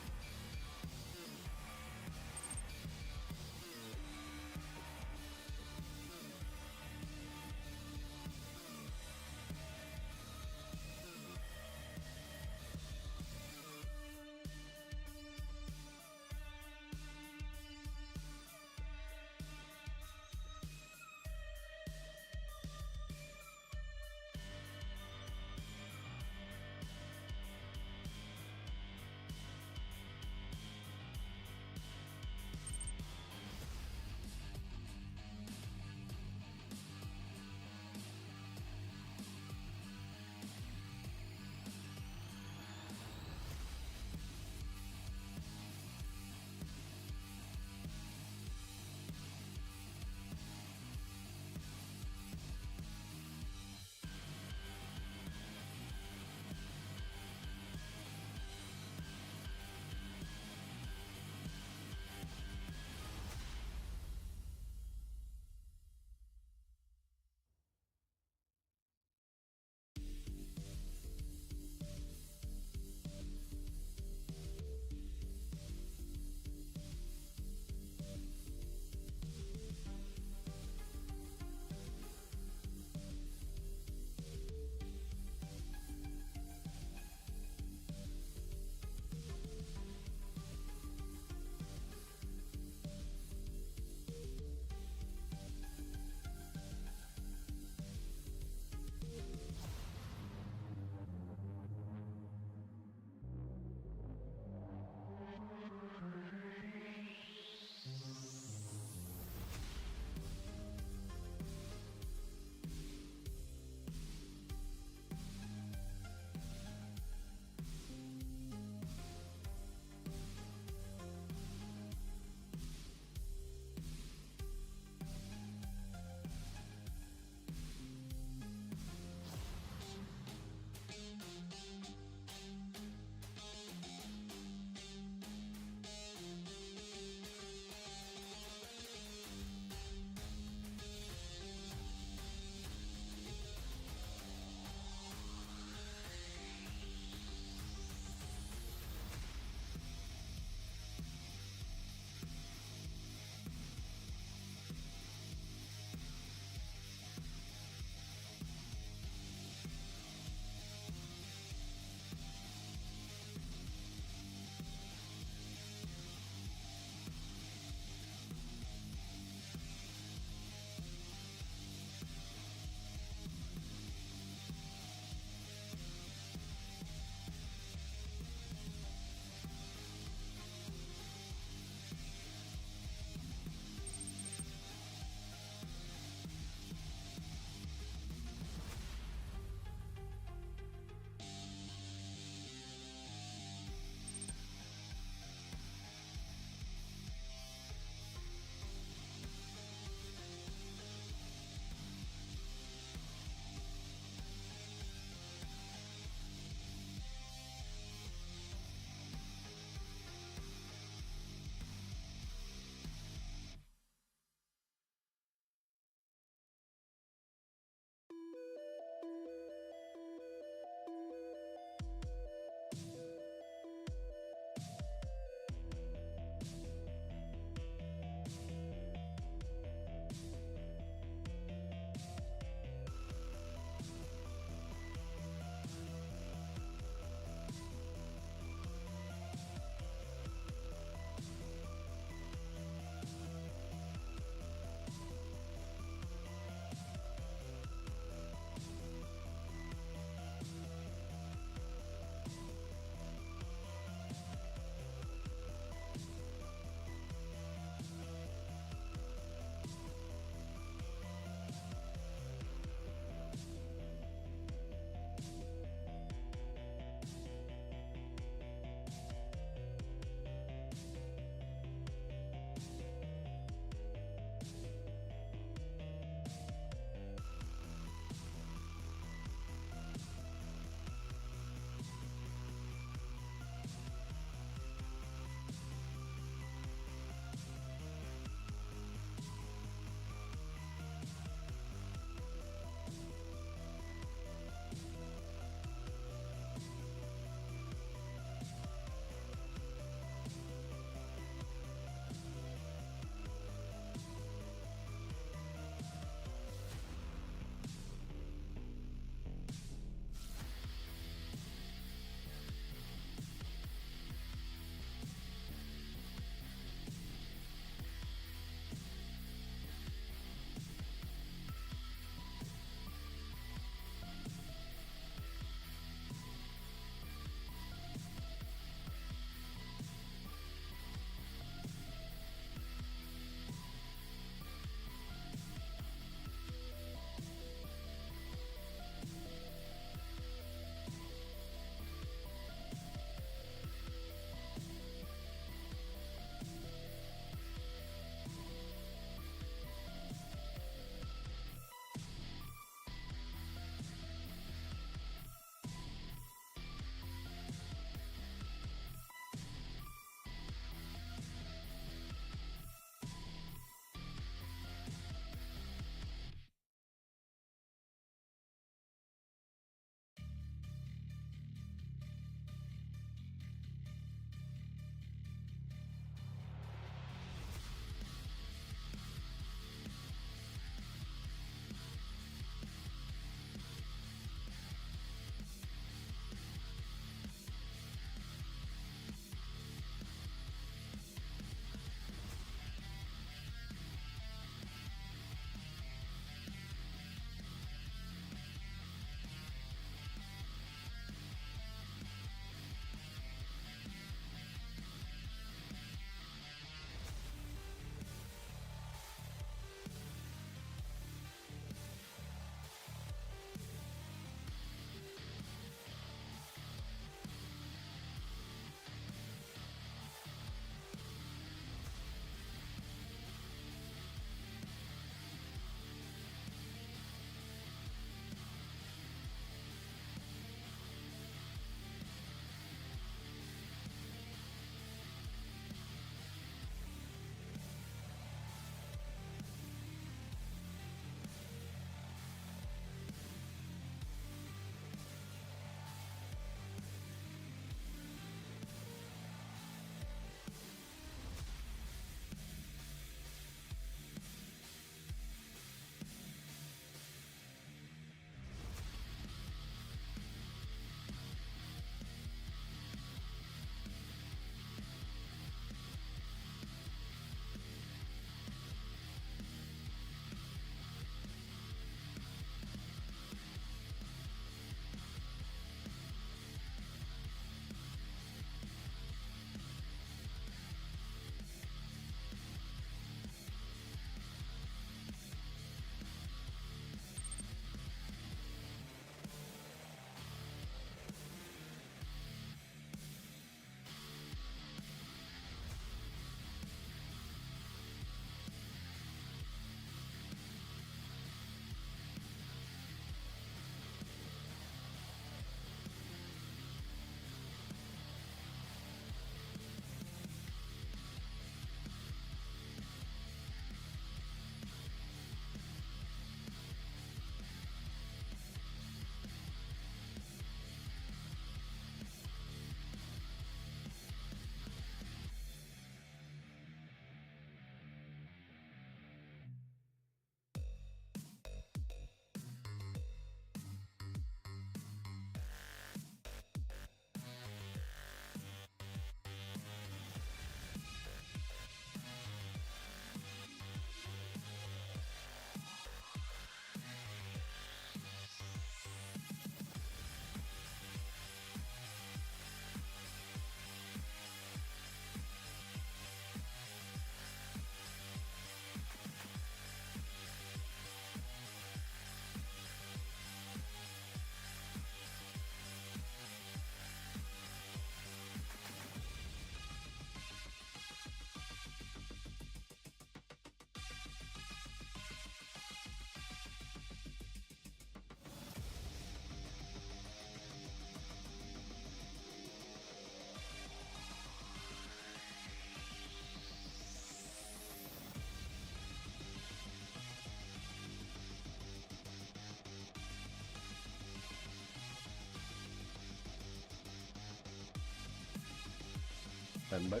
I'm back.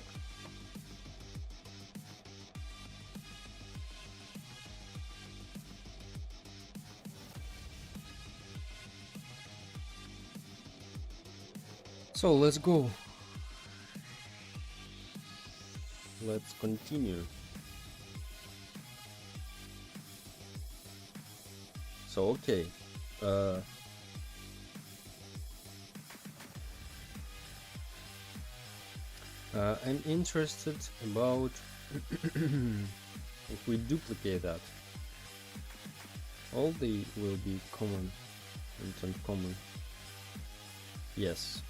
So let's go. Let's continue. So okay. I'm interested about if we duplicate that, all they will be common and uncommon. Yes.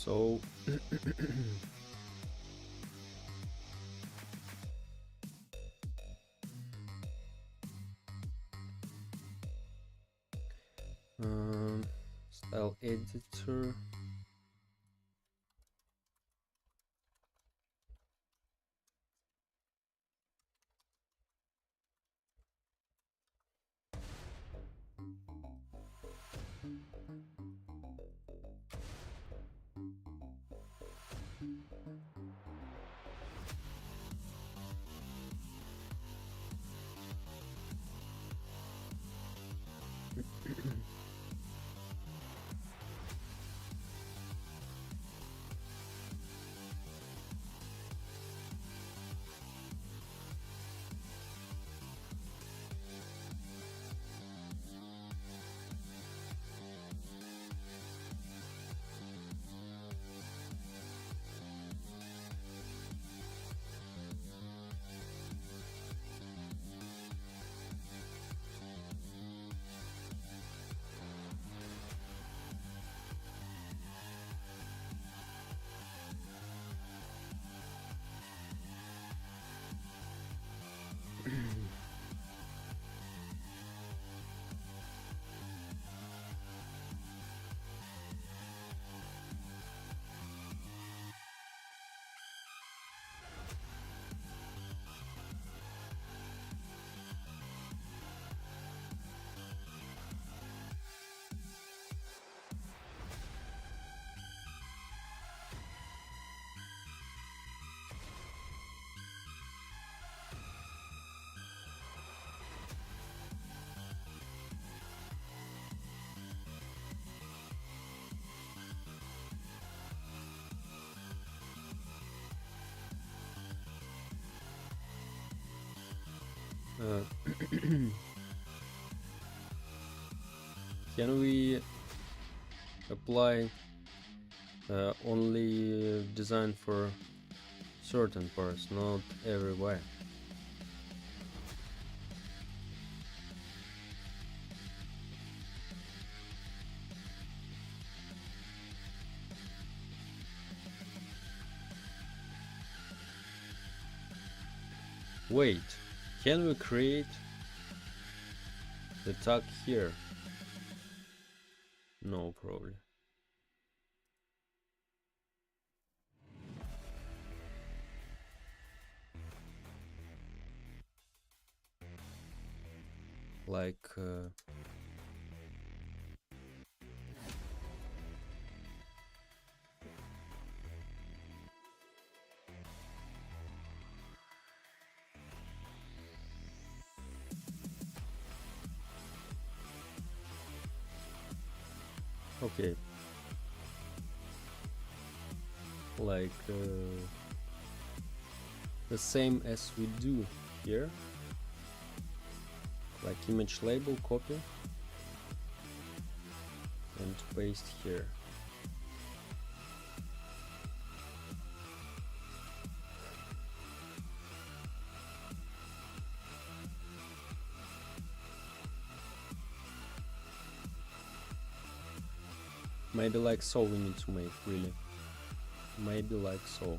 So style editor. Can we apply only design for certain parts, not everywhere? Wait, can we create the tag here? No, probably. Like okay, like the same as we do here, like image label, copy and paste here. Maybe like so we need to make, really. Maybe like so.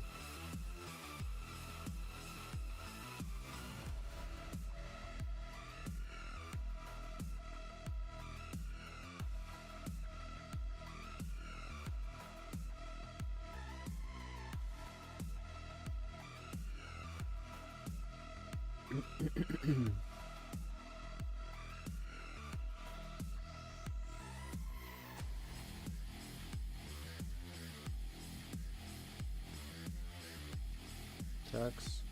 Tags.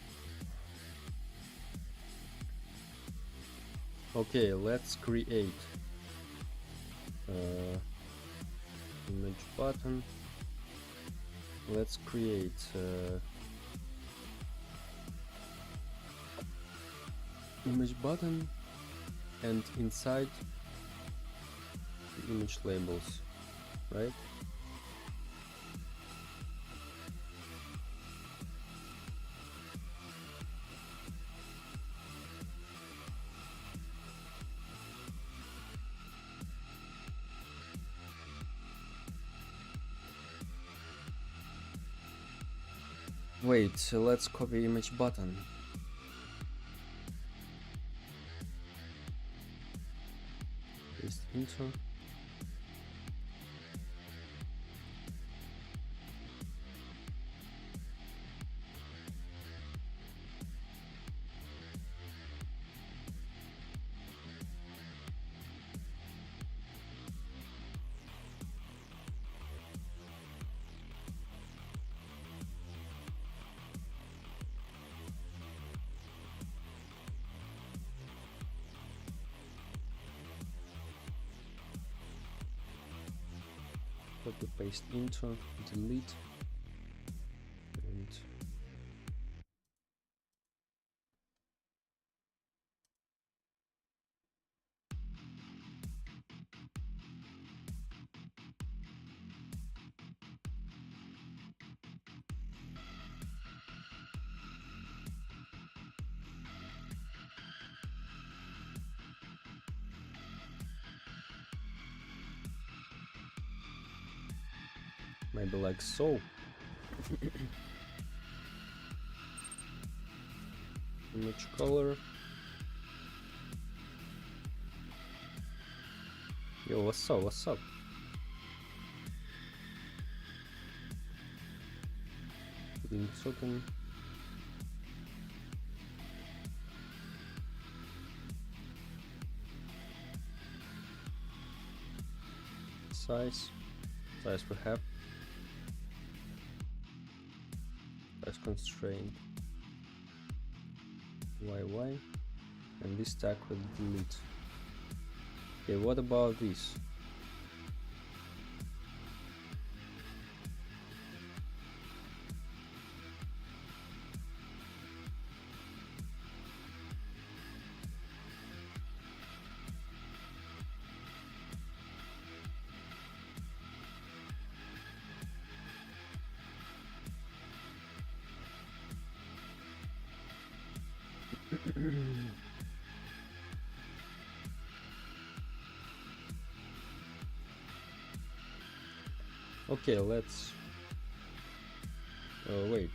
Okay, let's create image button. Let's create image button, and inside the image labels, right? Wait, so let's copy image button. Paste into. Copy paste into, delete, and maybe like so. Image color. Yo, what's up? What's up? Putting token. Size we have. Size constraint. YY. And this tag will delete. Okay, what about this? Okay, let's wait.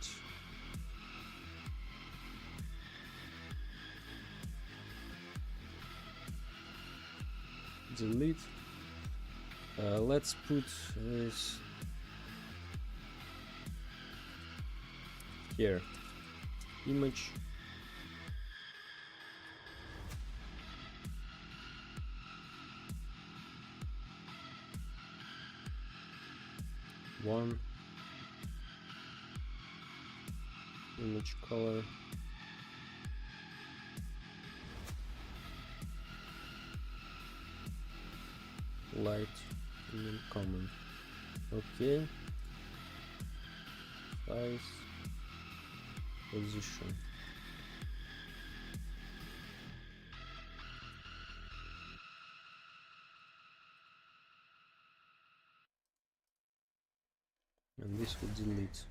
Delete. Let's put this here. Image. One. Image color. Light and common. Okay. Size. Position. And this will delete.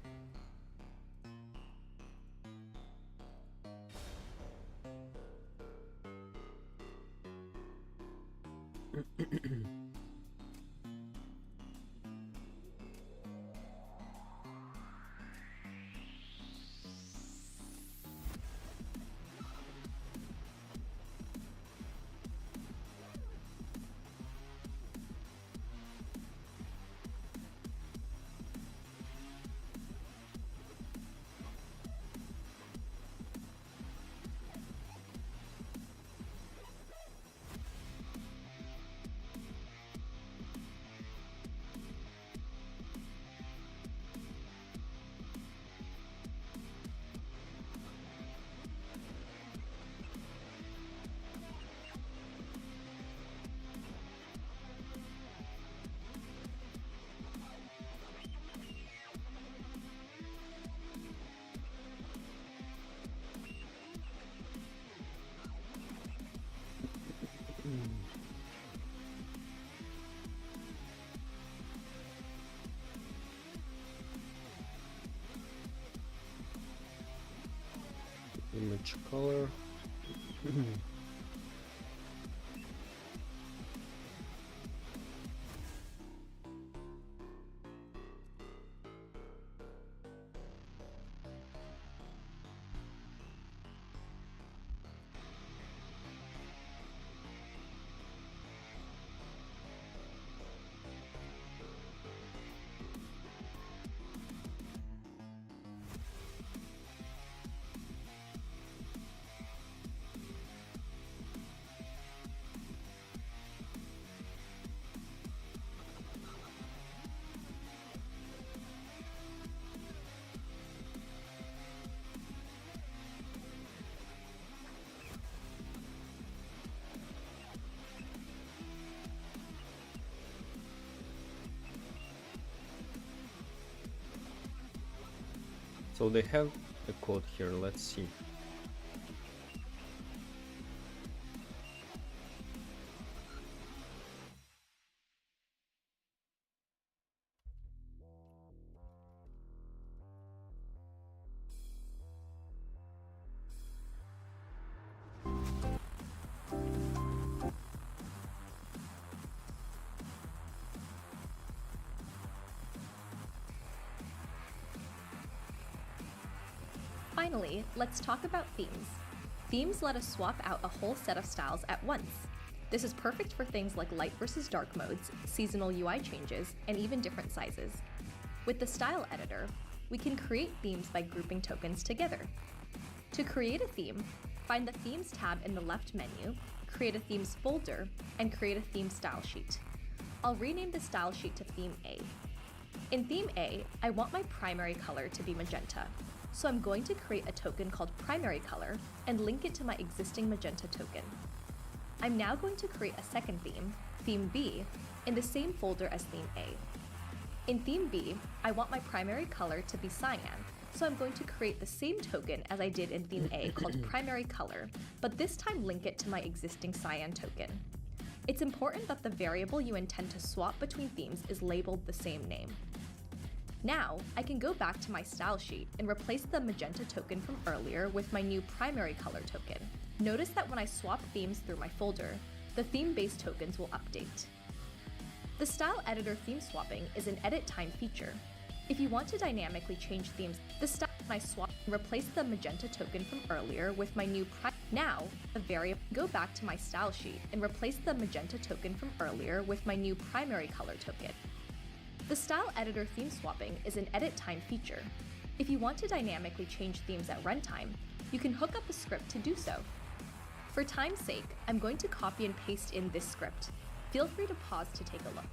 which color. So they have a code here, let's see. Finally, let's talk about themes. Themes let us swap out a whole set of styles at once. This is perfect for things like light versus dark modes, seasonal UI changes, and even different sizes. With the style editor, we can create themes by grouping tokens together. To create a theme, find the Themes tab in the left menu, create a Themes folder, and create a theme style sheet. I'll rename the style sheet to Theme A. In Theme A, I want my primary color to be magenta, so I'm going to create a token called primary color and link it to my existing magenta token. I'm now going to create a second theme, Theme B, in the same folder as Theme A. In Theme B, I want my primary color to be cyan, so I'm going to create the same token as I did in Theme A called primary color, but this time link it to my existing cyan token. It's important that the variable you intend to swap between themes is labeled the same name. Now, I can go back to my style sheet and replace the magenta token from earlier with my new primary color token. Notice that when I swap themes through my folder, the theme-based tokens will update. The style editor theme swapping is an edit time feature. If you want to dynamically change themes, the style when I swap and replace the magenta token from earlier with my new Now, the variable go back to my style sheet and replace the magenta token from earlier with my new primary color token. The style editor theme swapping is an edit time feature. If you want to dynamically change themes at runtime, you can hook up a script to do so. For time's sake, I'm going to copy and paste in this script. Feel free to pause to take a look.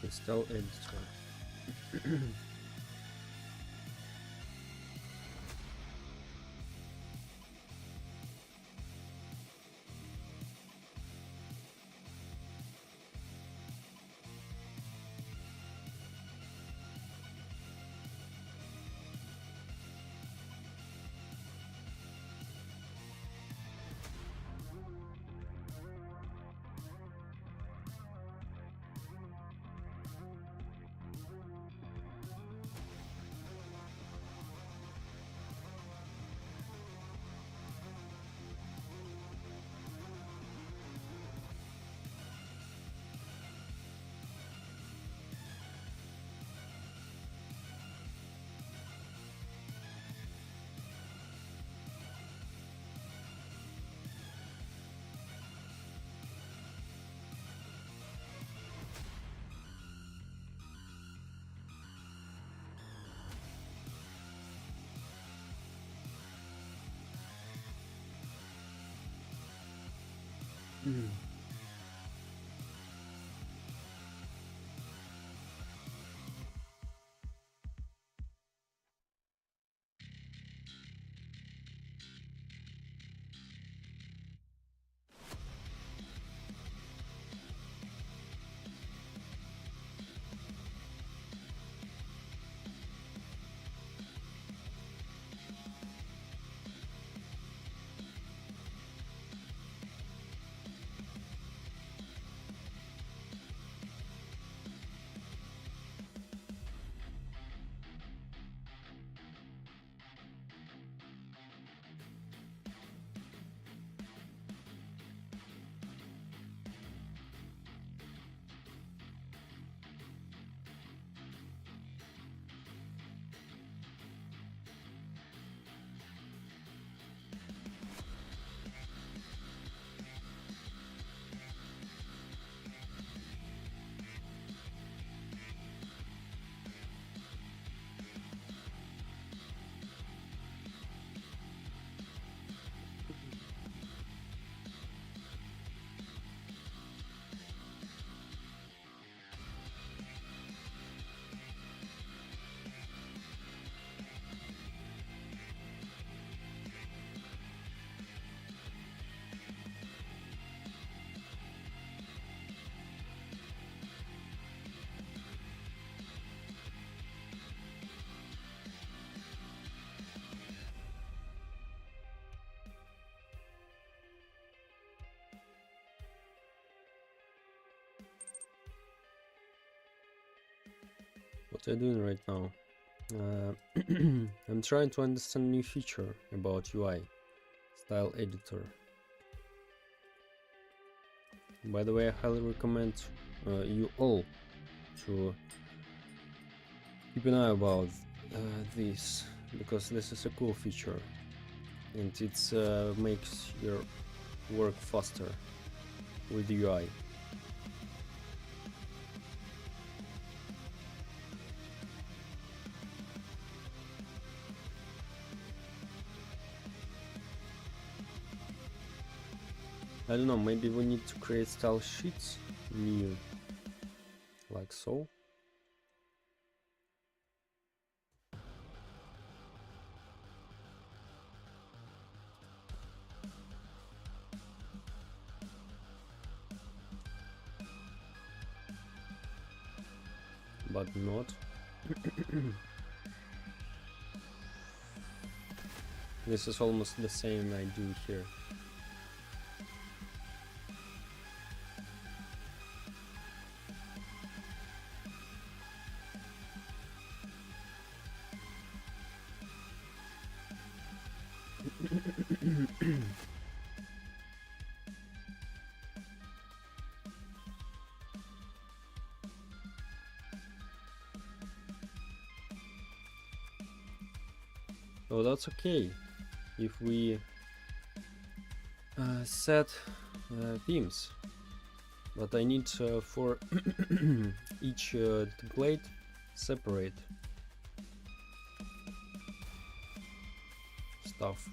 Install editor. What are you doing right now? I'm trying to understand a new feature about UI, style editor. By the way, I highly recommend you all to keep an eye about this, because this is a cool feature and it makes your work faster with the UI. I don't know, maybe we need to create style sheets new, like so. But not. This is almost the same I do here. Oh, that's okay if we set themes, but I need for each template separate stuff.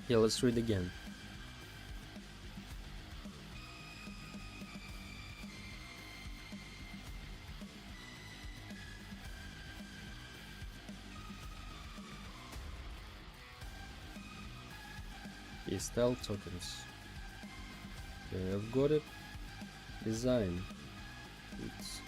Yeah, let's read again. Okay, style tokens. Okay, I've got it. Design. It's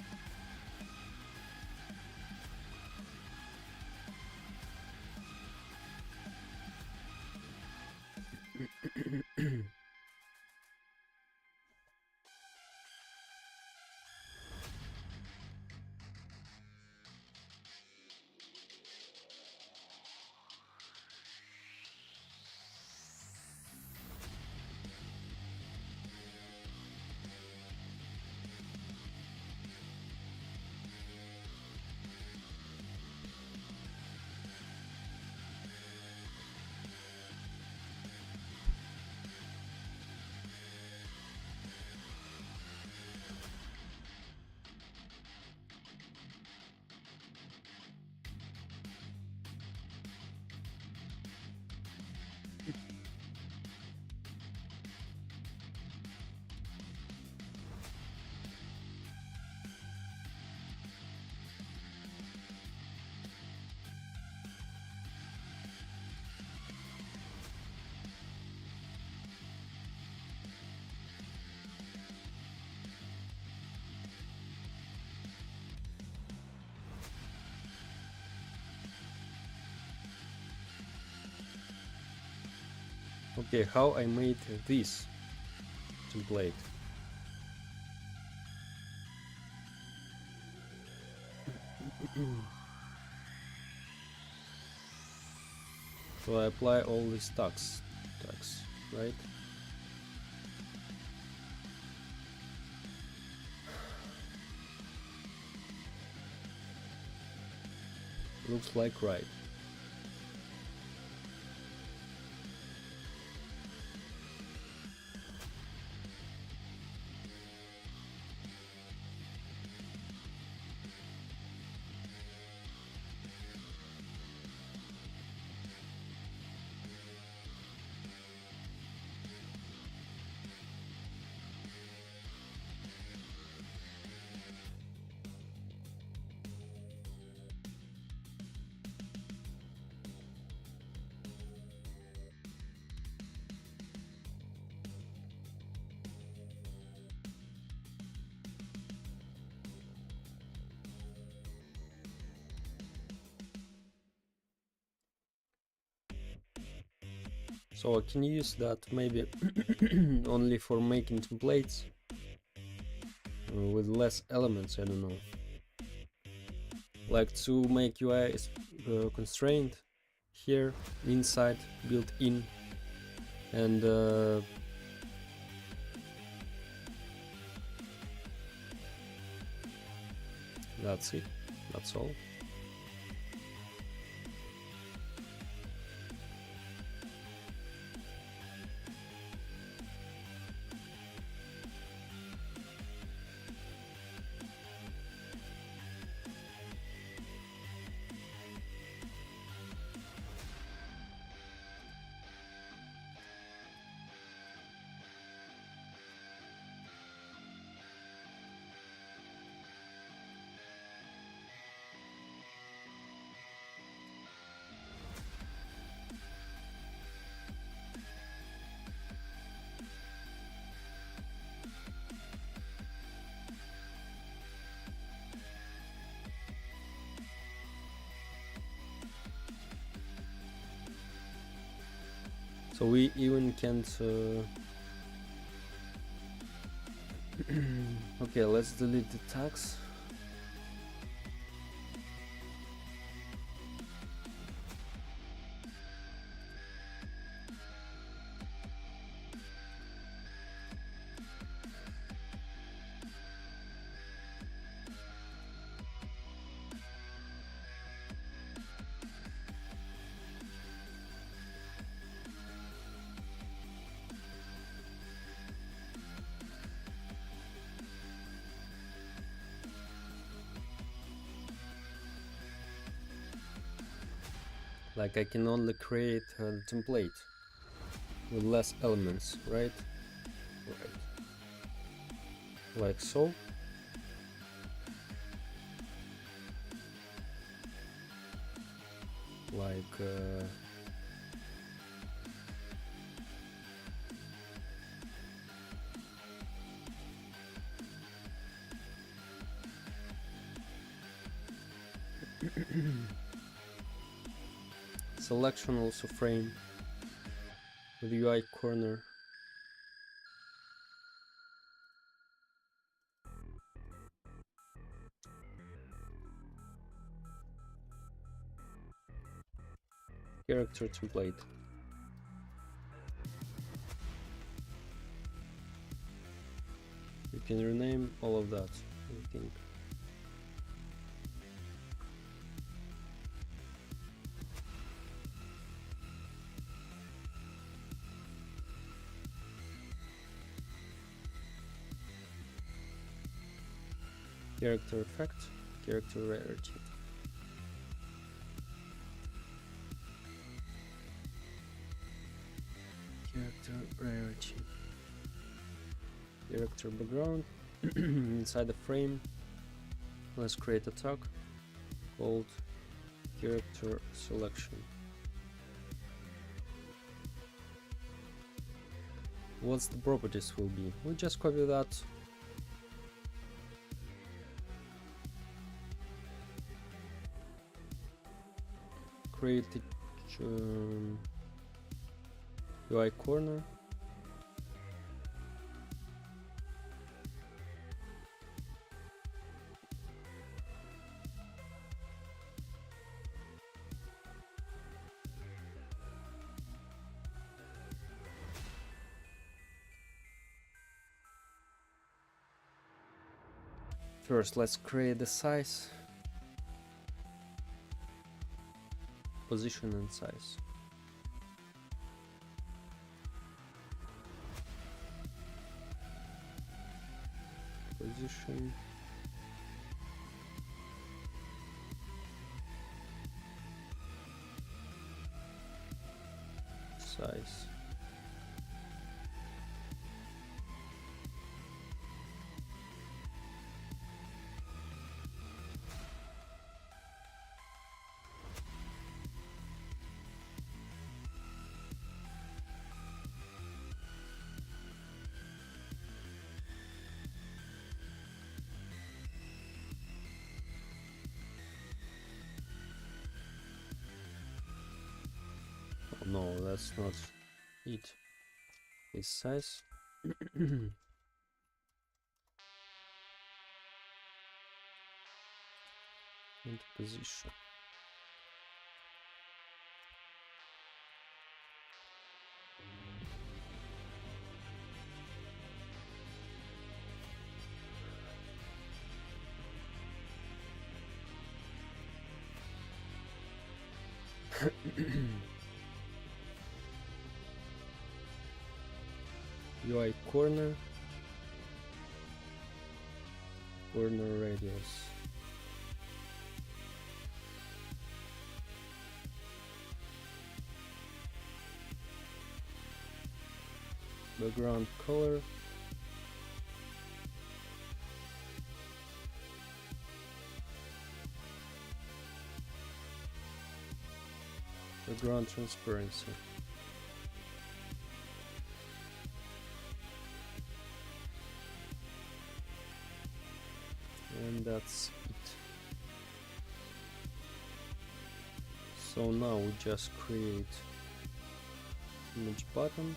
okay. How I made this template? So I apply all these tags, right? Looks like right. So I can use that maybe only for making templates with less elements, I don't know. Like to make UI constrained here, inside, built in, and that's it, that's all. So we even can't okay, let's delete the tags. Like I can only create a template with less elements, right? Right. Like so. Like Selection also frame with UI corner. Character template. You can rename all of that, I think. Character effect, character rarity. Character rarity. Character background. Inside the frame, let's create a tag called character selection. What's the properties will be? We just copy that. Create a UI corner. First, let's create the size, position and size. Position, size. Oh, no, that's not it. This size. And position. UI corner, corner radius. Background color. Background transparency. And that's it. So now we just create image button.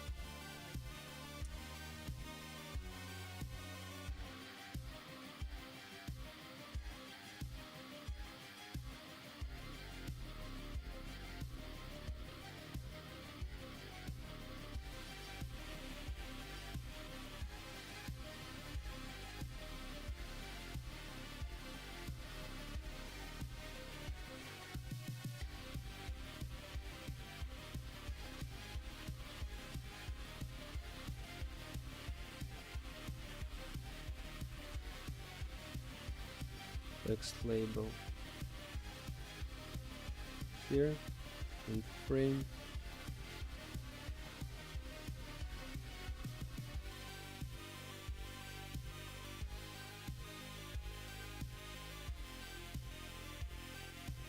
Text label here and frame.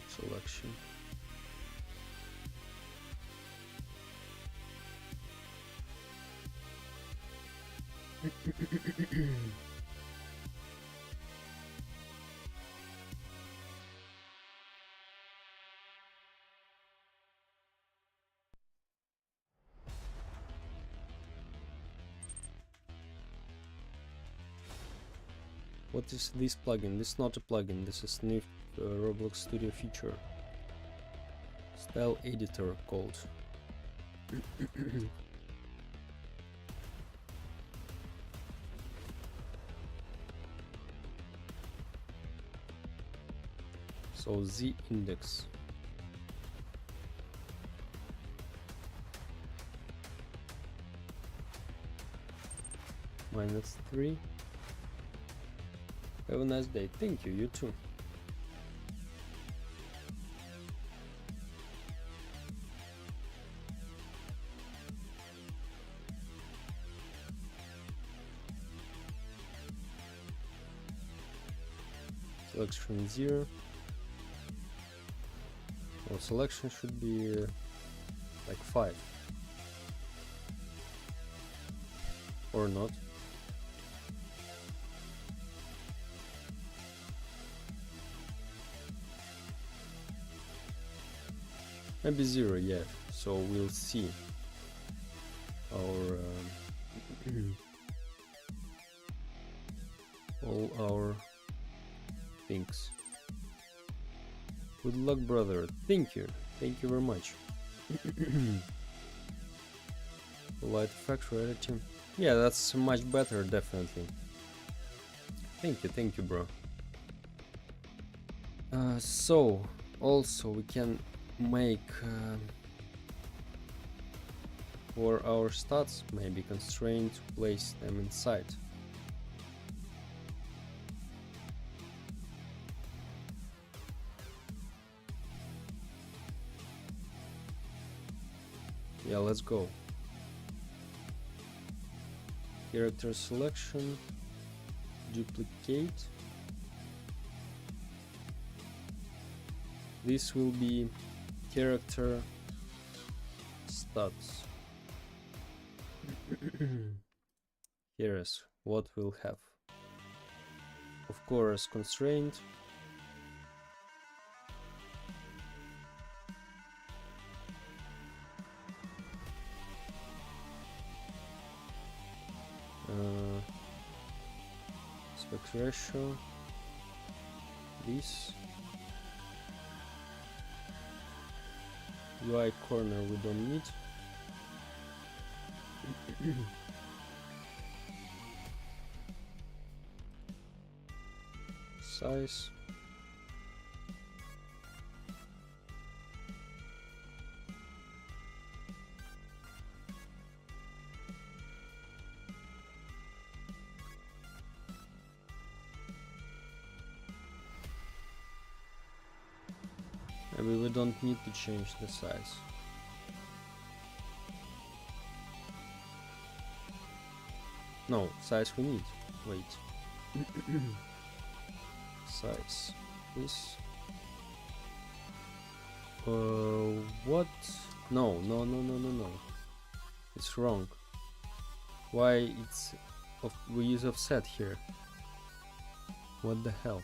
Selection. What is this plugin? This is not a plugin, this is new RobloxStudio feature. Style editor called. So Z index. -3. Have a nice day. Thank you, you too. Selection 0. Well, selection should be like 5. Or not. Maybe 0, yeah. So we'll see our all our things. Good luck, brother. Thank you very much. Light effect reality. Yeah, that's much better, definitely. Thank you, bro. So also we can make for our stats maybe constraint to place them inside. Yeah, let's go. Character selection, duplicate. This will be character stats. Here is what we'll have. Of course, constraint. Aspect ratio. This. UI corner we don't need. Size. Maybe we don't need to change the size. No, size we need. Wait. Size. This. What? No. It's wrong. Why it's we use offset here? What the hell?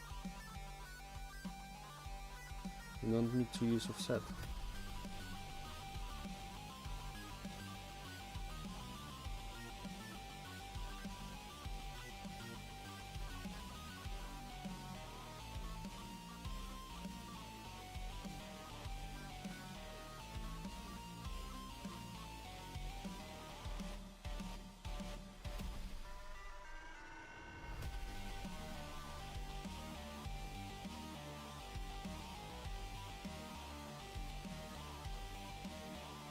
You don't need to use offset.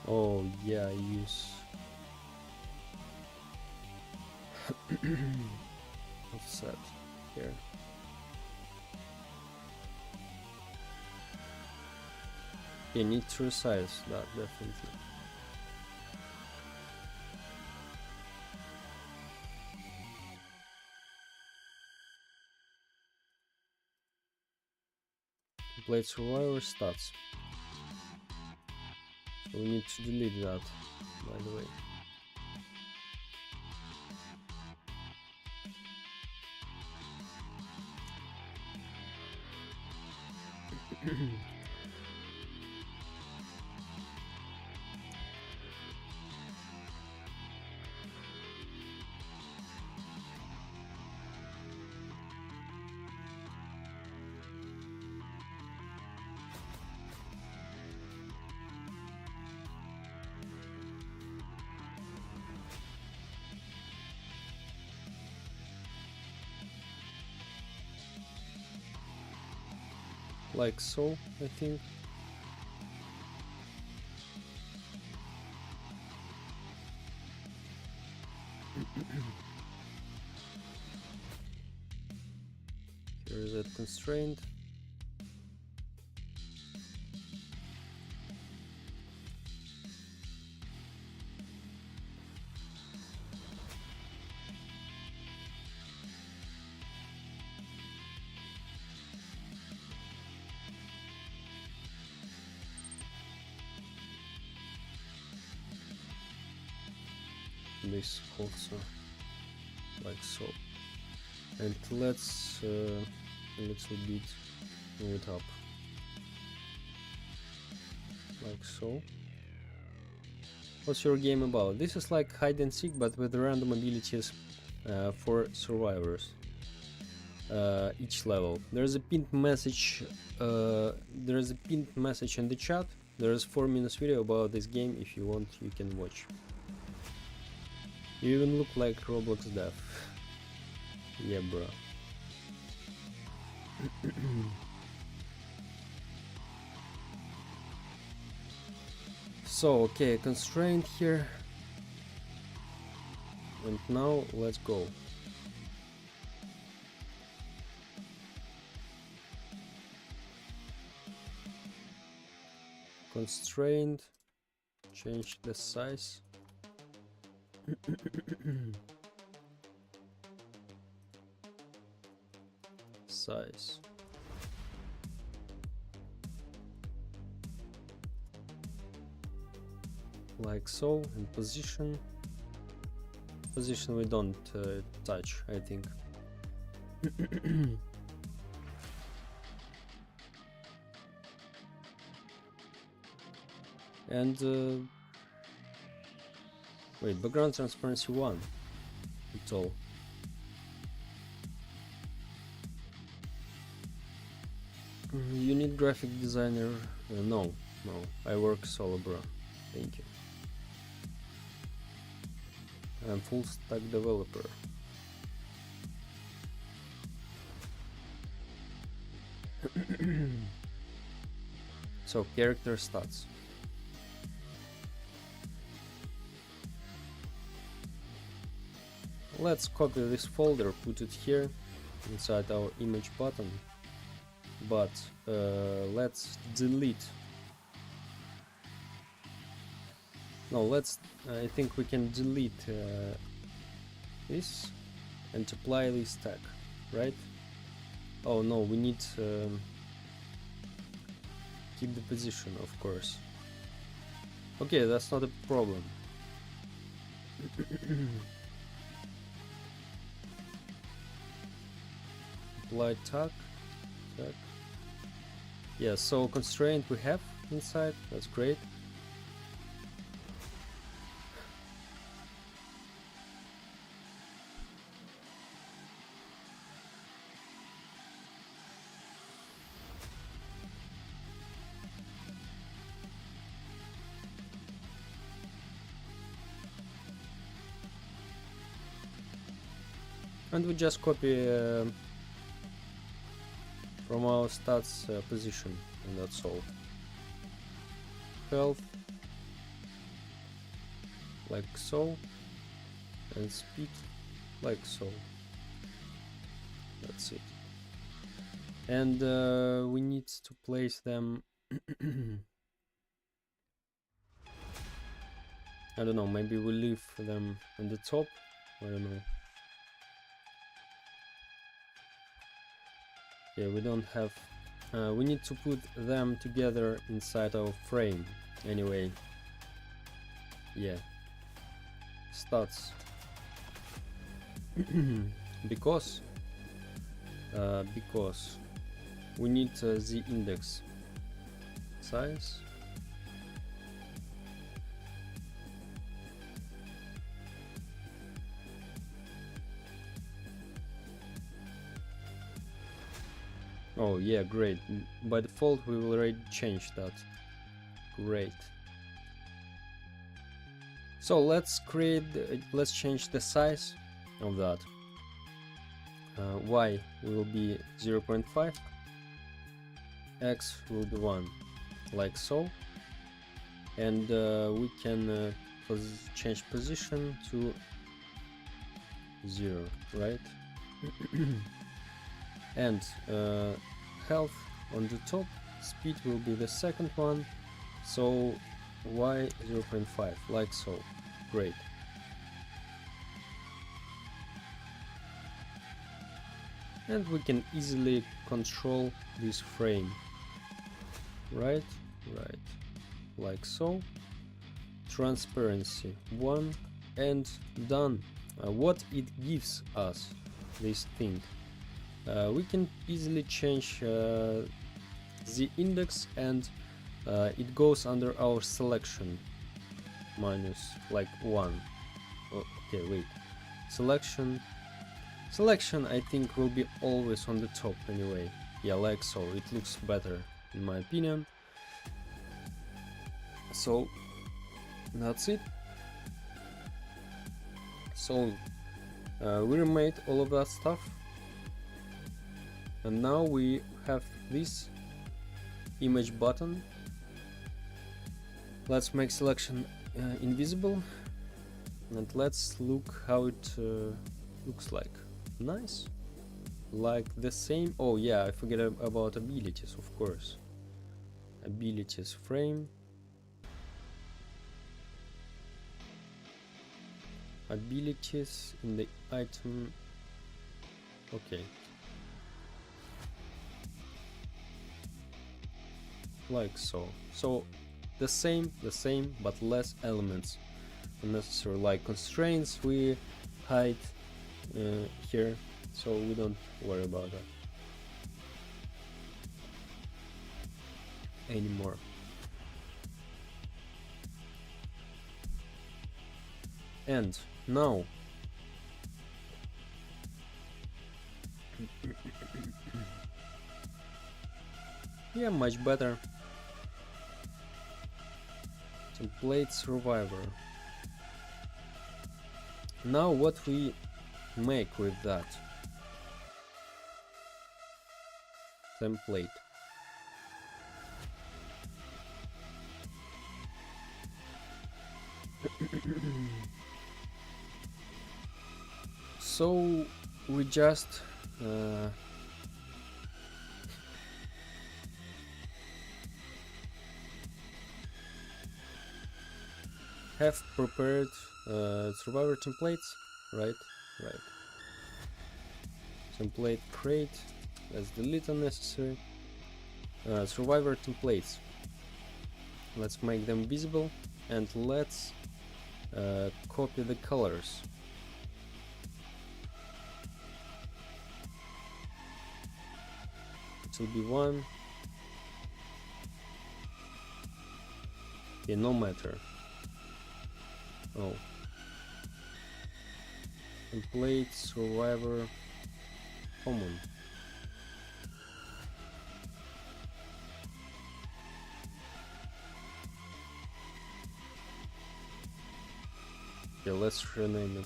Oh yeah, I use offset here. You need to resize that definitely. Complete survivor stats. So we need to delete that, by the way. like so, I think. Here is that constraint. This also like so, and let's a little bit move it up like so. What's your game about? This is like hide and seek, but with random abilities for survivors. Each level. There's a pinned message. There's a pinned message in the chat. There's 4 minutes video about this game. If you want, you can watch. You even look like Roblox dev. Yeah, bro. So, okay, constraint here. And now let's go. Constraint. Change the size. Size. Like so, and position. Position we don't touch, I think. And wait, background transparency 1. It's all. You need graphic designer? No, I work solo, bro. Thank you. I'm full stack developer. So, character stats. Let's copy this folder, put it here inside our image button, but let's delete. No, I think we can delete this and apply this tag, right? Oh no, we need keep the position, of course. Okay, that's not a problem. Apply tag. Yeah, so constraint we have inside, that's great. And we just copy from our stats position, and that's all. Health, like so, and speed, like so. That's it. And we need to place them. I don't know, maybe we leave them on the top. I don't know. Yeah, we don't have. We need to put them together inside our frame. Anyway, yeah. Stats. because we need the index size. Oh yeah, great. By default we will already change that. Great. So let's change the size of that. Y will be 0.5 X will be 1, like so, and we can change position to 0, right? And health on the top, speed will be the second one, so y 0.5, like so. Great. And we can easily control this frame, right, like so. Transparency 1, and done. What it gives us, this thing, we can easily change the index, and it goes under our selection, minus like 1. Okay, wait, selection I think will be always on the top anyway. Yeah, like so, it looks better in my opinion. So that's it. So we remade all of that stuff, and now we have this image button. Let's make selection invisible, and let's look how it looks like. Nice, like the same. Oh yeah, I forget about abilities, of course. Abilities frame, abilities in the item. Okay, like so. So the same but less elements unnecessary, like constraints we hide here, so we don't worry about that anymore. And now yeah, much better. Template survivor. Now what we make with that template? So we just have prepared survivor templates, right? Template create, let's delete unnecessary. Survivor templates, let's make them visible, and let's copy the colors. It will be 1. Okay, no matter. Oh, template survivor common. Okay, let's rename it.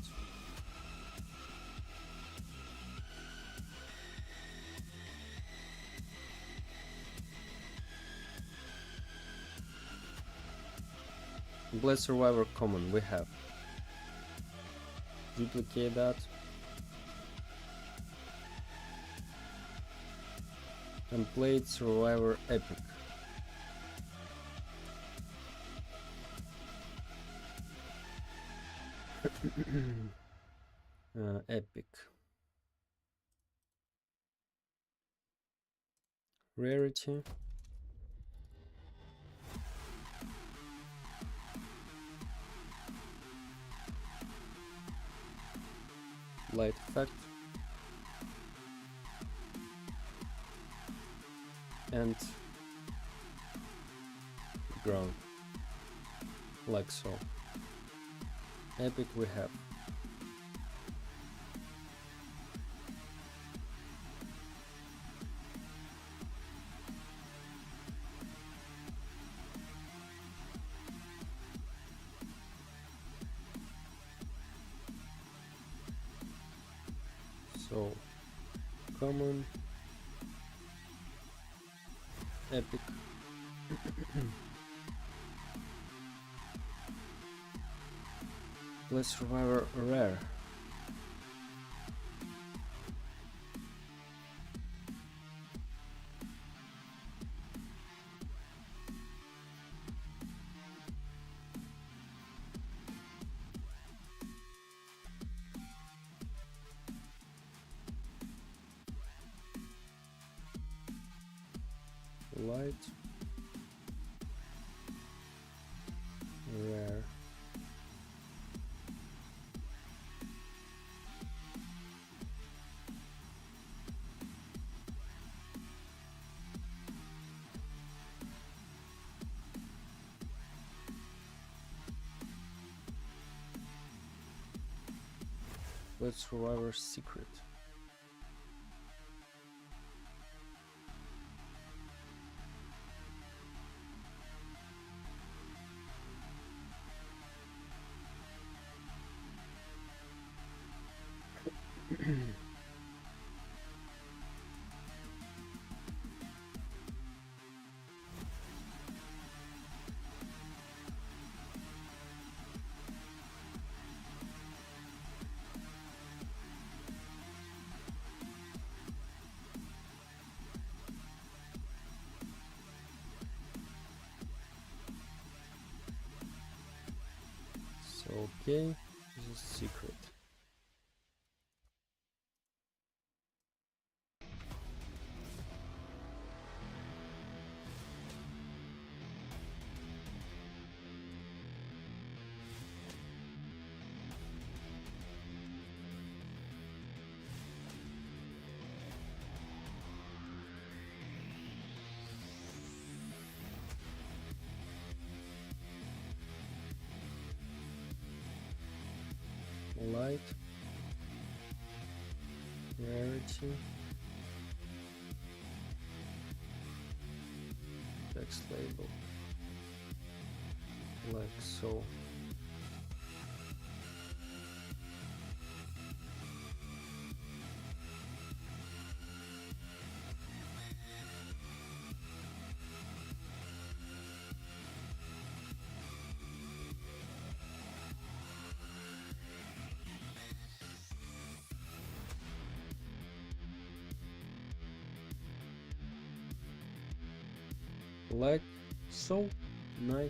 Blade survivor common we have. Duplicate that. Template survivor epic. Epic. Rarity. Light effect. And ground, like so. Epic we have. So common, Epic. Let's survivor rare. Light. Rare. Let's survivor secret. So okay, this is secret. Light, rarity, text label, like so. Like so. Nice.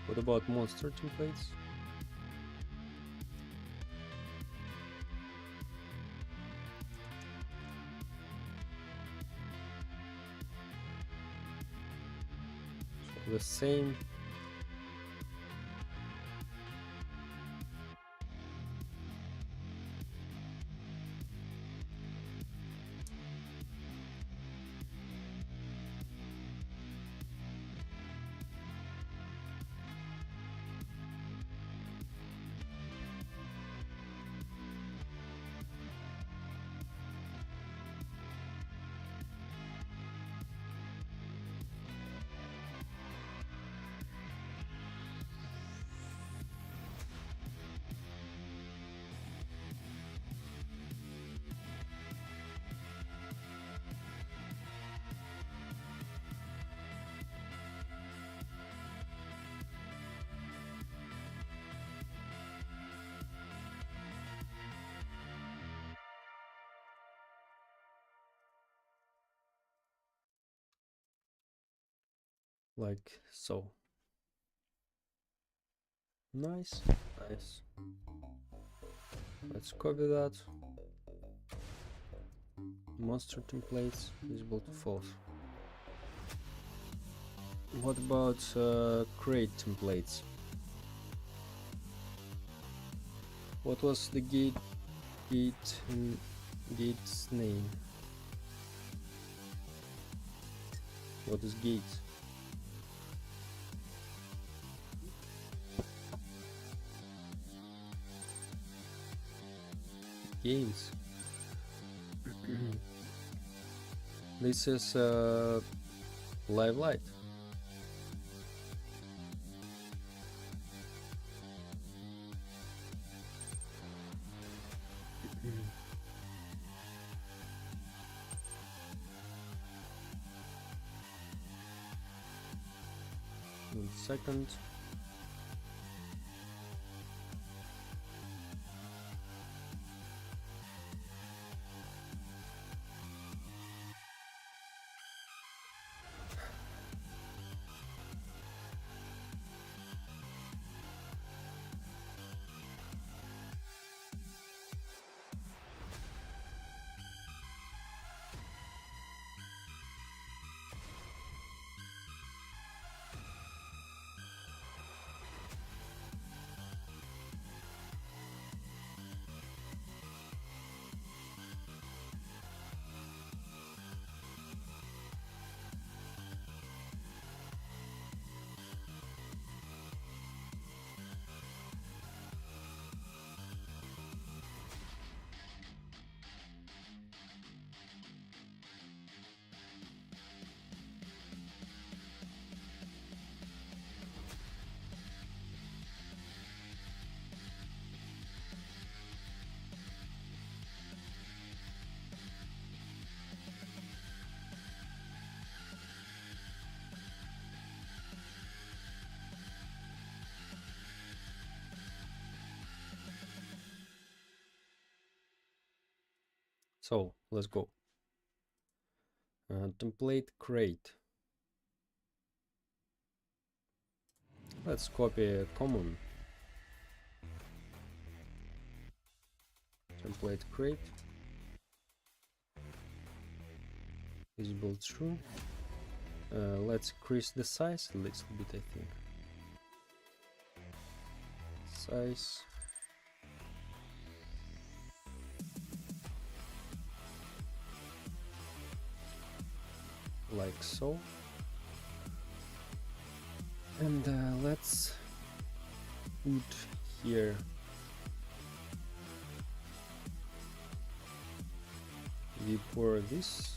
What about monster templates? So the same. Like so. Nice, nice. Let's copy that. Monster templates visible to false. What about create templates? What was the gate's name? What is gate? Games. This is live light. 1 second. So let's go. Template create. Let's copy a common template create. Visible true. Let's increase the size a little bit, I think. Size. Like so. And let's put here before this.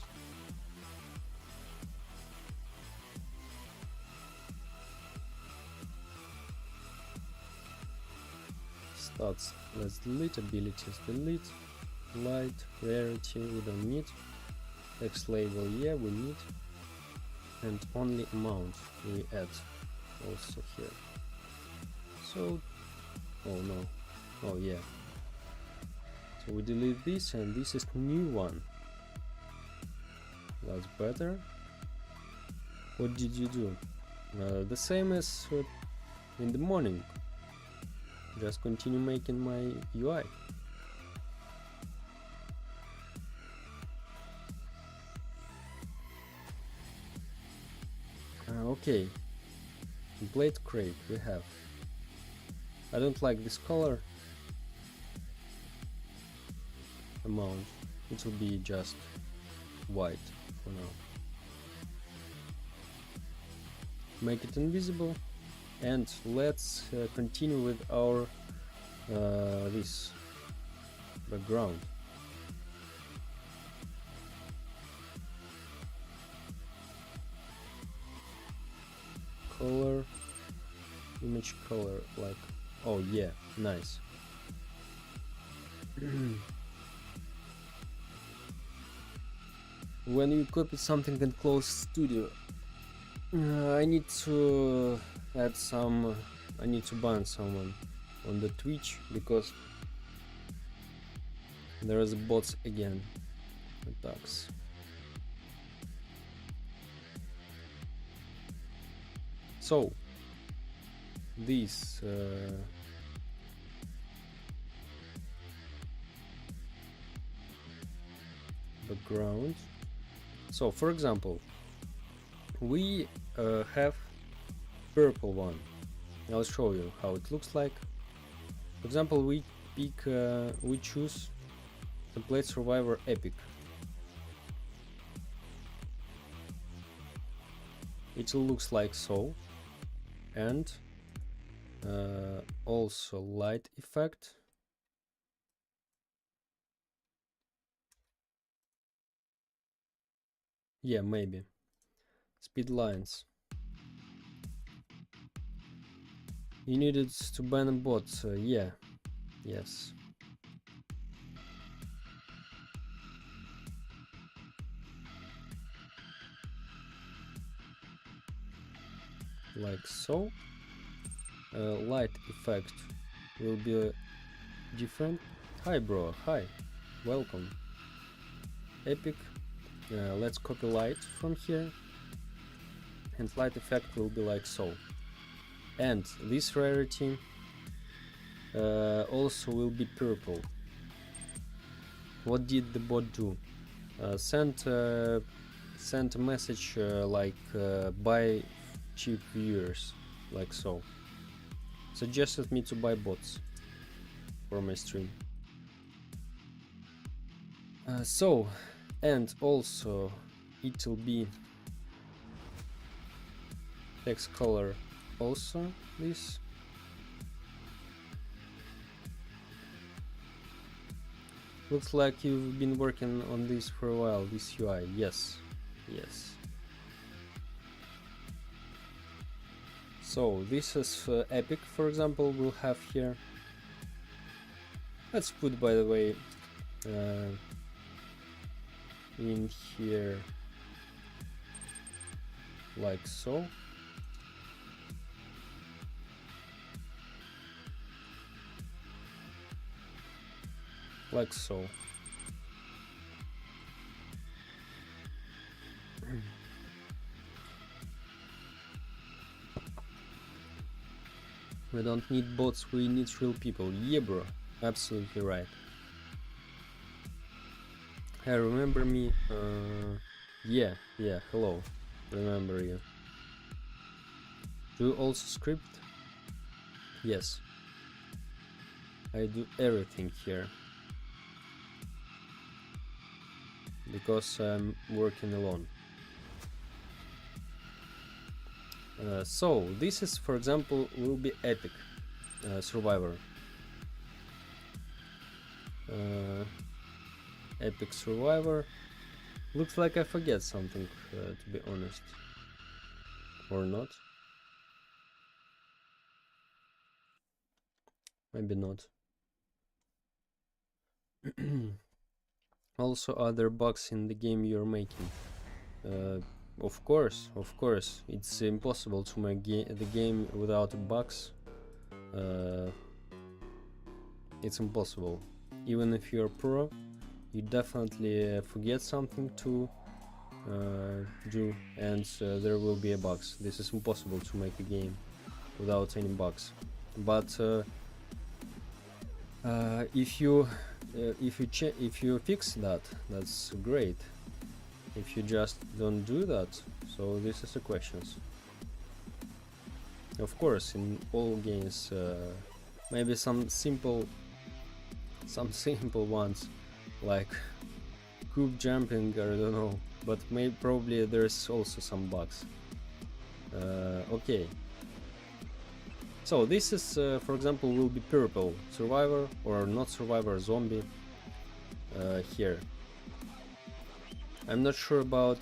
Stats, let's delete. Abilities, delete. Light, rarity, we don't need. Text label, yeah, we need. And only amount we add also here. So, oh no, oh yeah. So we delete this, and this is new one. That's better. What did you do? The same as in the morning. Just continue making my UI. Okay, template create we have. I don't like this color amount. It will be just white for now. Make it invisible, and let's continue with our this background. Color, image color, like, oh yeah, nice. When you copy something and close Studio, I need to add some, I need to ban someone on the Twitch because there is bots again, attacks. So this background. So for example, we have purple one. I'll show you how it looks like. For example, we pick, we choose template survivor epic. It looks like so, and also light effect. Yeah, maybe. Speed lines. You needed to ban a bot. Yeah. Yes. like so. Light effect will be different. Hi bro, hi, welcome. Epic. Let's copy light from here, and light effect will be like so. And this rarity also will be purple. What did the bot do? Sent a message like buy cheap viewers, like so. Suggested me to buy bots for my stream. So, and also it will be text color also this. Looks like you've been working on this for a while, this UI. Yes, yes. So this is Epic, for example, we'll have here. Let's put, by the way, in here like so. Like so. We don't need bots, we need real people. Yeah, bro, absolutely right. Hey, remember me? Yeah, hello, remember you. Do you also script? Yes. I do everything here. Because I'm working alone. So this is, for example, will be Epic Survivor. Epic Survivor. Looks like I forget something, to be honest. Or not. Maybe not. Also, other bugs in the game you're making. Of course, it's impossible to make the game without bugs. It's impossible. Even if you're pro, you definitely forget something to do, and there will be a bugs. This is impossible to make a game without any bugs. But if you fix that, that's great. If you just don't do that, so this is the questions. Of course, in all games, maybe some simple ones like cube jumping, I don't know, but probably there's also some bugs. Okay. So this is, for example, will be purple survivor or not survivor zombie here. I'm not sure about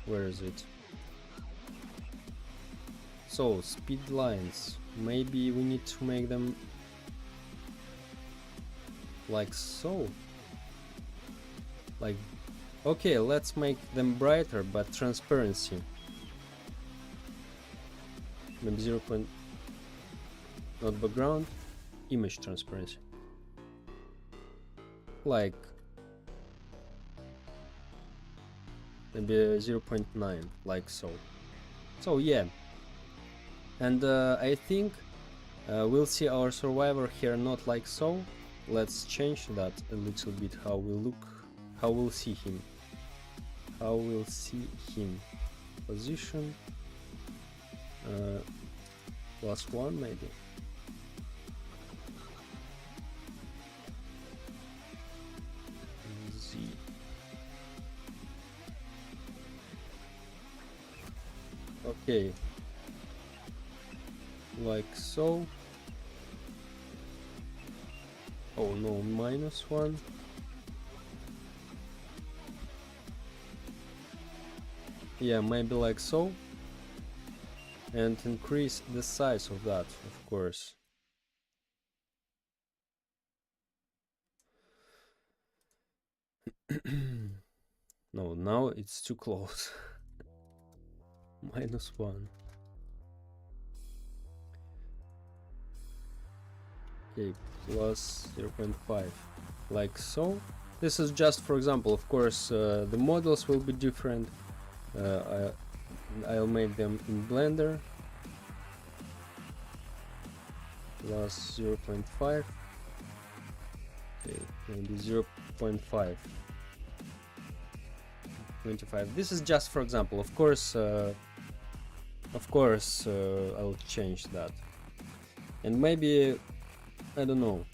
where is it. So speed lines, maybe we need to make them like so. Like, okay, let's make them brighter, but transparency. Maybe 0. Not background, image transparency. Like maybe 0.9, like so. So yeah, and I think we'll see our survivor here not like so. Let's change that a little bit, how we'll see him. Position +1 maybe. Z. Okay, like so. Oh no, -1. Yeah, maybe like so. And increase the size of that, of course. No, now it's too close. -1. Okay, plus 0.5, like so. This is just for example. Of course, the models will be different. I'll make them in Blender. Plus 0.5. Okay, maybe 0.5. 25. This is just for example. Of course, I'll change that. And maybe, I don't know,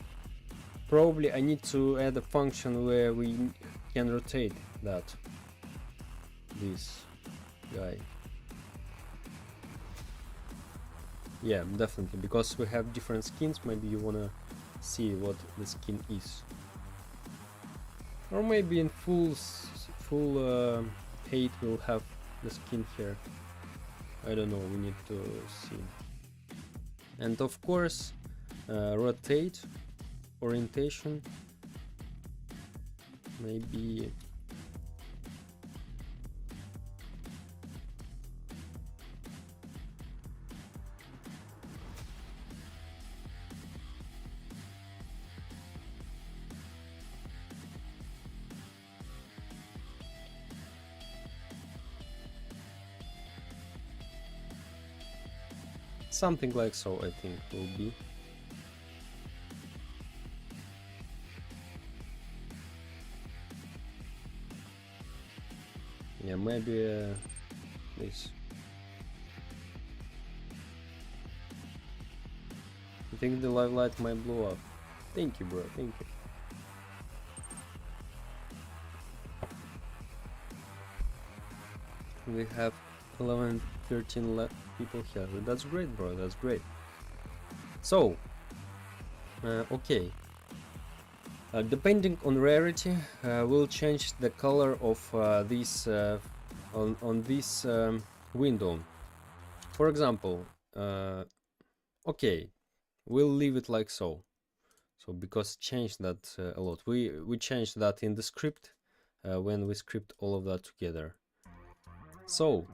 probably I need to add a function where we can rotate this guy. Yeah, definitely, because we have different skins. Maybe you wanna see what the skin is, or maybe in full height we'll have the skin here. I don't know, we need to see. And of course, rotate, orientation, maybe something like so, I think will be. Yeah, maybe this. I think the live light might blow up. Thank you, bro. Thank you. We have 11, 13 people here. That's great, bro. That's great. So, okay. Depending on rarity, we'll change the color of this on this window. For example, okay, we'll leave it like so. So because changed that a lot, we changed that in the script when we script all of that together. So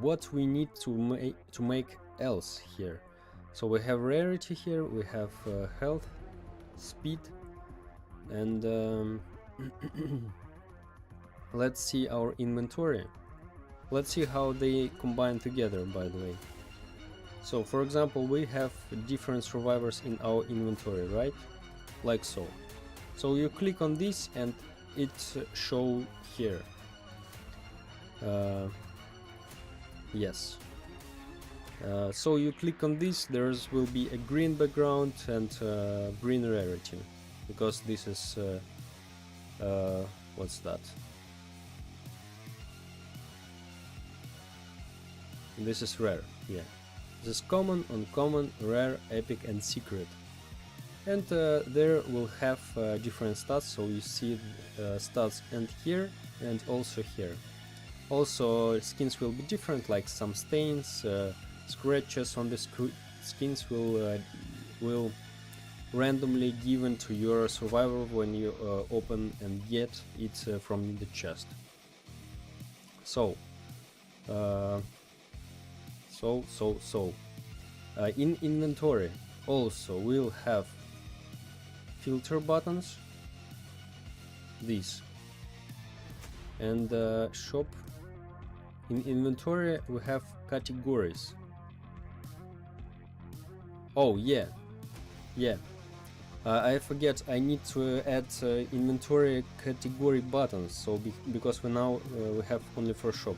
what we need to make else here? So we have rarity here, we have health, speed, and let's see our inventory. Let's see how they combine together, by the way. So for example, we have different survivors in our inventory, right? Like so. So you click on this and it show here. Yes. So you click on this, there will be a green background and green rarity, because this is what's that? This is rare, yeah. This is common, uncommon, rare, epic, and secret. And there will have different stats, so you see stats and here and also here. Also skins will be different, like some stains, scratches on the skins will randomly given to your survivor when you open and get it from the chest. So in inventory also we'll have filter buttons, these, and shop. In inventory we have categories. Oh yeah, I forget, I need to add inventory category buttons, so because we now we have only for shop.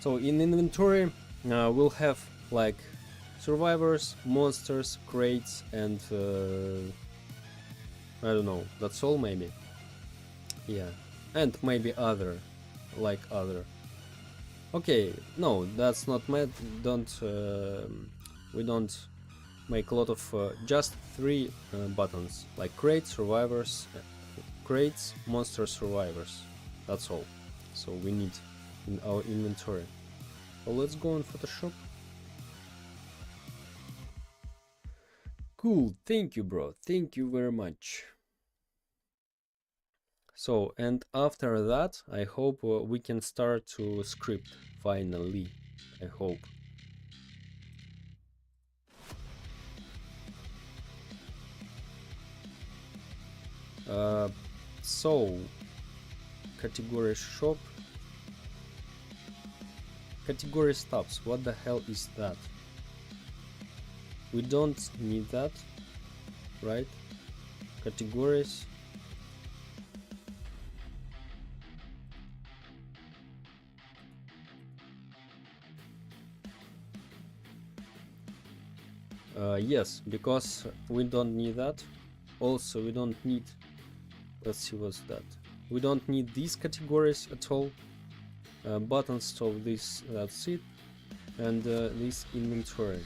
So in inventory we'll have like survivors, monsters, crates, and I don't know, that's all maybe. Yeah, and maybe other, like other. Okay, no, that's not mad. We don't make a lot of just 3 buttons, like crates, survivors, crates, monster, survivors. That's all. So we need in our inventory. So let's go in Photoshop. Cool, thank you, bro. Thank you very much. So, and after that, I hope we can start to script finally. I hope. So, category shop. Category stubs. What the hell is that? We don't need that, right? Categories. Yes, because we don't need that. Also, we don't need, let's see what's that. We don't need these categories at all. Buttons of this, that's it. And this inventory.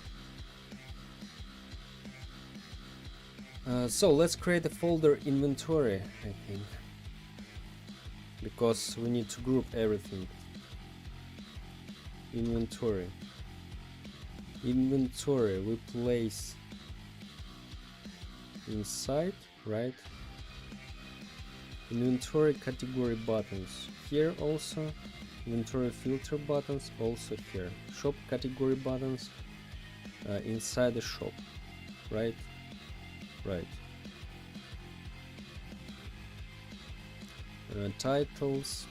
So let's create a folder inventory, I think. Because we need to group everything. Inventory. Inventory we place inside, right? Inventory category buttons here also. Inventory filter buttons also here. Shop category buttons inside the shop, right? Right. Titles.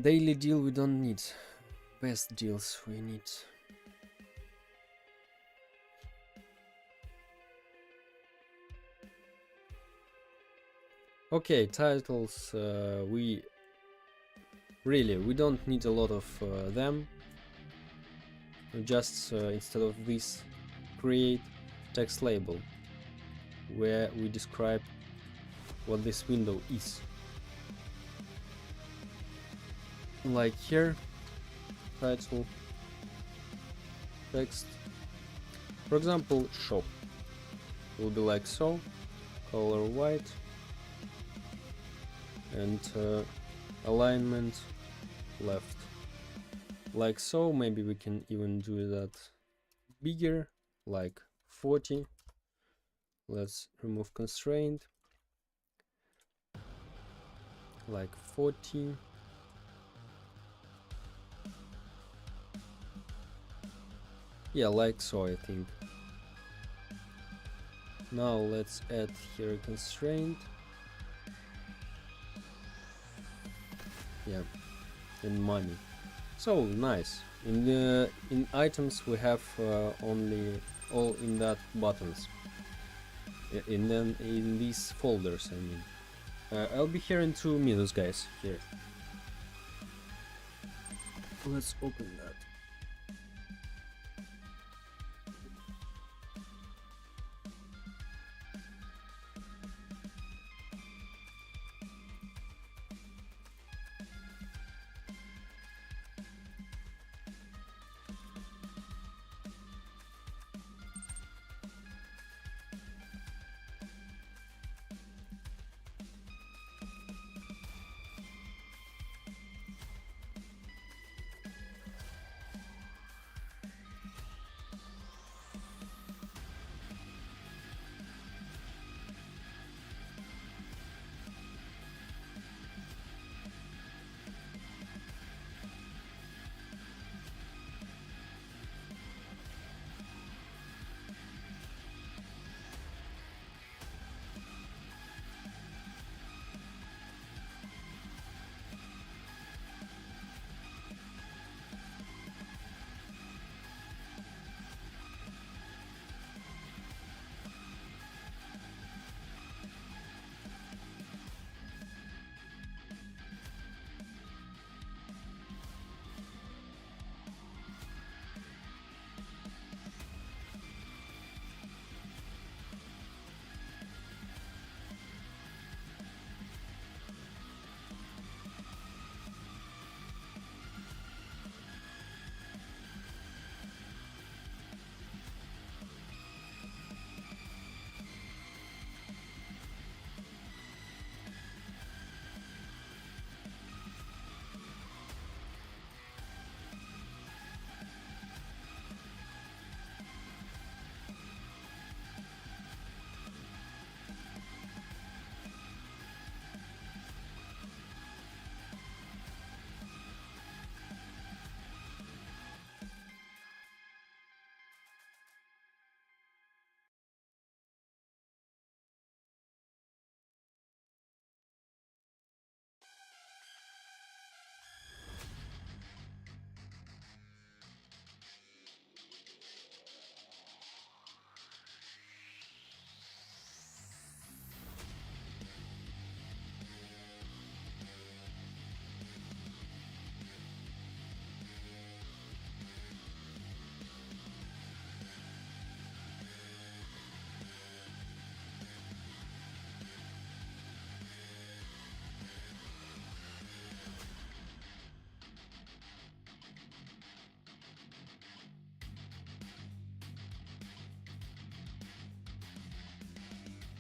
Daily deal we don't need. Best deals we need. Okay, titles we don't need a lot of them. Just instead of this, create text label where we describe what this window is. Like here, title, text. For example, shop will be like so, color white, and alignment left. Like so. Maybe we can even do that bigger, like 40. Let's remove constraint, like 40. Yeah, like so, I think. Now let's add here a constraint. Yeah, and money. So nice. In items we have only all in that buttons. In these folders, I mean. I'll be here in 2 minutes, guys. Here. Let's open that.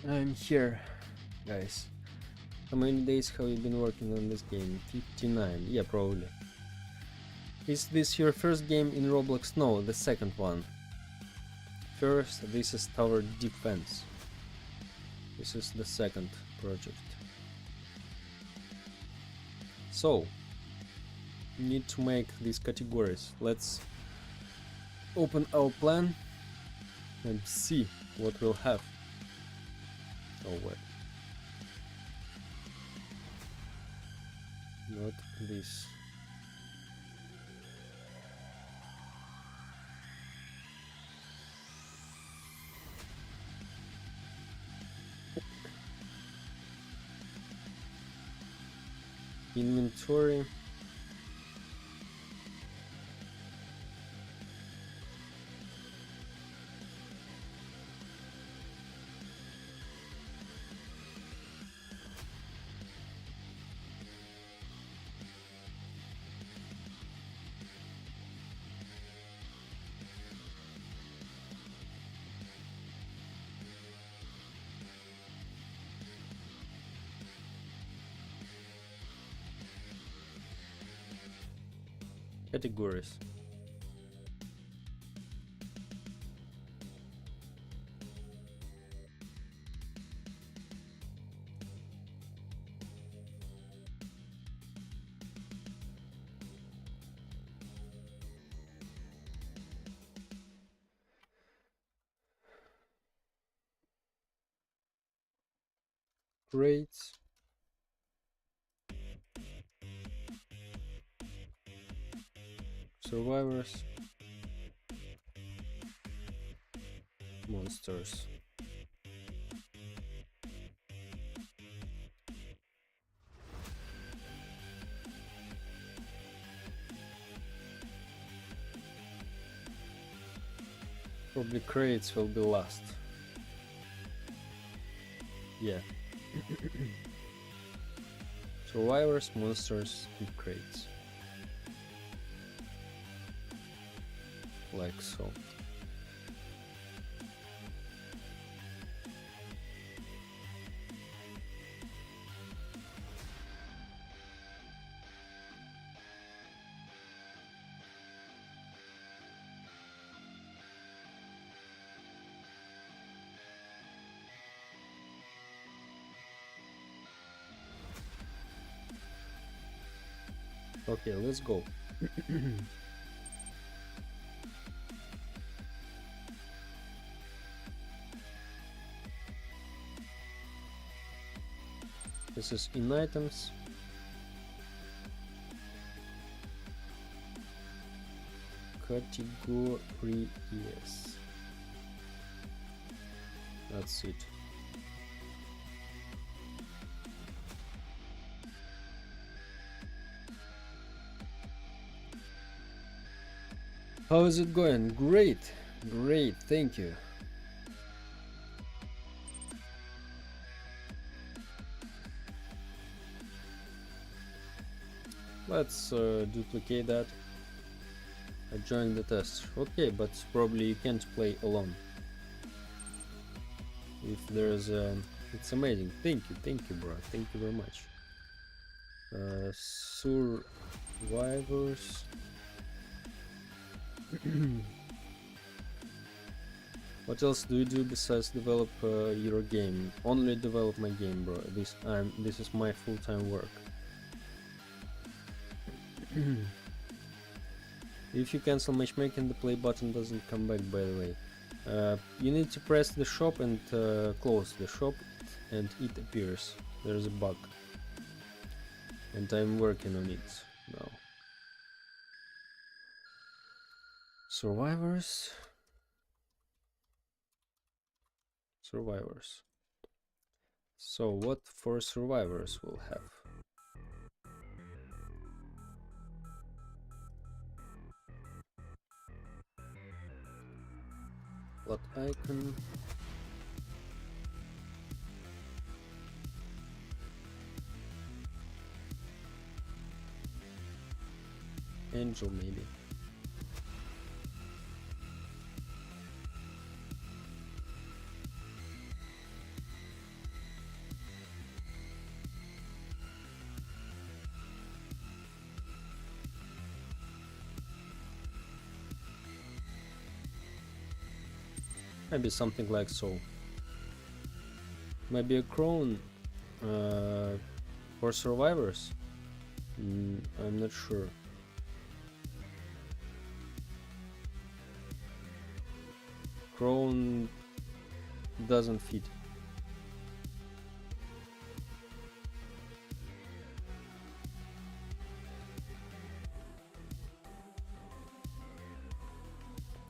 I'm here, guys. How many days have you been working on this game? 59. Yeah, probably. Is this your first game in Roblox? No, the second one. First, this is Tower Defense. This is the second project. So, need to make these categories. Let's open our plan and see what we'll have. Oh wait. Not this. Inventory. Categories. Rates. Survivors. Monsters. Probably crates will be last. Yeah. Survivors, monsters, and crates. Like so. Okay, let's go. This is in items. Category, yes. That's it. How is it going? Great, great, thank you. Let's duplicate that. I joined the test. Okay, but probably you can't play alone. If there's it's amazing. Thank you, bro. Thank you very much. Survivors. What else do you do besides develop your game? Only develop my game, bro. This is my full-time work. If you cancel matchmaking, the play button doesn't come back, by the way. You need to press the shop and close the shop, and it appears. There's a bug, and I'm working on it now. Survivors. So what for survivors we'll have? Plot icon. Angel maybe. Maybe something like so. Maybe a crown for survivors. I'm not sure. Crown doesn't fit.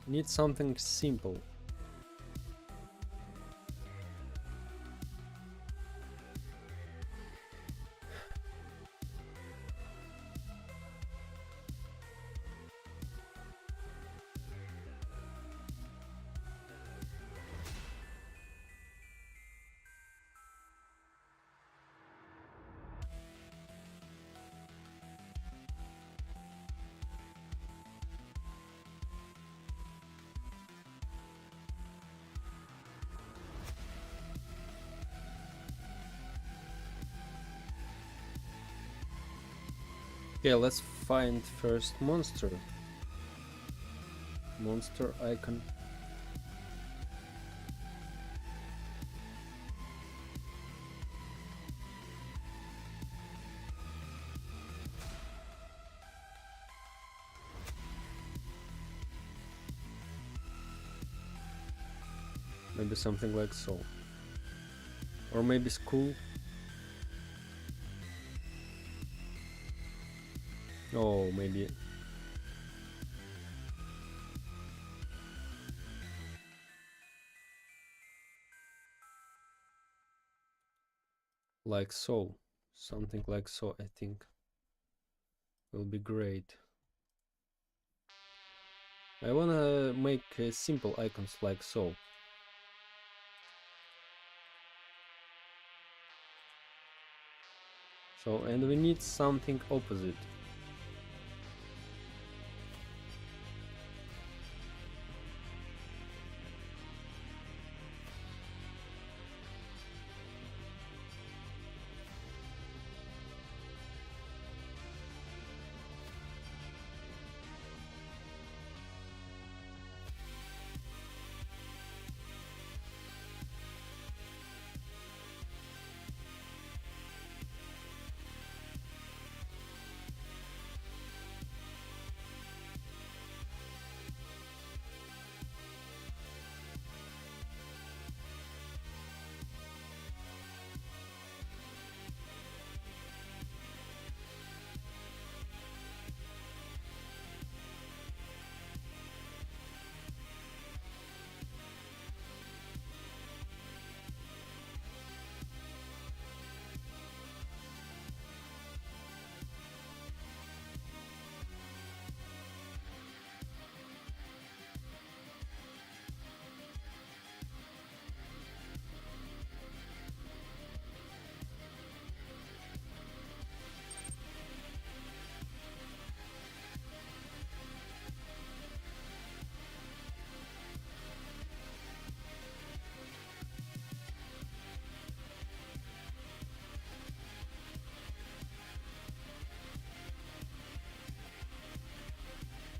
Need something simple. Okay, let's find first monster. Monster icon. Maybe something like so. Or maybe school. Oh, maybe. Like so. Something like so, I think. Will be great. I wanna make simple icons like so. So, and we need something opposite.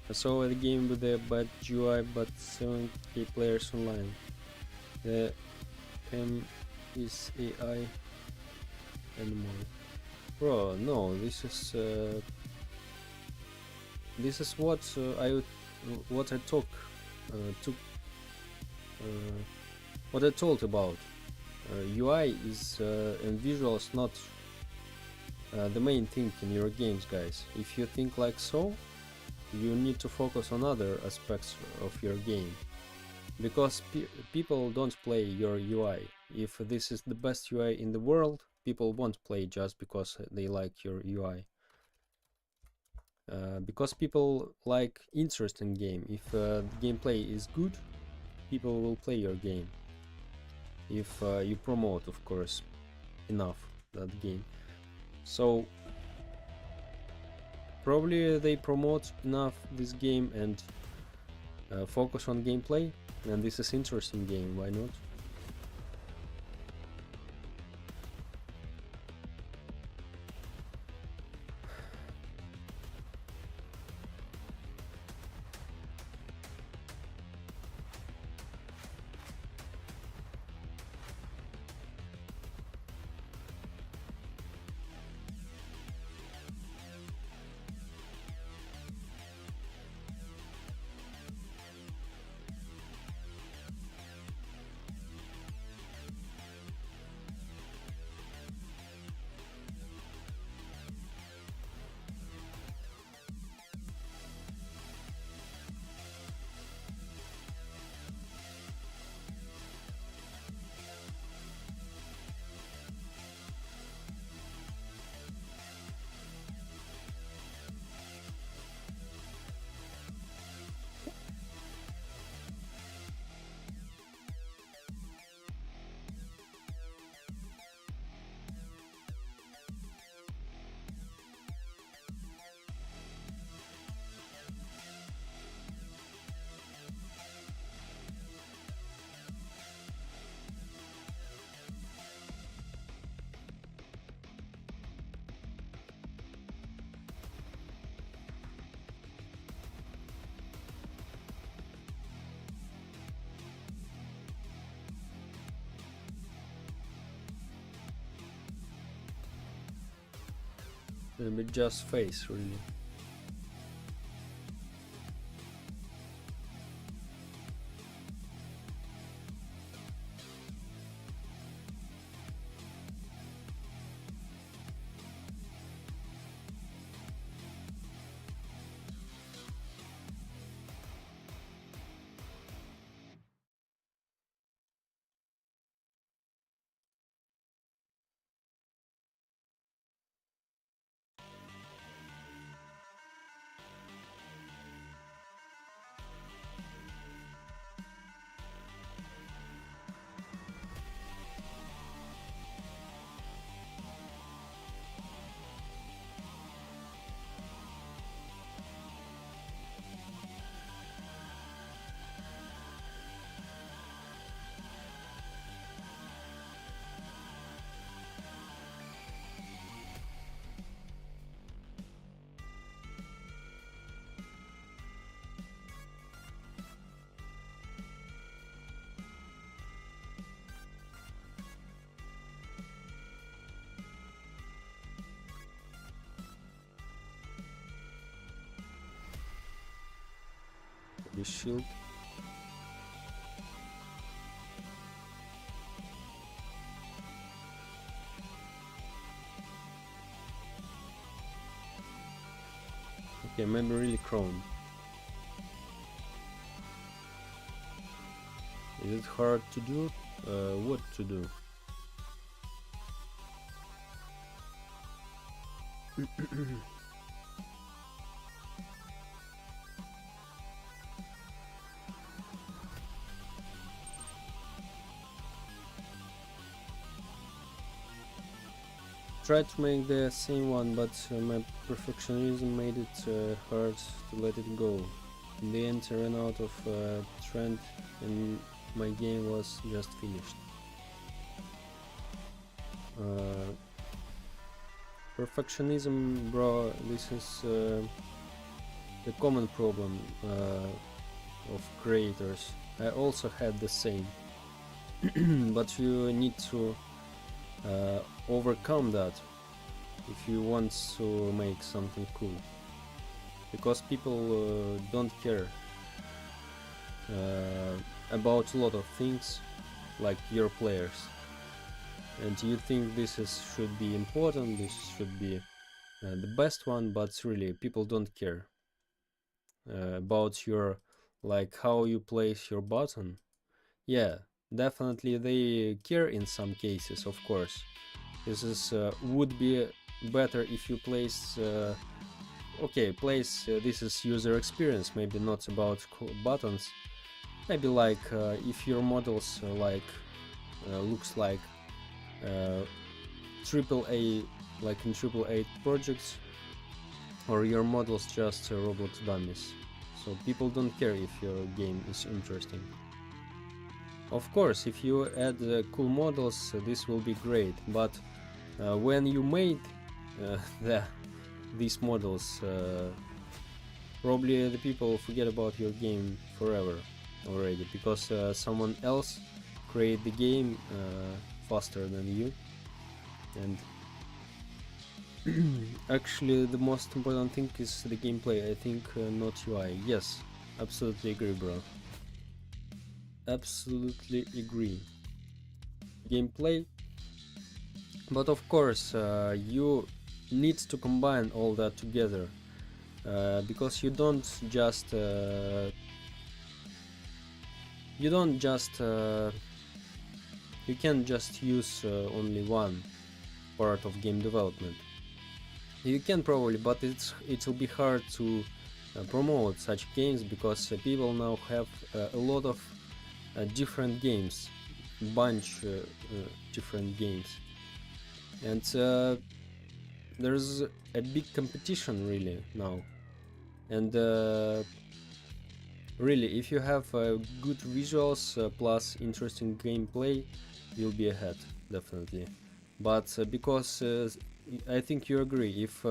I saw a game with a bad UI but 7k players online. The M is AI and more. Bro, no, this is what I talk to what I told about. UI is and visuals not the main thing in your games, guys. If you think like so, you need to focus on other aspects of your game, because people don't play your UI. If this is the best UI in the world, people won't play just because they like your UI. Because people like interesting game. If gameplay is good, people will play your game. If you promote, of course, enough that game. So probably they promote enough this game and focus on gameplay, and this is interesting game, why not? Maybe just face, really. The shield. Okay, maybe really Chrome. Is it hard to do? What to do? Tried to make the same one, but my perfectionism made it hard to let it go. In the end, I ran out of trend and my game was just finished. Perfectionism, bro, this is the common problem of creators. I also had the same, but you need to overcome that if you want to make something cool, because people don't care about a lot of things like your players, and you think this should be important, this should be the best one, but really people don't care about your, like, how you place your button. Yeah, definitely they care in some cases, of course. This is would be better if you place this is user experience, maybe not about buttons. Maybe like if your models looks like AAA, like in AAA projects, or your models just Roblox dummies, so people don't care if your game is interesting. Of course, if you add cool models, this will be great, but when you made these models, probably the people forget about your game forever already, because someone else create the game faster than you. And actually the most important thing is the gameplay, I think, not UI. Yes, absolutely agree, bro. Absolutely agree. Gameplay, but of course you need to combine all that together, because you can't just use only one part of game development. You can probably, but it will be hard to promote such games, because people now have a lot of different games, different games, and there's a big competition really now. And really, if you have good visuals plus interesting gameplay, you'll be ahead, definitely. But because I think you agree, if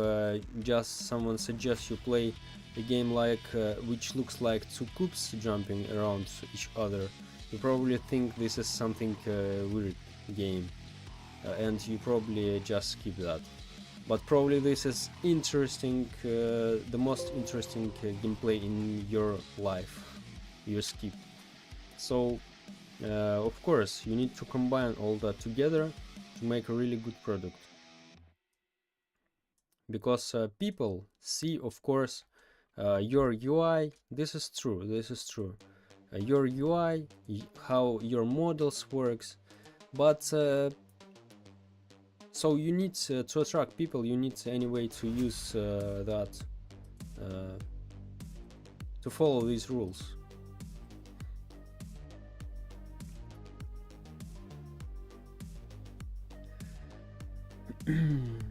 just someone suggests you play a game like which looks like two cubes jumping around each other, you probably think this is something weird game, and you probably just skip that. but probably this is interesting, the most interesting gameplay in your life you skip. So of course you need to combine all that together to make a really good product, because people see, of course, your UI. This is true, your UI, how your models works, but so you need to attract people, you need anyway to use that, to follow these rules.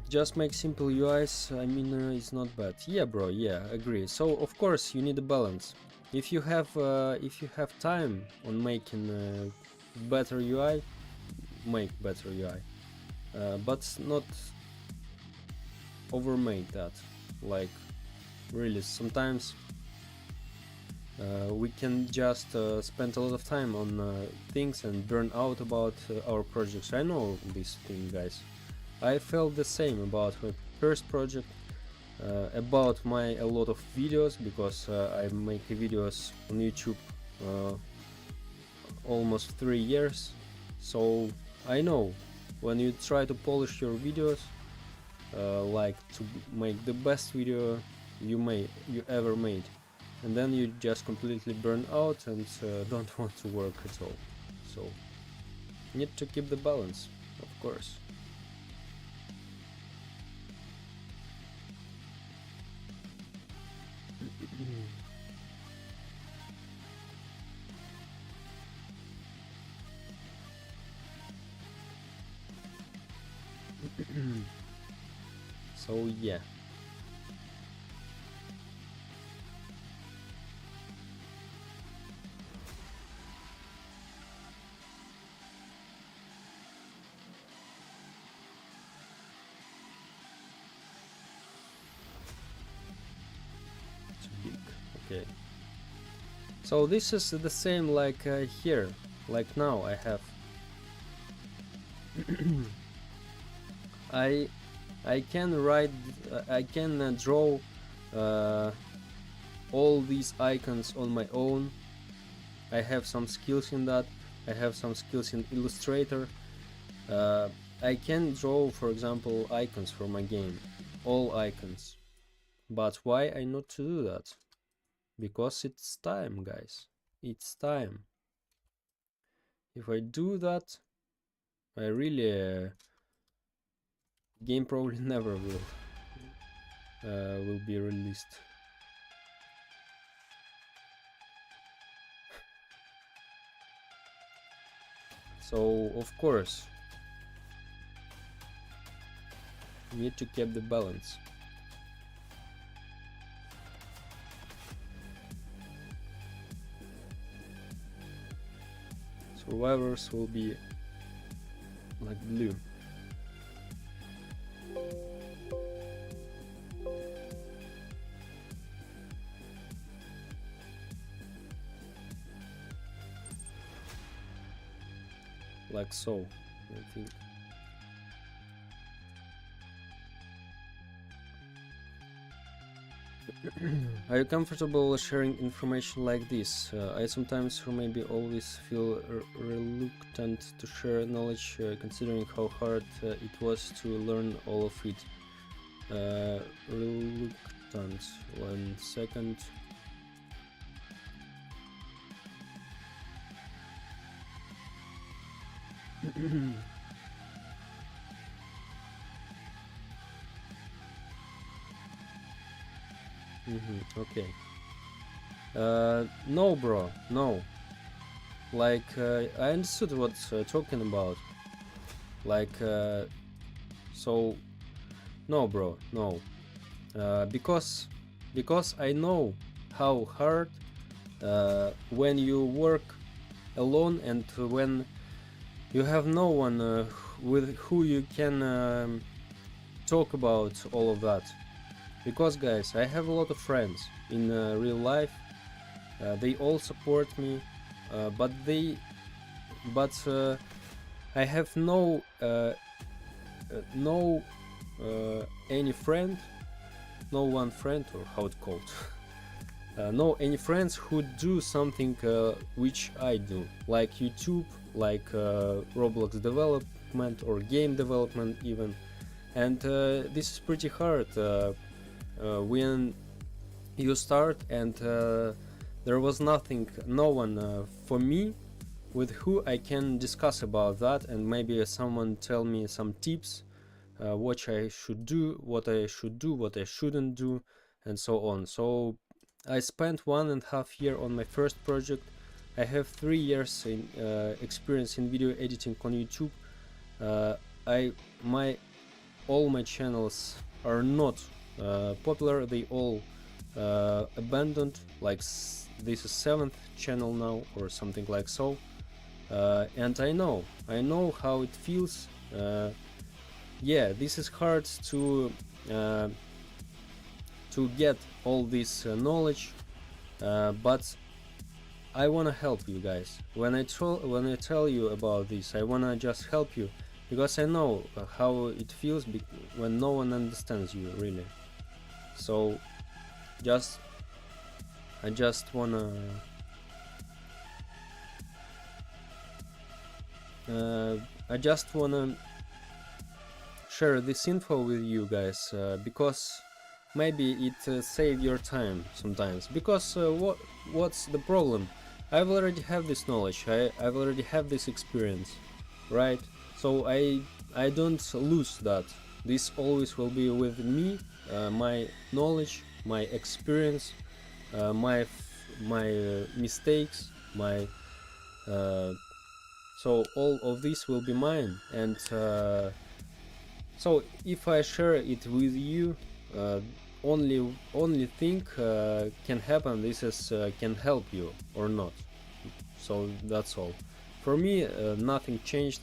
Just make simple UIs, I mean, it's not bad. Yeah, bro, yeah, agree. So of course you need a balance. If you have time on making better UI, make better UI, but not overmake that. Like, really, sometimes we can just spend a lot of time on things and burn out about our projects. I know this thing, guys. I felt the same about my first project, about a lot of videos, because I make videos on YouTube almost 3 years. So I know when you try to polish your videos, like to make the best video you ever made, and then you just completely burn out and don't want to work at all. So you need to keep the balance, of course. So yeah. Too big. Okay. So this is the same like here, like now I have. I can write, I can draw all these icons on my own. I have some skills in that. I have some skills in Illustrator. I can draw, for example, icons for my game, all icons. But why I not to do that? Because it's time, guys. It's time. If I do that, I really game probably never will be released. So of course you need to keep the balance. Survivors will be like blue. Like so, I think. Are you comfortable sharing information like this? I sometimes, or maybe always, feel reluctant to share knowledge, considering how hard it was to learn all of it. Reluctant. 1 second. Okay. No, bro, no. Like, I understood what's talking about. Like, so, no, bro, no. Because I know how hard when you work alone and when you have no one with who you can talk about all of that. Because guys, I have a lot of friends in real life. They all support me, but I have no any friend, no one friend, or how it called, no any friends who do something which I do, like YouTube, like Roblox development or game development even. And this is pretty hard when you start, and there was no one for me with who I can discuss about that, and maybe someone tell me some tips, what I should do, what I shouldn't do, and so on. So I spent 1.5 years on my first project. I have 3 years in experience in video editing on YouTube. All my channels are not popular. They all abandoned. Like this is 7th channel now or something like so. And I know how it feels. Yeah, this is hard to get all this knowledge, but I wanna help you guys. When I tell you about this, I wanna just help you, because I know how it feels when no one understands you really. So I just wanna share this info with you guys, because maybe it save your time sometimes. Because what's the problem? I've already have this knowledge. I've already have this experience, right? So I don't lose that. This always will be with me, my knowledge, my experience, my mistakes, my so all of this will be mine. And so if I share it with you, only thing can happen. This is can help you or not. So that's all. For me, nothing changed.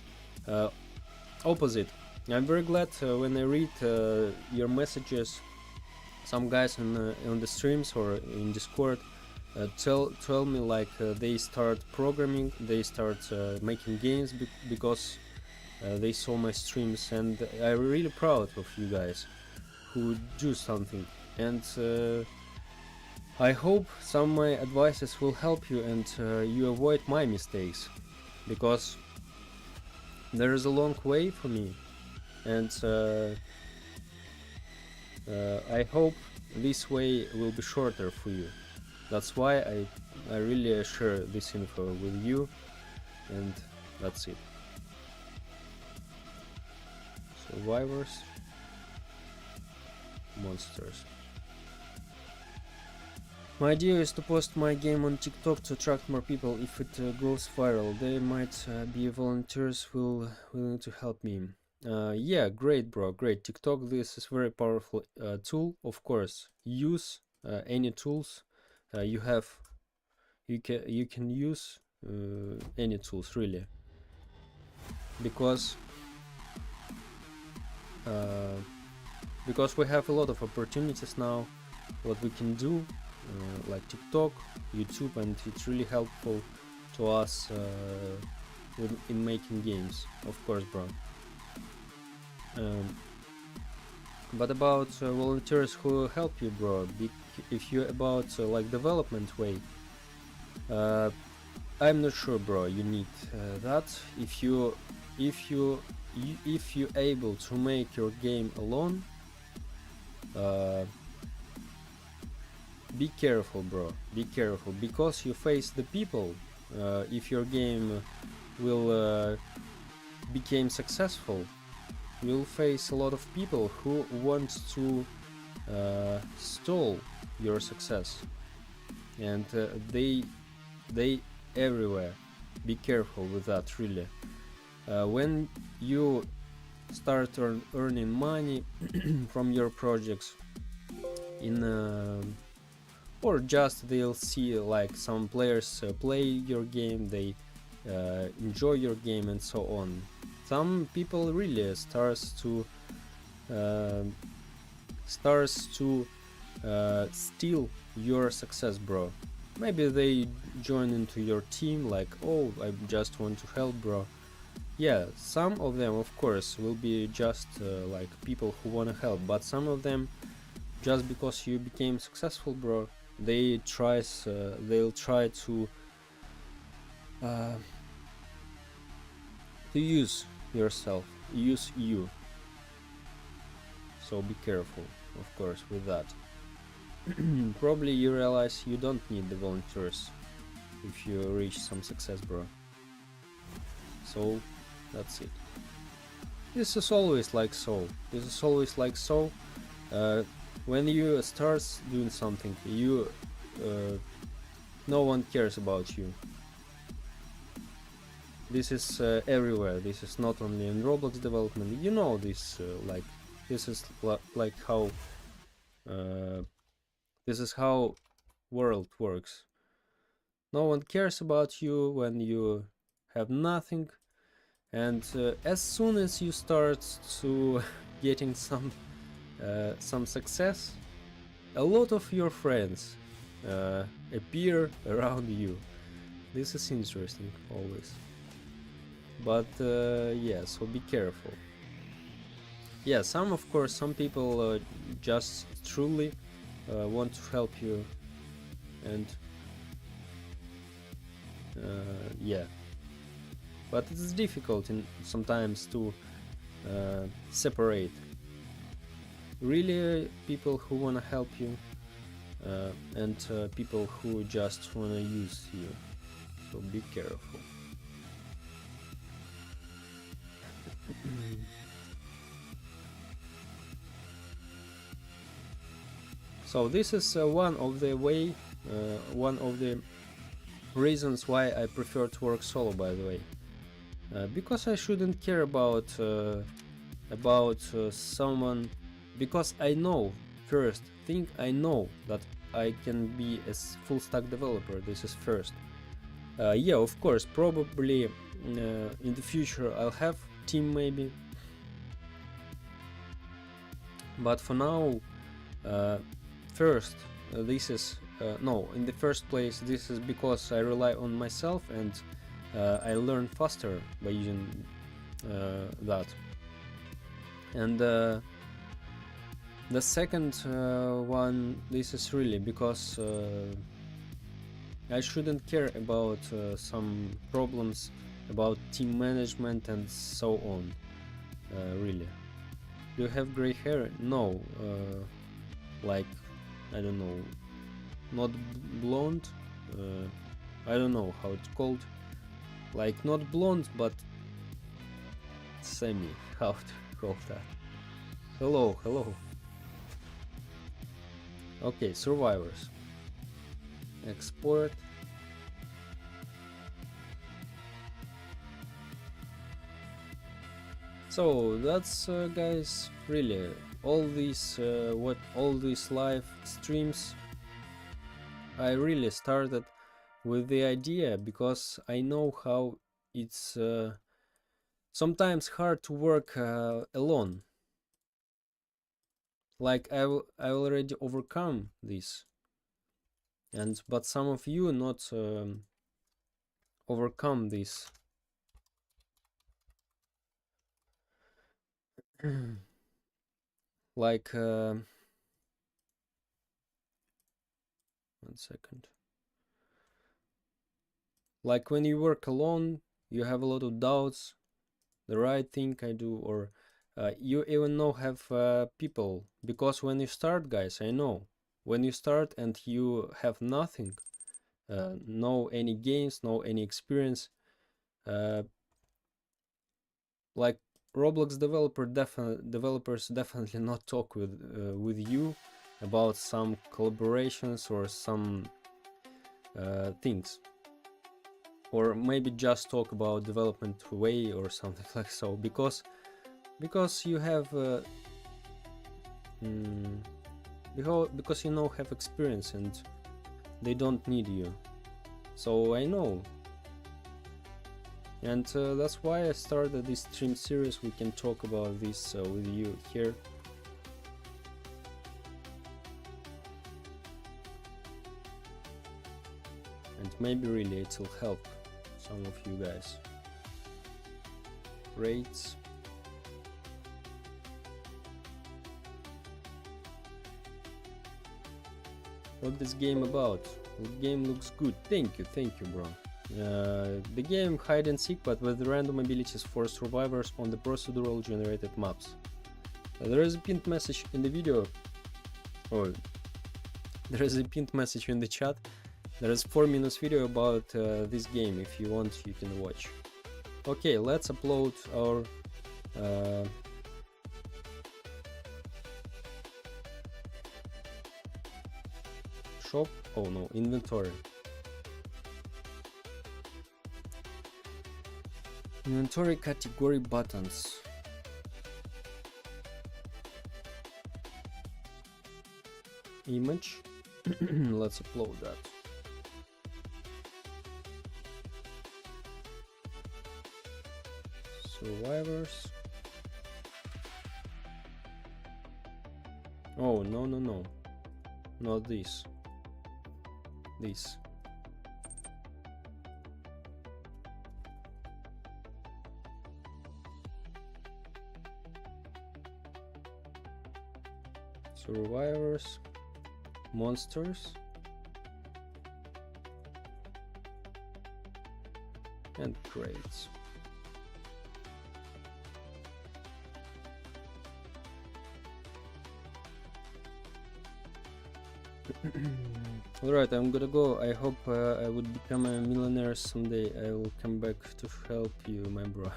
Opposite. I'm very glad when I read your messages. Some guys on the streams or in Discord tell me like they start programming, they start making games because they saw my streams, and I'm really proud of you guys who do something. And I hope some of my advices will help you, and you avoid my mistakes, because there is a long way for me, and I hope this way will be shorter for you. That's why I really share this info with you, and that's it. Survivors, monsters. My idea is to post my game on TikTok to attract more people. If it goes viral, there might be volunteers willing to help me. Yeah, great, bro, great. TikTok, this is very powerful tool. Of course, use any tools you have. You can use any tools really, because we have a lot of opportunities now what we can do, like TikTok, YouTube, and it's really helpful to us in making games, of course, bro. But about volunteers who help you, bro, if you about like development way, I'm not sure, bro. You need that if you able to make your game alone. Be careful, bro, be careful, because you face the people. If your game will become successful, you'll face a lot of people who want to stall your success, and they everywhere. Be careful with that, really. When you start earning money from your projects or just they'll see like some players play your game, they enjoy your game, and so on. Some people really starts to steal your success, bro. Maybe they join into your team like, oh, I just want to help, bro. yeah, some of them of course will be just like people who wanna help, but some of them, just because you became successful, bro, they'll try uh, to use you. So be careful, of course, with that. Probably you realize you don't need the volunteers if you reach some success, bro. So that's it. This is always like so. When you start doing something, no one cares about you. This is everywhere. This is not only in Roblox development. You know this. This is like how this is how world works. No one cares about you when you have nothing, and as soon as you start to getting some success, a lot of your friends appear around you. This is interesting always. But yeah, so be careful. Yeah, some people just truly want to help you, and yeah, but it's difficult sometimes to separate really people who want to help you and people who just want to use you. So be careful. So this is one of the reasons why I prefer to work solo, by the way, because I shouldn't care about someone, because I know that I can be a full stack developer. This is first. Yeah, of course, probably in the future I'll have team maybe, but for now, first, this is no, in the first place, this is because I rely on myself, and I learn faster by using that. And the second one, this is really because I shouldn't care about some problems about team management and so on. Really. Do you have gray hair? No. Like, I don't know, not blonde, I don't know how it's called, like not blonde but semi, how to call that. Hello. Okay, survivors. Export. So that's guys, really all these live streams, I really started with the idea because I know how it's sometimes hard to work alone. Like I already overcome this, but some of you not overcome this. Like 1 second. Like when you work alone, you have a lot of doubts, the right thing I do, or you even know have people, because when you start, guys, I know when you start and you have nothing, no any games, no any experience, like Roblox developers definitely not talk with you about some collaborations or some things, or maybe just talk about development way or something like so, because you have because you know have experience and they don't need you. So I know, and that's why I started this stream series. We can talk about this with you here. And maybe really it will help some of you guys. Rates. What this game about? The game looks good. Thank you, bro. The game hide and seek, but with random abilities for survivors on the procedural generated maps. There is a pinned message in the video. Oh, there is a pinned message in the chat. There is 4 minutes video about this game. If you want, you can watch. Okay, let's upload our shop. Oh no, inventory. Inventory category buttons. Image. Let's upload that. Survivors. Oh, no, no, no. Not this. This. Survivors. Monsters. And crates. Alright, I'm gonna go. I hope I would become a millionaire someday. I will come back to help you, my bro.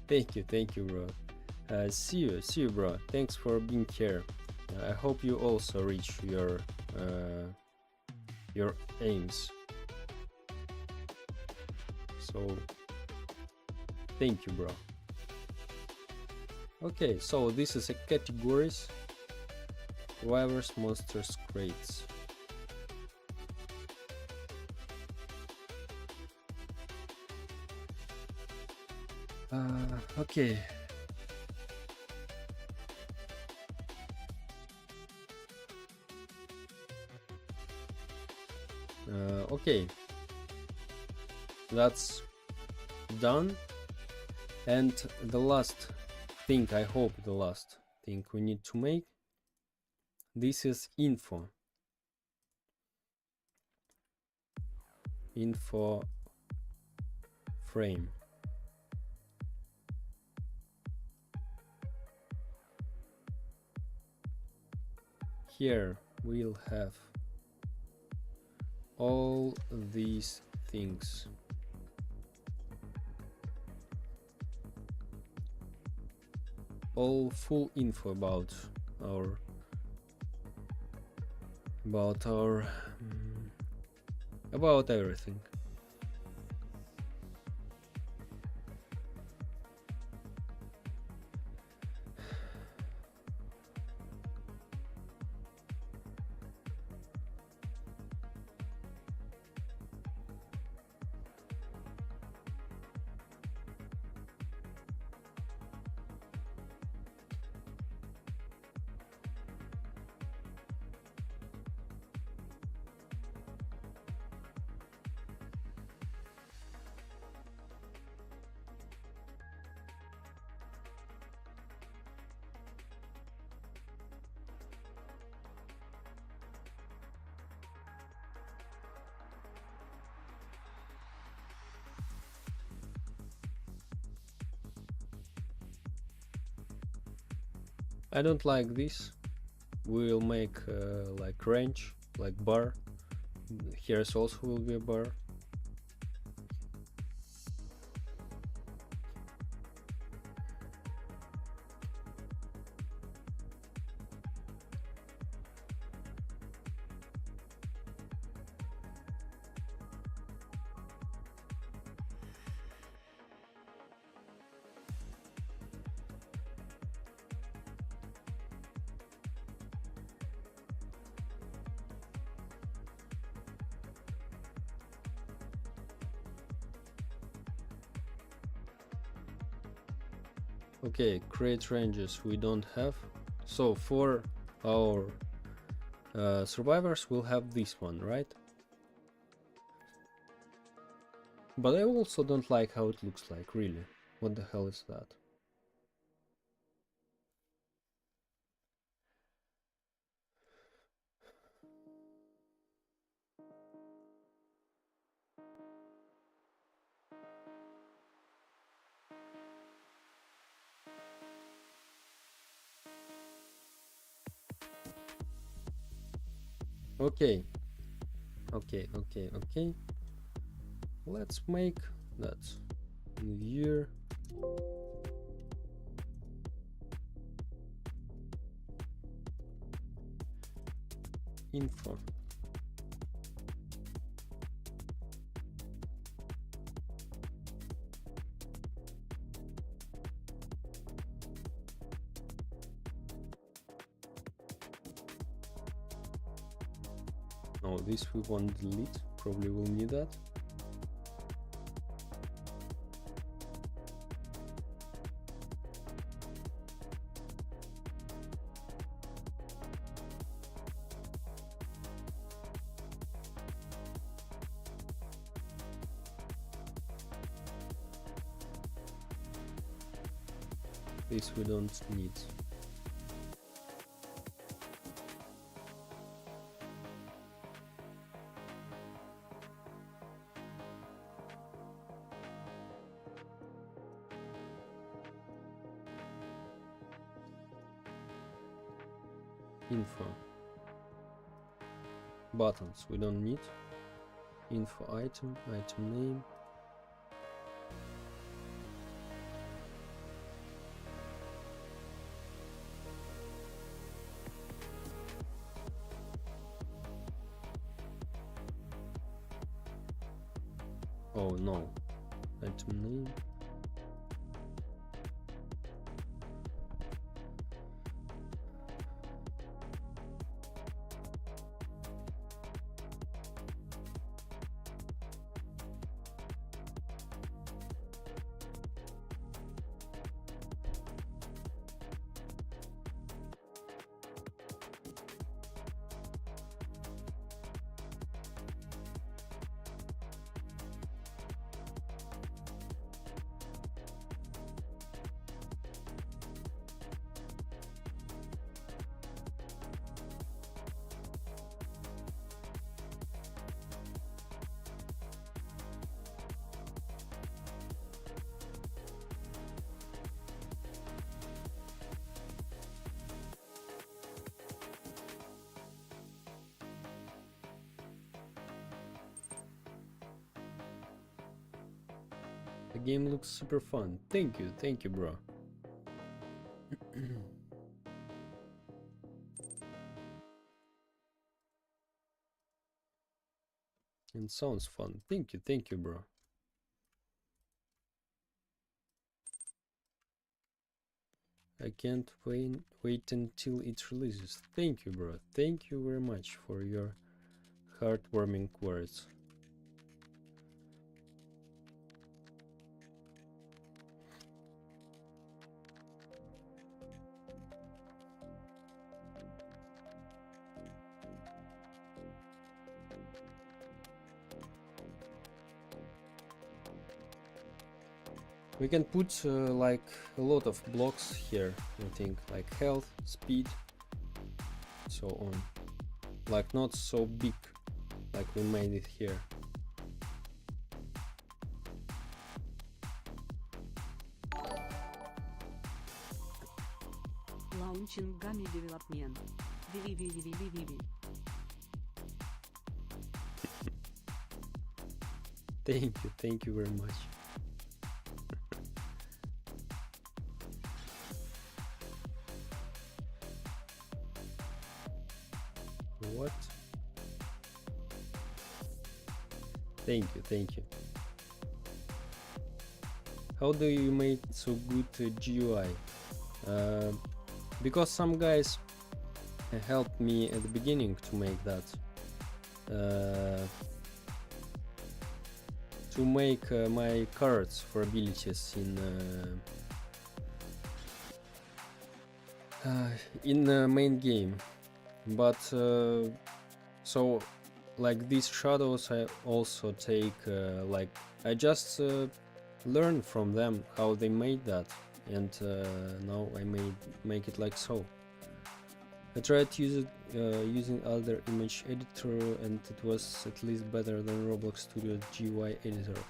Thank you, bro. See you, bro. Thanks for being here. I hope you also reach your aims. So, thank you, bro. Okay, so this is a categories. Survivors, monsters, crates. Okay. Okay. That's done. And the last thing, I hope the last thing we need to make. This is info frame. Here we'll have all these things. All full info about everything. I don't like this. We'll make like range, like bar. Here's also will be a bar. Okay, create ranges we don't have. So for our survivors we'll have this one, right? But I also don't like how it looks like, really. What the hell is that? Okay. Okay. Let's make that in viewer. Info. No, this we won't delete. Probably will need that. This we don't need. Info. Buttons we don't need. Info item, item name. Oh no, item name. The game looks super fun. Thank you, bro. And sounds fun. Thank you, bro. I can't wait until it releases. Thank you, bro. Thank you very much for your heartwarming words. We can put like a lot of blocks here, I think, like health, speed, so on. Like not so big, like we made it here. Launching Gummy Development. VVVVVVV. Thank you very much. What? Thank you. How do you make so good GUI? Because some guys helped me at the beginning to make that. To make my cards for abilities in the main game. But so like these shadows I also take like I just learn from them how they made that, and now I make it like so. I tried to use it using other image editor, and it was at least better than RobloxStudio GUI editor.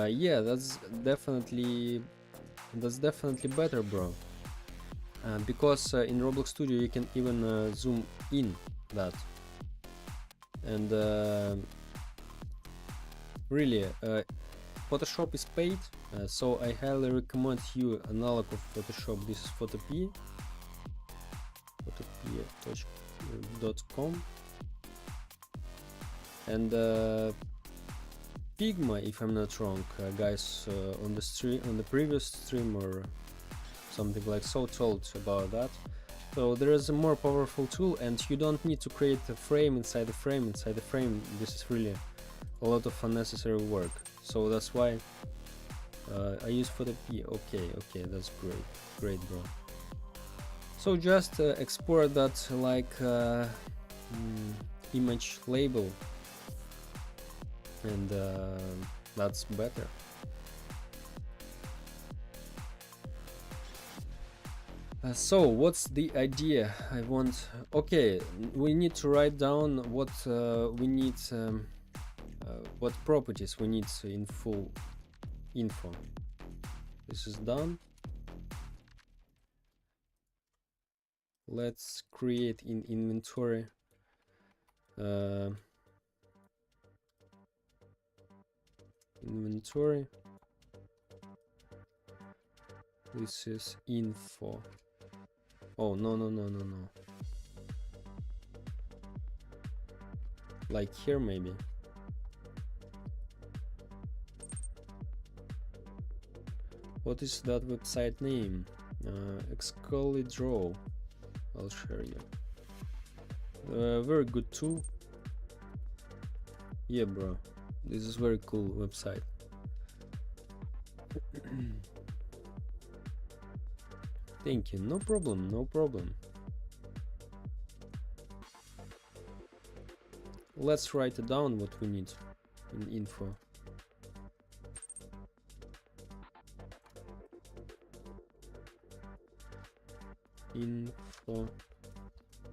Yeah, that's definitely better, bro. Because in RobloxStudio you can even zoom in that, and really, Photoshop is paid, so I highly recommend you analog of Photoshop. This is photopea.com, and Figma, if I'm not wrong, guys on the previous stream or something like so told about that. So there is a more powerful tool, and you don't need to create a frame inside the frame inside the frame. This is really a lot of unnecessary work, so that's why I use Photopea. Okay, that's great, bro. So just export that like image label, and that's better. So what's the idea I want? Okay, we need to write down what we need, what properties we need in full info. This is done. Let's create in inventory this is info. Oh, no. Like here, maybe. What is that website name? Excally Draw. I'll share you. Very good tool. Yeah, bro. This is very cool website. Thank you. No problem. Let's write it down what we need in info.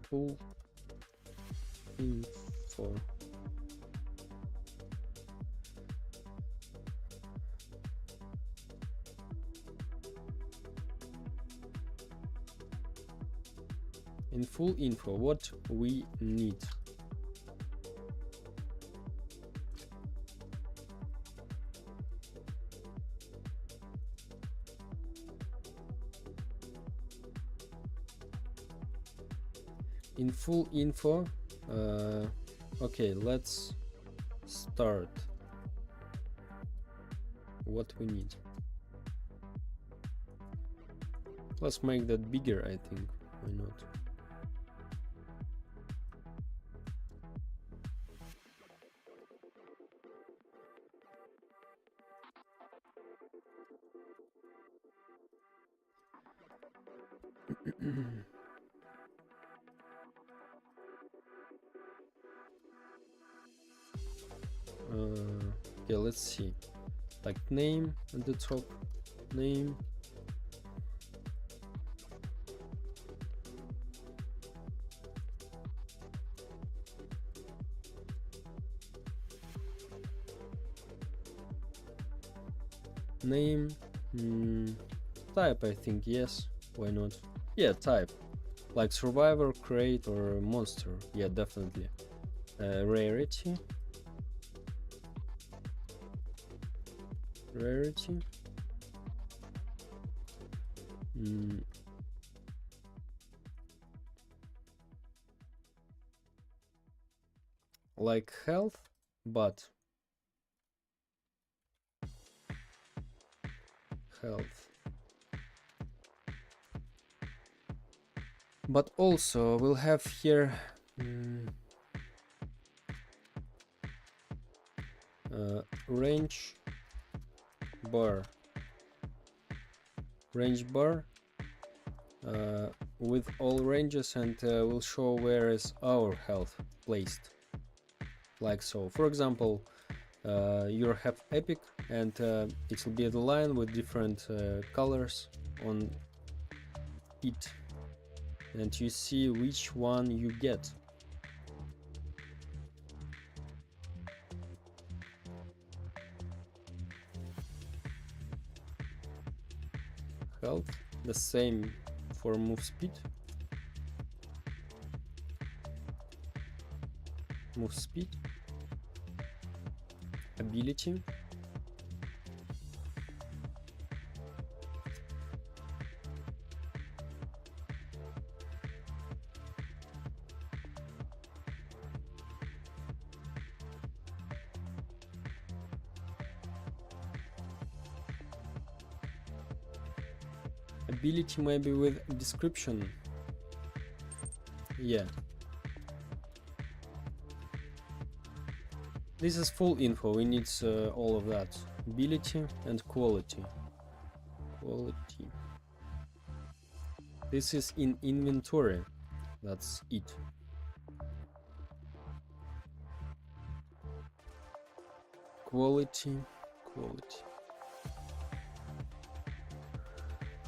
Full info. In full info, what we need. In full info, okay, let's start. What we need. Let's make that bigger, I think. Why not? Okay, let's see. Like name at the top, name. Name, type, I think, yes, why not? Yeah, type, like survivor, crate, or monster. Yeah, definitely. Rarity. Like health, but but also we'll have here range bar with all ranges, and we'll show where is our health placed, like so. For example, you have epic, and it will be the line with different colors on it, and you see which one you get. Health, the same for move speed. Move speed, ability, ability maybe with description. Yeah. This is full info, we need all of that. Ability and quality. Quality. This is in inventory. That's it. Quality. Quality.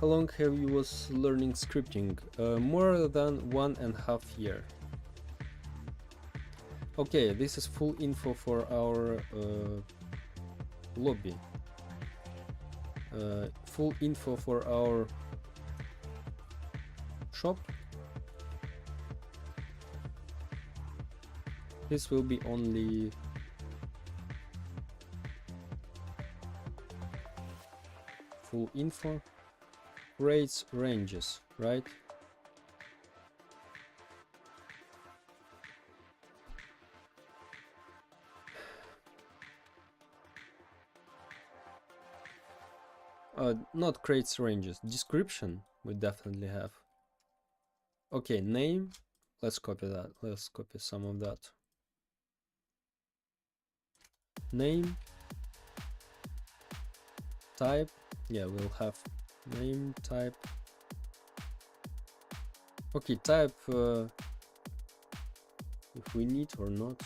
How long have you was learning scripting? More than 1.5 years. Okay, this is full info for our lobby. Full info for our shop. This will be only full info. Rates, ranges, right? Not crates, ranges. Description we definitely have. Okay, name. Let's copy that. Let's copy some of that. Name. Type. Yeah, we'll have name, type. Okay, type if we need or not.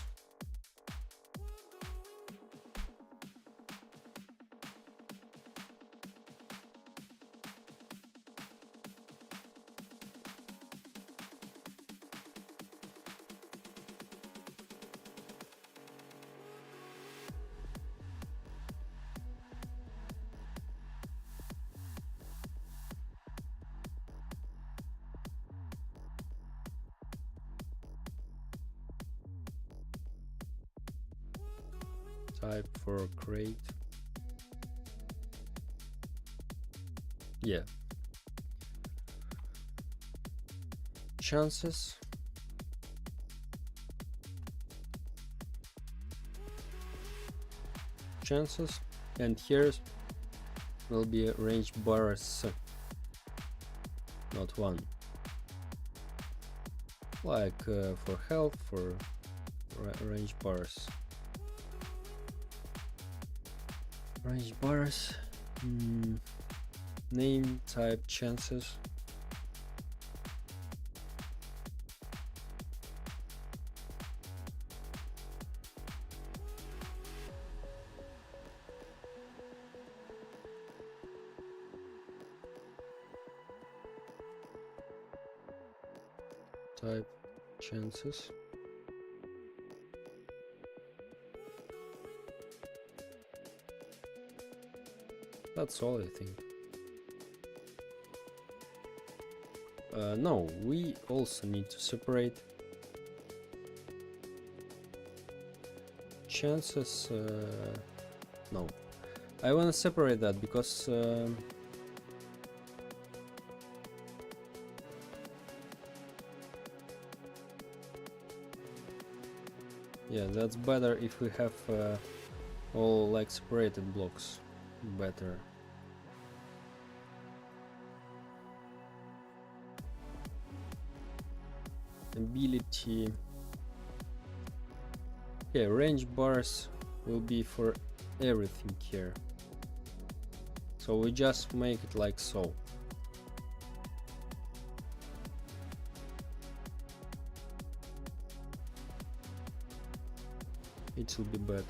Type for crate. Yeah. Chances. Chances. And here will be range bars, not one. Like for health, for range bars. Range bars, name, type, chances. Type, chances. That's all, I think. No, we also need to separate chances. No, I want to separate that because yeah, that's better if we have all like separated blocks. Better. Ability. Okay, range bars will be for everything here. So we just make it like so. It will be better.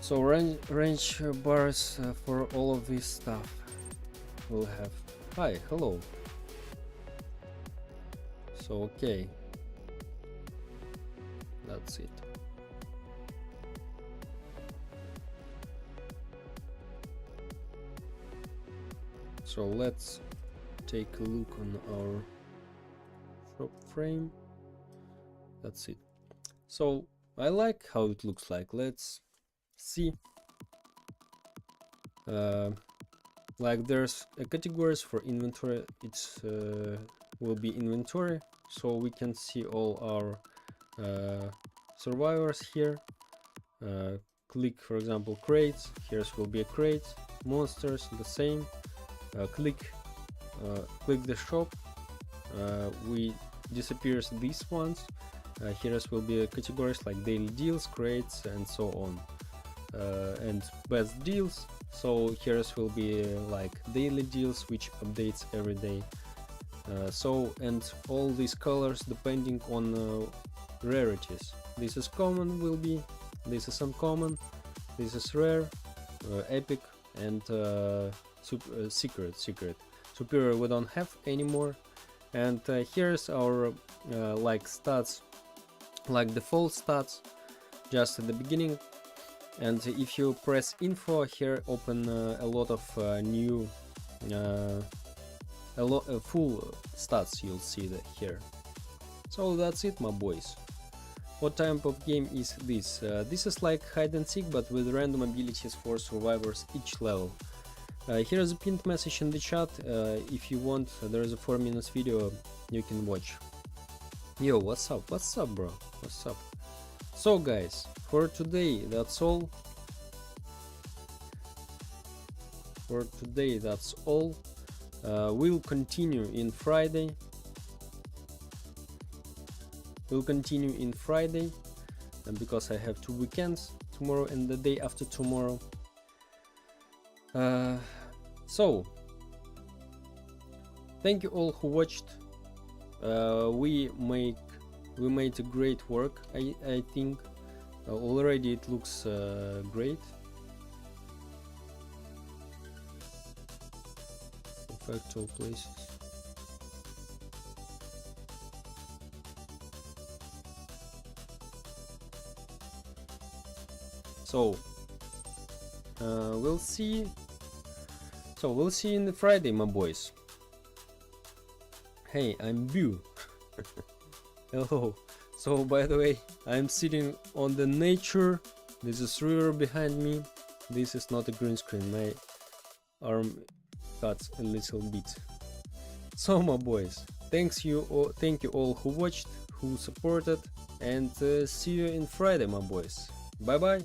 So range bars for all of this stuff we'll have. Hi, hello. So okay, that's it. So let's take a look on our shop frame. That's it. So I like how it looks like. Let's see. Like there's categories for inventory. It's will be inventory, so we can see all our survivors here. Click, for example, crates. Here's will be a crate. Monsters, the same. Click the shop. We disappears these ones. Here's will be categories like daily deals, crates, and so on. And best deals. So here's will be like daily deals, which updates every day. And all these colors depending on rarities. This is common will be, this is uncommon, this is rare, epic, and secret. Superior we don't have anymore. And here's our like stats, like default stats, just at the beginning. And if you press info here, open a lot of new full stats you'll see that here. So that's it, my boys. What type of game is this? This is like hide and seek, but with random abilities for survivors each level. Here's a pinned message in the chat. If you want, there is a 4 minutes video you can watch. Yo, what's up? What's up, bro? What's up? So guys, for today that's all. We'll continue in Friday. Because I have 2 weekends, tomorrow and the day after tomorrow. So thank you all who watched. We made a great work. I think already it looks great. Factual places. So we'll see. So we'll see in the Friday, my boys. Hey, I'm Bew. Hello. So by the way, I'm sitting on the nature. This is river behind me. This is not a green screen. My arm cuts a little bit. So my boys, thank you all who watched, who supported, and see you in Friday, my boys. Bye bye.